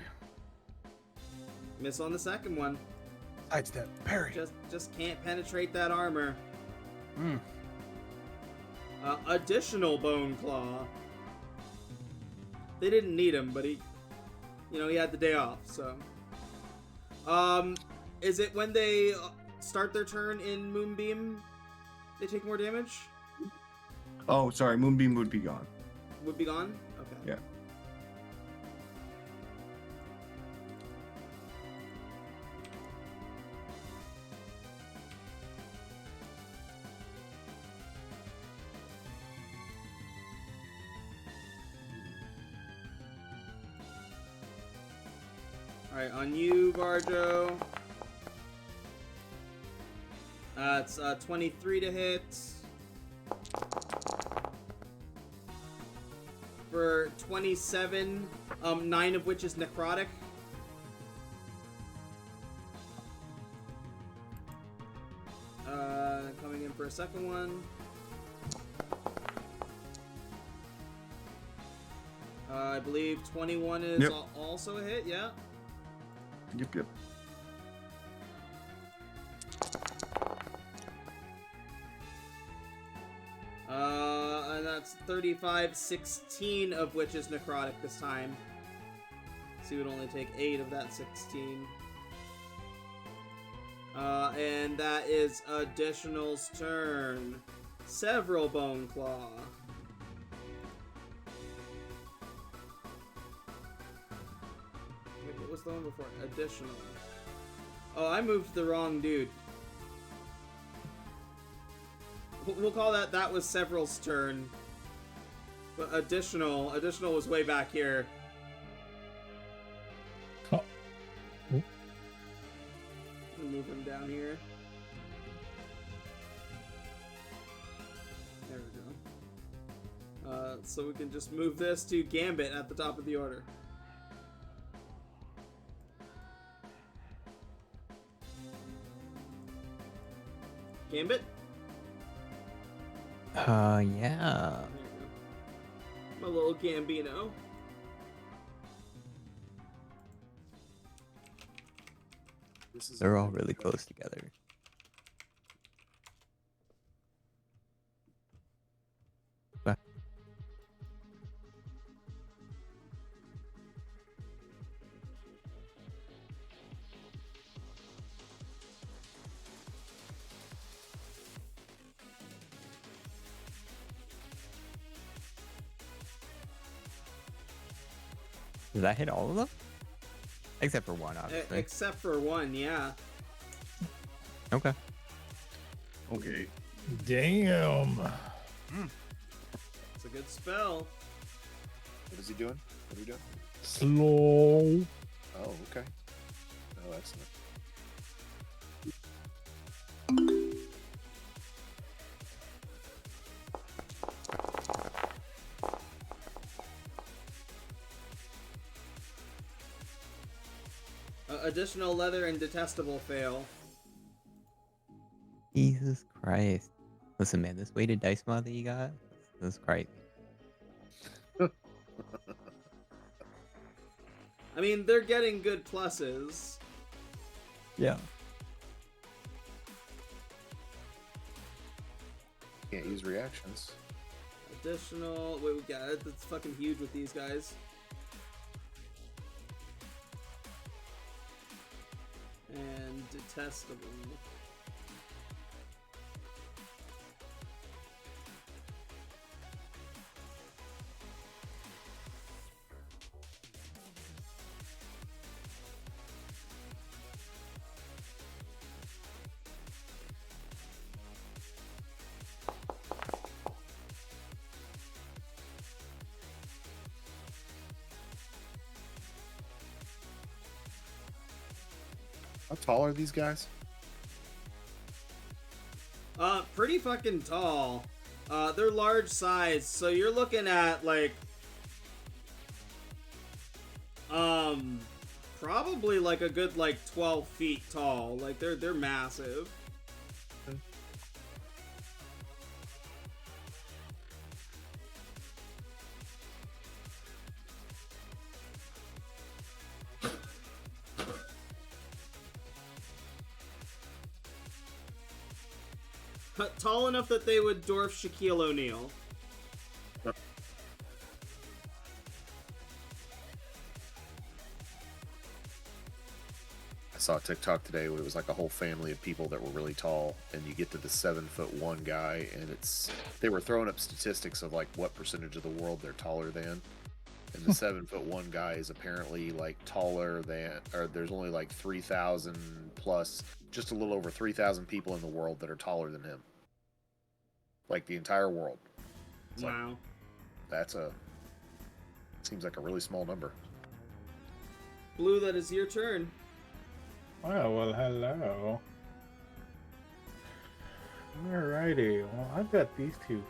Miss on the second one. Sidestep. Parry. Just can't penetrate that armor. Hmm. Additional Bone Claw. They didn't need him, but he had the day off, so. Is it when they start their turn in Moonbeam, they take more damage? Oh, sorry. Moonbeam would be gone. Would be gone? Okay. Yeah. Alright, on you, Varjo. It's 23 to hit. For 27, 9 of which is necrotic. Coming in for a second one. I believe 21 is Yep. Also a hit, yeah. Yep. And that's 35, 16 of which is necrotic this time. So you would only take 8 of that 16. And that is Additional's turn. Several Bone Claw. Wait, what was the one before? Additional. Oh, I moved the wrong dude. We'll call that was Several's turn. But Additional was way back here. Oh. Oh. Move him down here. There we go. So we can just move this to Gambit at the top of the order. Gambit? Yeah. There you go. My little Gambino. This is They're all really close together. But did that hit all of them? Except for one, obviously. Except for one, yeah. Okay. Okay. Damn. It's a good spell. What is he doing? What are we doing? Slow. Oh, okay. Oh, excellent. Additional leather and detestable fail. Jesus Christ. Listen, man, this weighted dice mod that you got, this is crazy. I mean, they're getting good pluses. Yeah. Can't use reactions. Additional. Wait, we got it. That's fucking huge with these guys. And detestable. How tall are these guys? Pretty fucking tall. They're large size, so you're looking at like, probably like a good like 12 feet tall. Like they're massive. Tall enough that they would dwarf Shaquille O'Neal. I saw a TikTok today where it was like a whole family of people that were really tall, and you get to the 7'1" guy, and they were throwing up statistics of like what percentage of the world they're taller than. And the 7'1" guy is apparently like taller than, or there's only like 3,000 plus, just a little over 3,000 people in the world that are taller than him. Like the entire world. It's Wow. Like, seems like a really small number. Blue, that is your turn. Oh, well, hello. Alrighty, well, I've got these two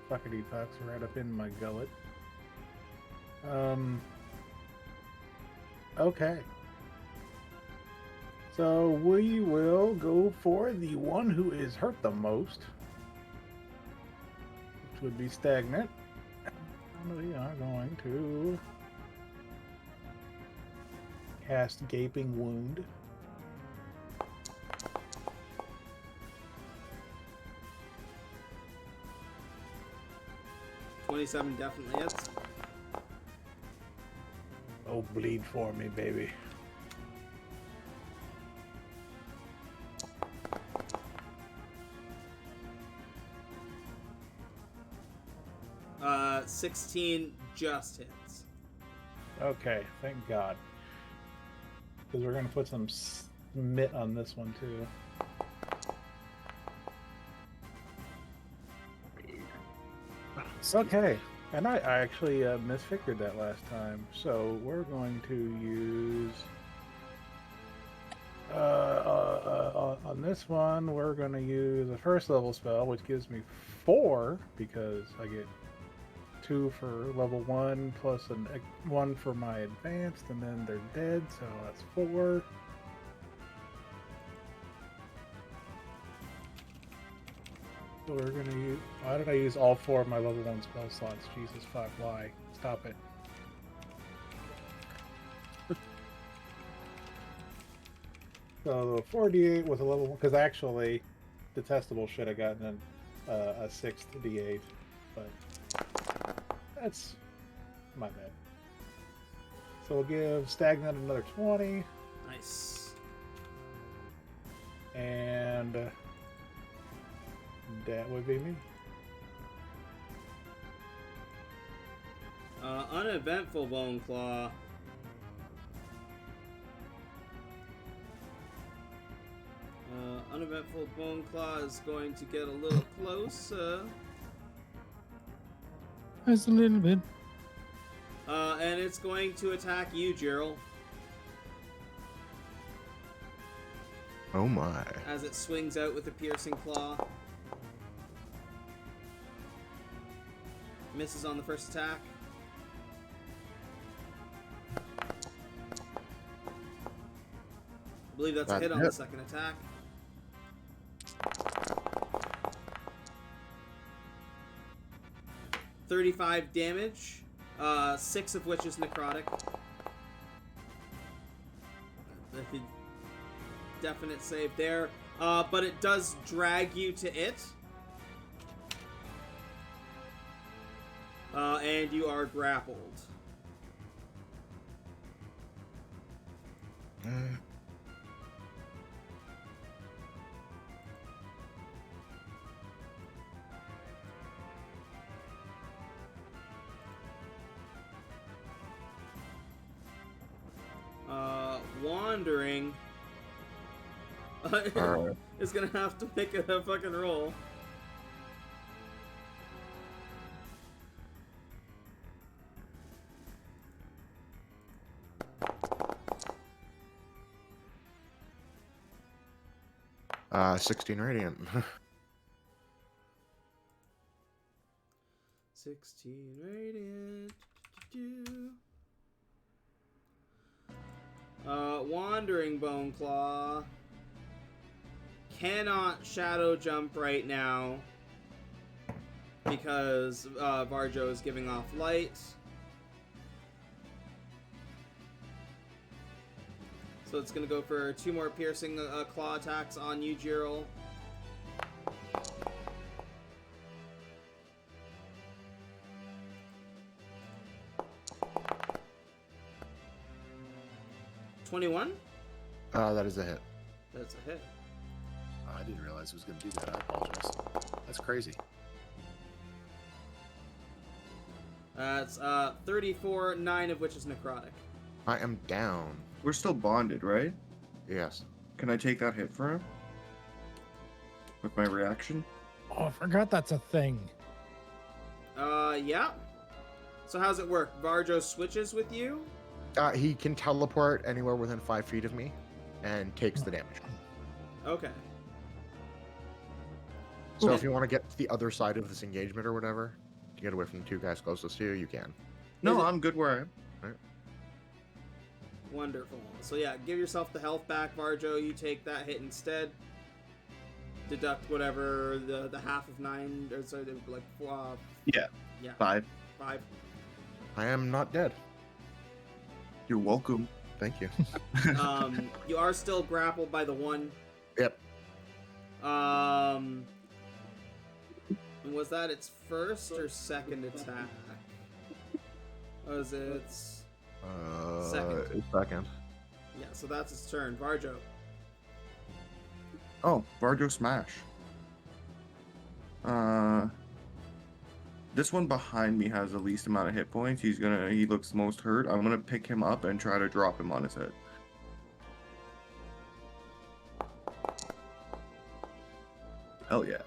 fuckity fucks right up in my gullet. Okay. So we will go for the one who is hurt the most, which would be stagnant. And we are going to cast Gaping Wound. $27 definitely hits. Oh, bleed for me, baby. Uh, 16 just hits. Okay, thank God. Because we're going to put some smit on this one, too. Okay, and I actually misfigured that last time. So we're going to use... on this one, we're going to use a first level spell, which gives me 4, because I get 2 for level 1, plus 1 for my advanced, and then they're dead, so that's 4. So we're going to use... Why did I use all 4 of my level 1 spell slots? Jesus fuck, why? Stop it. So 4d8 with a level 1, because actually, Detestable should have gotten a 6th d8, but that's my bad. So we'll give Stagnant another 20, Nice. and that would be me. Uneventful Bone Claw. Uneventful Bone Claw is going to get a little close. Just a little bit. And it's going to attack you, Gerald, Oh my. as it swings out with a piercing claw. Misses on the first attack. I believe that's a hit on the second attack. $35 damage, 6 of which is necrotic. definite save there. But it does drag you to it. And you are grappled. Wandering is gonna have to make a fucking roll. Uh, 16 radiant. 16 radiant. Wandering Bone Claw cannot shadow jump right now because Varjo is giving off light. So it's gonna go for 2 more piercing claw attacks on you, Jiril. $21? That is a hit. That's a hit. I didn't realize it was going to do that. I apologize. That's crazy. That's 34, 9 of which is necrotic. I am down. We're still bonded, right? Yes. Can I take that hit for him? With my reaction? Oh, I forgot that's a thing. Yeah. So how's it work? Varjo switches with you? He can teleport anywhere within 5 feet of me and takes the damage. Okay. So if you want to get to the other side of this engagement or whatever, to get away from the 2 guys closest to you, you can. No, I'm good where I am. Wonderful. So yeah, give yourself the health back, Varjo. You take that hit instead. Deduct whatever the half of 9, or so like Yeah. 5. 5. I am not dead. You're welcome. Thank you. You are still grappled by the 1. Yep. Was that its first or second attack? Was it second? Second. Yeah, so that's its turn. Varjo. Oh, Varjo Smash. This one behind me has the least amount of hit points. He looks most hurt. I'm gonna pick him up and try to drop him on his head. Hell yeah.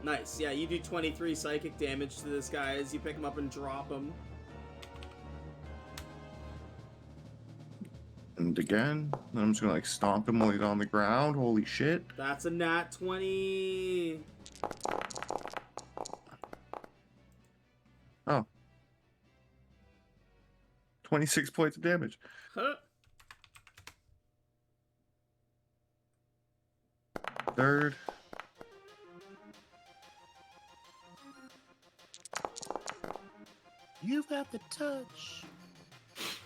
Nice. Yeah, you do 23 psychic damage to this guy as you pick him up and drop him. And again, I'm just gonna like stomp him while he's on the ground. Holy shit. That's a nat 20. Oh. 26 points of damage. Huh. Third. You've got the touch.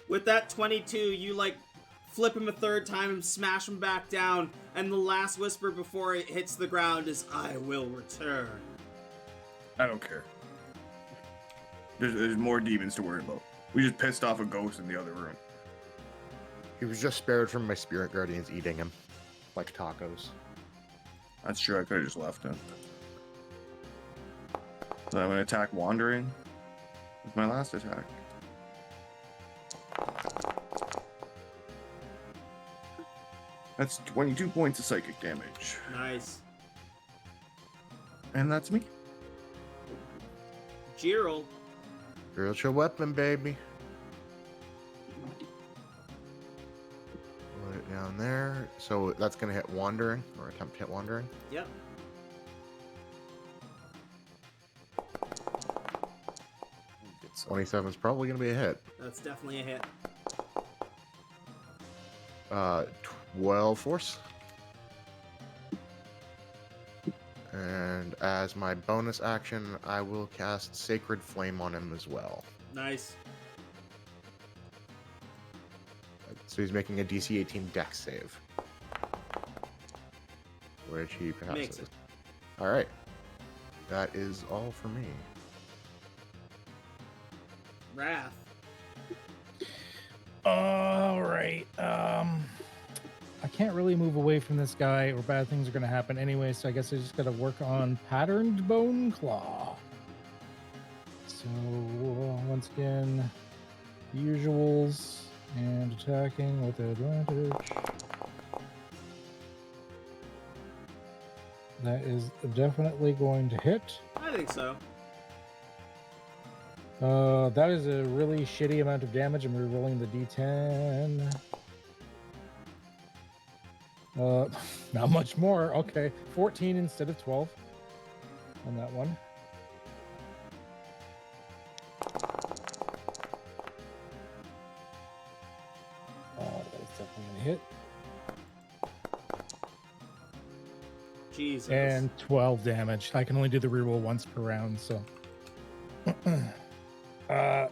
With that 22, you like flip him a third time and smash him back down, and the last whisper before it hits the ground is, "I will return." I don't care. There's more demons to worry about. We just pissed off a ghost in the other room. He was just spared from my spirit guardians eating him. Like tacos. That's true, I could have just left him. So I'm going to attack Wandering with my last attack. That's 22 points of psychic damage. Nice. And that's me. Jiril. Spiritual weapon, baby. Put it down there. So that's going to hit Wandering, or attempt to hit Wandering. Yep. Get some. 27 is probably going to be a hit. That's definitely a hit. 12 force. And as my bonus action, I will cast Sacred Flame on him as well. Nice. So he's making a DC 18 Dex save, which he passes. Makes it. All right, that is all for me. Wrath. All right. I can't really move away from this guy, or bad things are going to happen anyway. So I guess I just got to work on patterned bone claw. So once again, usuals and attacking with advantage. That is definitely going to hit. I think so. That is a really shitty amount of damage. I'm re-rolling the D10. Not much more. Okay, 14 instead of 12 on that one. That's definitely gonna hit. Jesus. And 12 damage. I can only do the reroll once per round, so.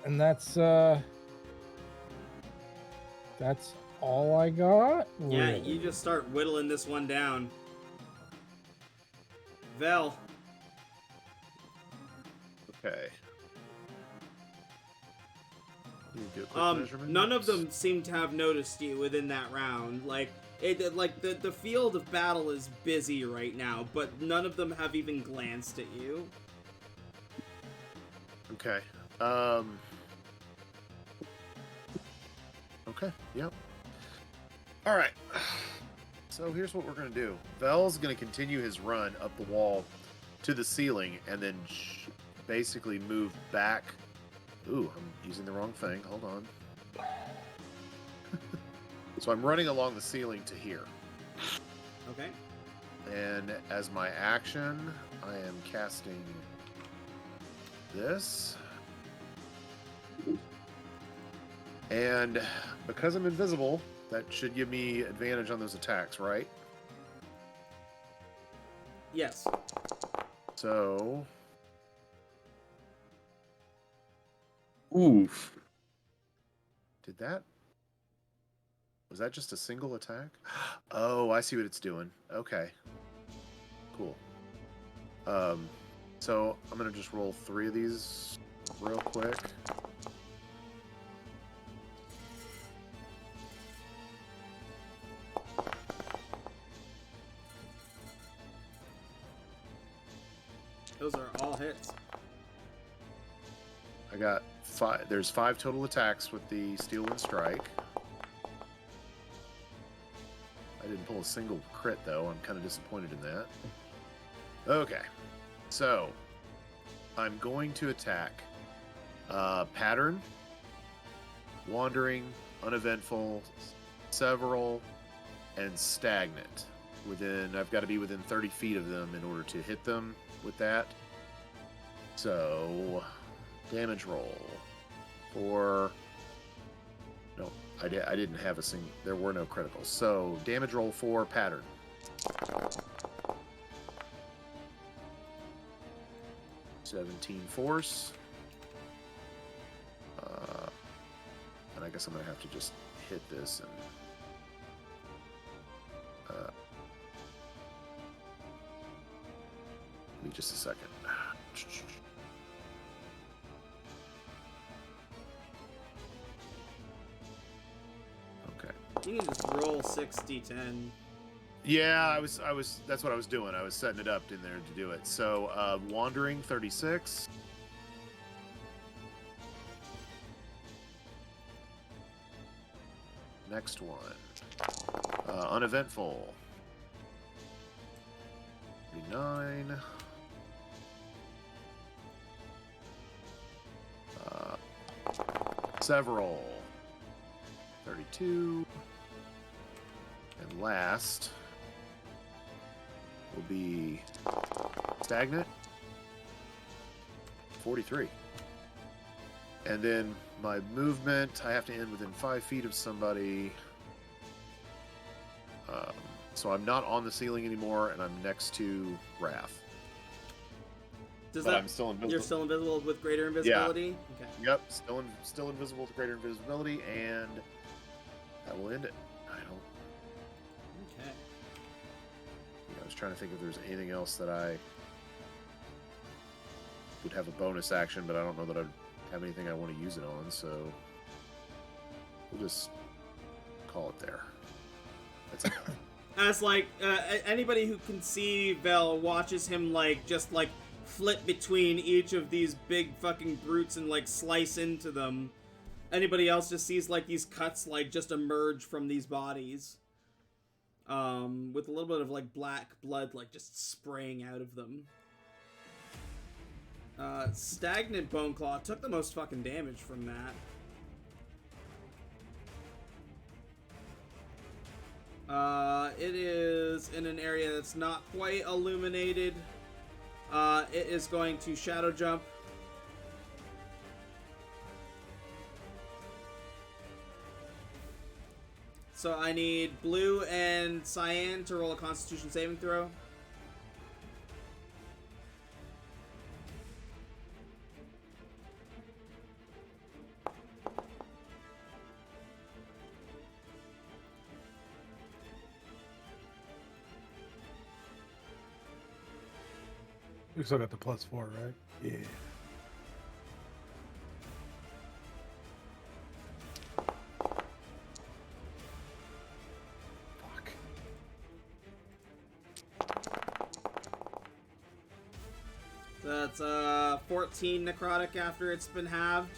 And that's all I got. Yeah, Really. you just start whittling this one down. Vel. Okay. You do a quick measurement? None of them seem to have noticed you within that round. Like the field of battle is busy right now, but none of them have even glanced at you. Okay. Okay. Yep. All right. So here's what we're gonna do. Vel's gonna continue his run up the wall to the ceiling, and then basically move back. Ooh, I'm using the wrong thing. Hold on. So I'm running along the ceiling to here. Okay. And as my action, I am casting this. And because I'm invisible, that should give me advantage on those attacks, right? Yes. So, Oof. did that? Was that just a single attack? Oh, I see what it's doing. Okay. Cool. So I'm gonna just roll 3 of these real quick. Those are all hits. I got 5. There's 5 total attacks with the Steel Wind Strike. I didn't pull a single crit though. I'm kind of disappointed in that. Okay, so I'm going to attack Pattern, Wandering, Uneventful, Several, and Stagnant. I've got to be within 30 feet of them in order to hit them with that. So, damage roll for... No, I didn't have a single... There were no criticals. So, damage roll for Pattern. 17 force. And I guess I'm going to have to just hit this and... give me just a second. Okay. You can just roll 6d10. Yeah, I was that's what I was doing. I was setting it up in there to do it. So, Wandering 36. Next one. Uneventful. 39. Several. 32. And last will be Stagnant. 43. And then my movement, I have to end within 5 feet of somebody. So I'm not on the ceiling anymore, and I'm next to Wrath. I'm still invisible. You're still invisible with greater invisibility? Okay. Yep, still invisible to greater invisibility, and that will end it. I don't. Okay. I was trying to think if there's anything else that I would have a bonus action, but I don't know that I have anything I want to use it on, so we'll just call it there. That's enough. As like anybody who can see Vel watches him like just like flip between each of these big fucking brutes and like slice into them. Anybody else just sees like these cuts like just emerge from these bodies, with a little bit of like black blood like just spraying out of them. Stagnant Boneclaw took the most fucking damage from that. It is in an area that's not quite illuminated. It is going to shadow jump. So I need Blue and Cyan to roll a Constitution saving throw. We still got the +4, right? Yeah. Fuck. That's 14 necrotic after it's been halved.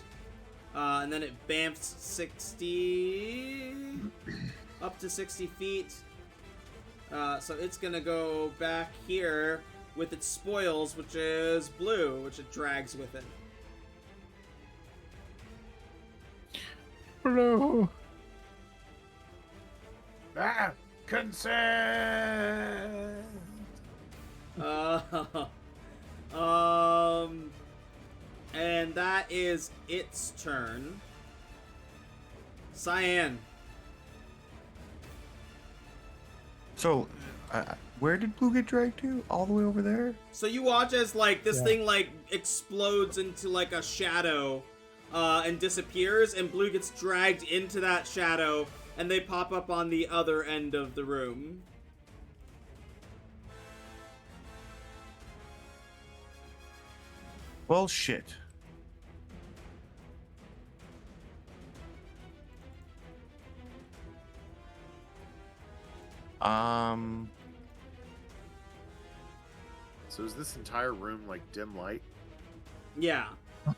And then it bamfs 60 up to 60 feet. So it's gonna go back here with its spoils, which is blue, which it drags with it. Blue. Ah, consent. And that is its turn. Cyan. So, where did Blue get dragged to? All the way over there? So you watch as like this Yeah. thing like explodes into like a shadow, and disappears, and Blue gets dragged into that shadow, and they pop up on the other end of the room. Well, shit. So is this entire room like dim light? Yeah.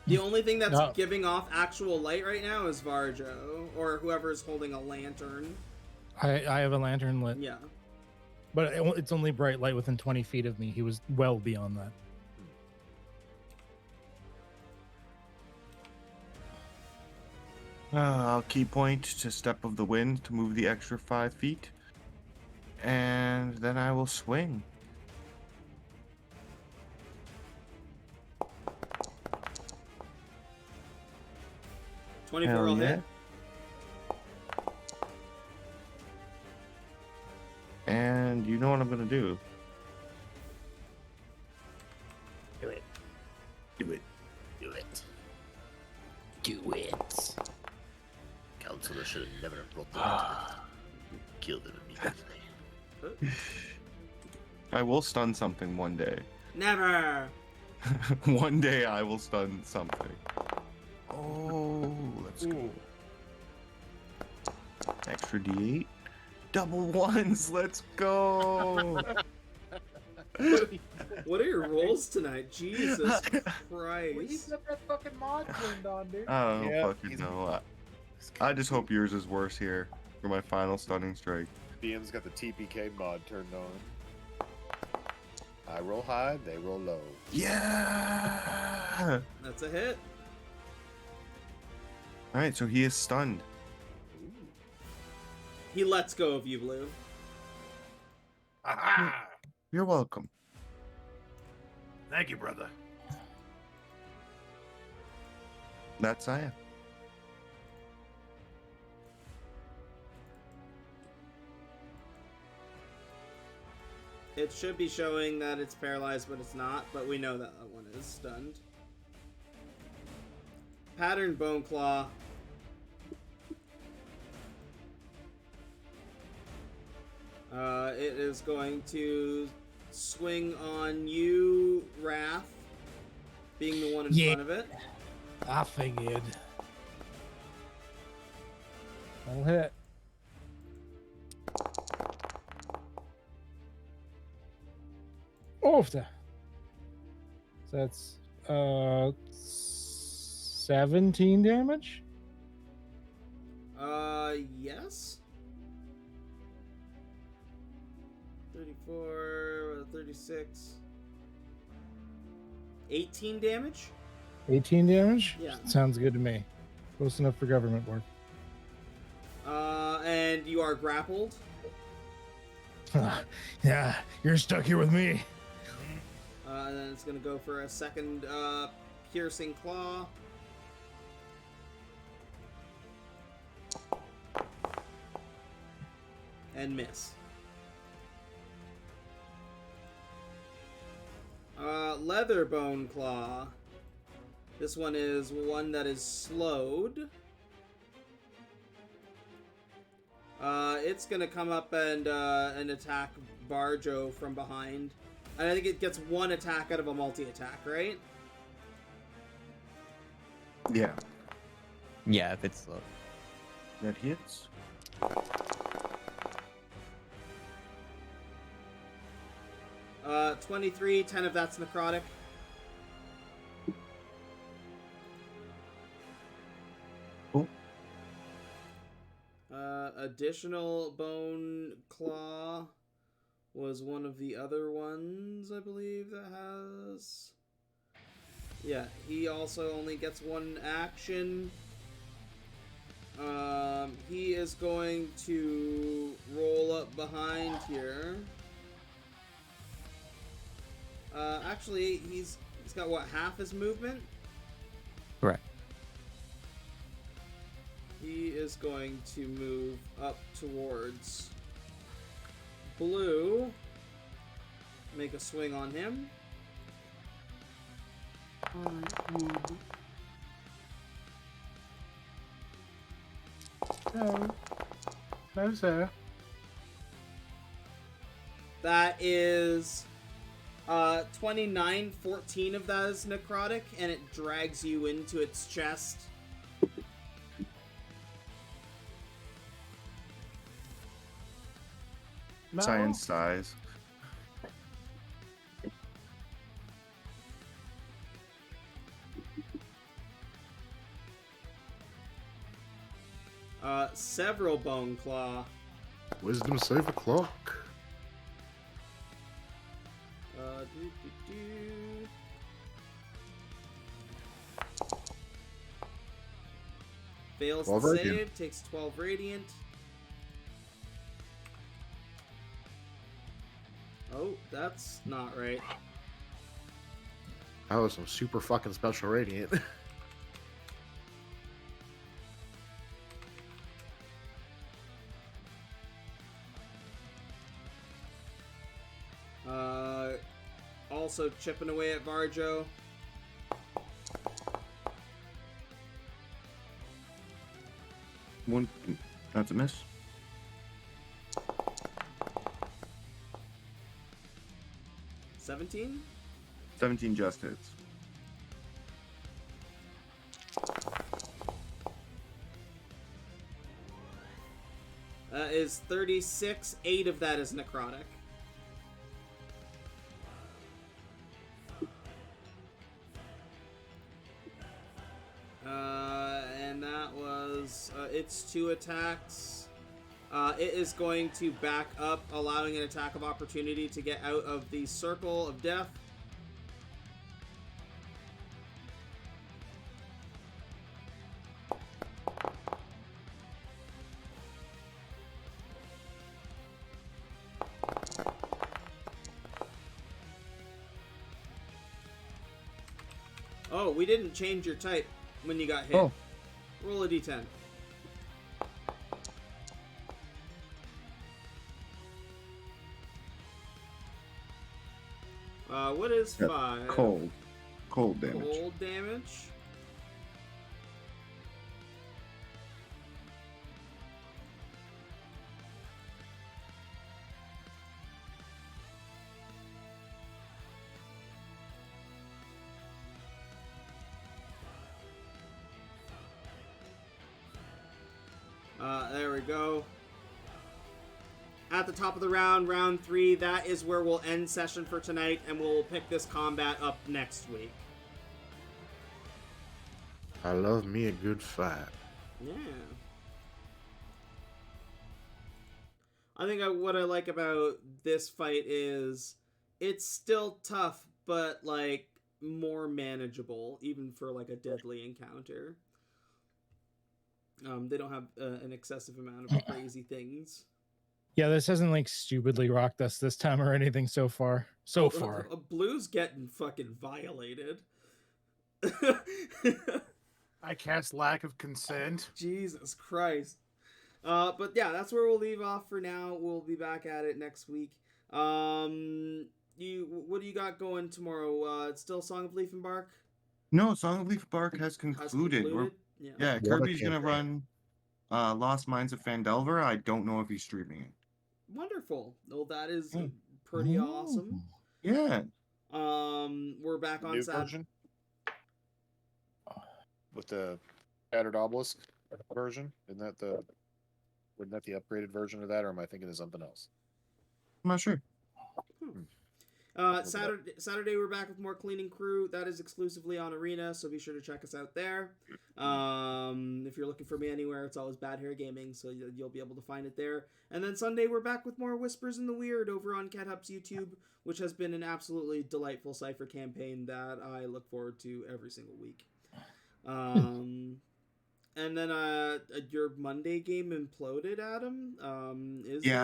The only thing that's No. giving off actual light right now is Varjo, or whoever's holding a lantern. I have a lantern lit, Yeah. but it's only bright light within 20 feet of me. He was well beyond that. I'll key point to Step of the Wind to move the extra 5 feet. And then I will swing. 24 Hell will yeah. hit. And you know what I'm gonna do. Do it. Do it. Do it. Do it. Counselor should have never brought them into it. Kill them immediately. I will stun something one day. Never. One day I will stun something. Oh, let's go. Extra D8. Double ones, let's go. What are your rolls tonight? Jesus Well, you Christ. got that fucking mod turned on, dude. I don't Yeah, fucking he's- know. I just hope yours is worse here for my final stunning strike. BM's got the TPK mod turned on. I roll high, they roll low. Yeah. That's a hit. All right, so he is stunned. He lets go of you, Blue. Aha! You're welcome. Thank you, brother. That's I am. It should be showing that it's paralyzed, but it's not. But we know that that one is stunned. Pattern Bone Claw. It is going to swing on you, Wrath, being the one in Yeah. front of it. I figured. That'll hit. Oh, so that's 17 damage. Yes. 34, 36. 18 damage? 18 damage? Yeah. Sounds good to me. Close enough for government work. And you are grappled. Yeah, you're stuck here with me. And then it's going to go for a second piercing claw. And miss. Leatherbone claw. This one is one that is slowed. It's gonna come up and attack Barjo from behind. And I think it gets one attack out of a multi-attack, right? Yeah, Yeah, if it's slow. that hits. 23, 10 of that's necrotic. Cool. Additional bone claw was one of the other ones, I believe, that has... Yeah, he also only gets one action. He is going to roll up behind here. Actually, he's got, what, half his movement? Correct. He is going to move up towards Blue. Make a swing on him. No. No, sir. That is 29, 14 of that is necrotic, and it drags you into its chest. No. Science size. Several bone claw. Wisdom save o'clock. Do, do, do. Fails 12 the radiant. save, takes 12 radiant. Oh, that's not right. That was some super fucking special radiant. Also chipping away at Varjo. One. That's a miss. $17? 17 just hits. Is 36. 8 of that is necrotic. And that was its 2 attacks. It is going to back up, allowing an attack of opportunity to get out of the circle of death. Oh, we didn't change your type when you got hit. Oh. Roll a d10. What is Yep, 5? Cold. Cold damage. Cold damage. There we go. At the top of the round, round 3, that is where we'll end session for tonight, and we'll pick this combat up next week. I love me a good fight. Yeah. I think what I like about this fight is it's still tough, but like more manageable, even for like a deadly encounter. They don't have an excessive amount of crazy things. Yeah, this hasn't like stupidly rocked us this time or anything so far. So far. Blue's getting fucking violated. I cast lack of consent. Jesus Christ. But yeah, that's where we'll leave off for now. We'll be back at it next week. What do you got going tomorrow? It's still Song of Leaf and Bark? No, Song of Leaf and Bark has concluded. Yeah, What a Kirby's gonna campaign. run Lost Mines of Fandelver. I don't know if he's streaming it. Wonderful. Well, that is pretty awesome. Yeah. We're back on New Saturday. version with the Shattered Obelisk version. Wasn't that the upgraded version of that, or am I thinking of something else? I'm not sure. Saturday we're back with more Cleaning Crew. That is exclusively on Arena, so be sure to check us out there. If you're looking for me anywhere, it's always Bad Hair Gaming, so you'll be able to find it there. And then Sunday we're back with more Whispers in the Weird over on Cat Hub's YouTube, which has been an absolutely delightful Cypher campaign that I look forward to every single week. And then your Monday game imploded, Adam. I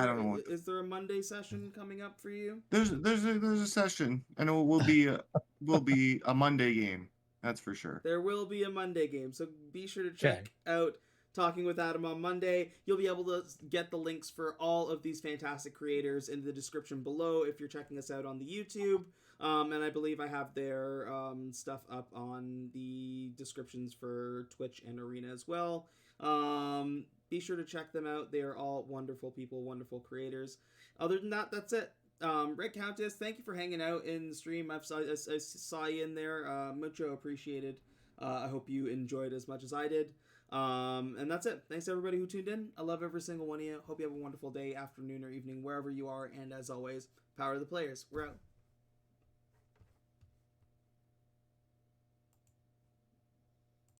don't know. Is there a Monday session coming up for you? There's a session, and it will be a Monday game. That's for sure. There will be a Monday game, so be sure to check out Talking with Adam on Monday. You'll be able to get the links for all of these fantastic creators in the description below if you're checking us out on the YouTube. And I believe I have their stuff up on the descriptions for Twitch and Arena as well. Be sure to check them out. They are all wonderful people, wonderful creators. Other than that, that's it. Red Countess, thank you for hanging out in the stream. I saw you in there. Mucho appreciated. I hope you enjoyed as much as I did. And that's it. Thanks to everybody who tuned in. I love every single one of you. Hope you have a wonderful day, afternoon, or evening, wherever you are. And as always, power of the players. We're out.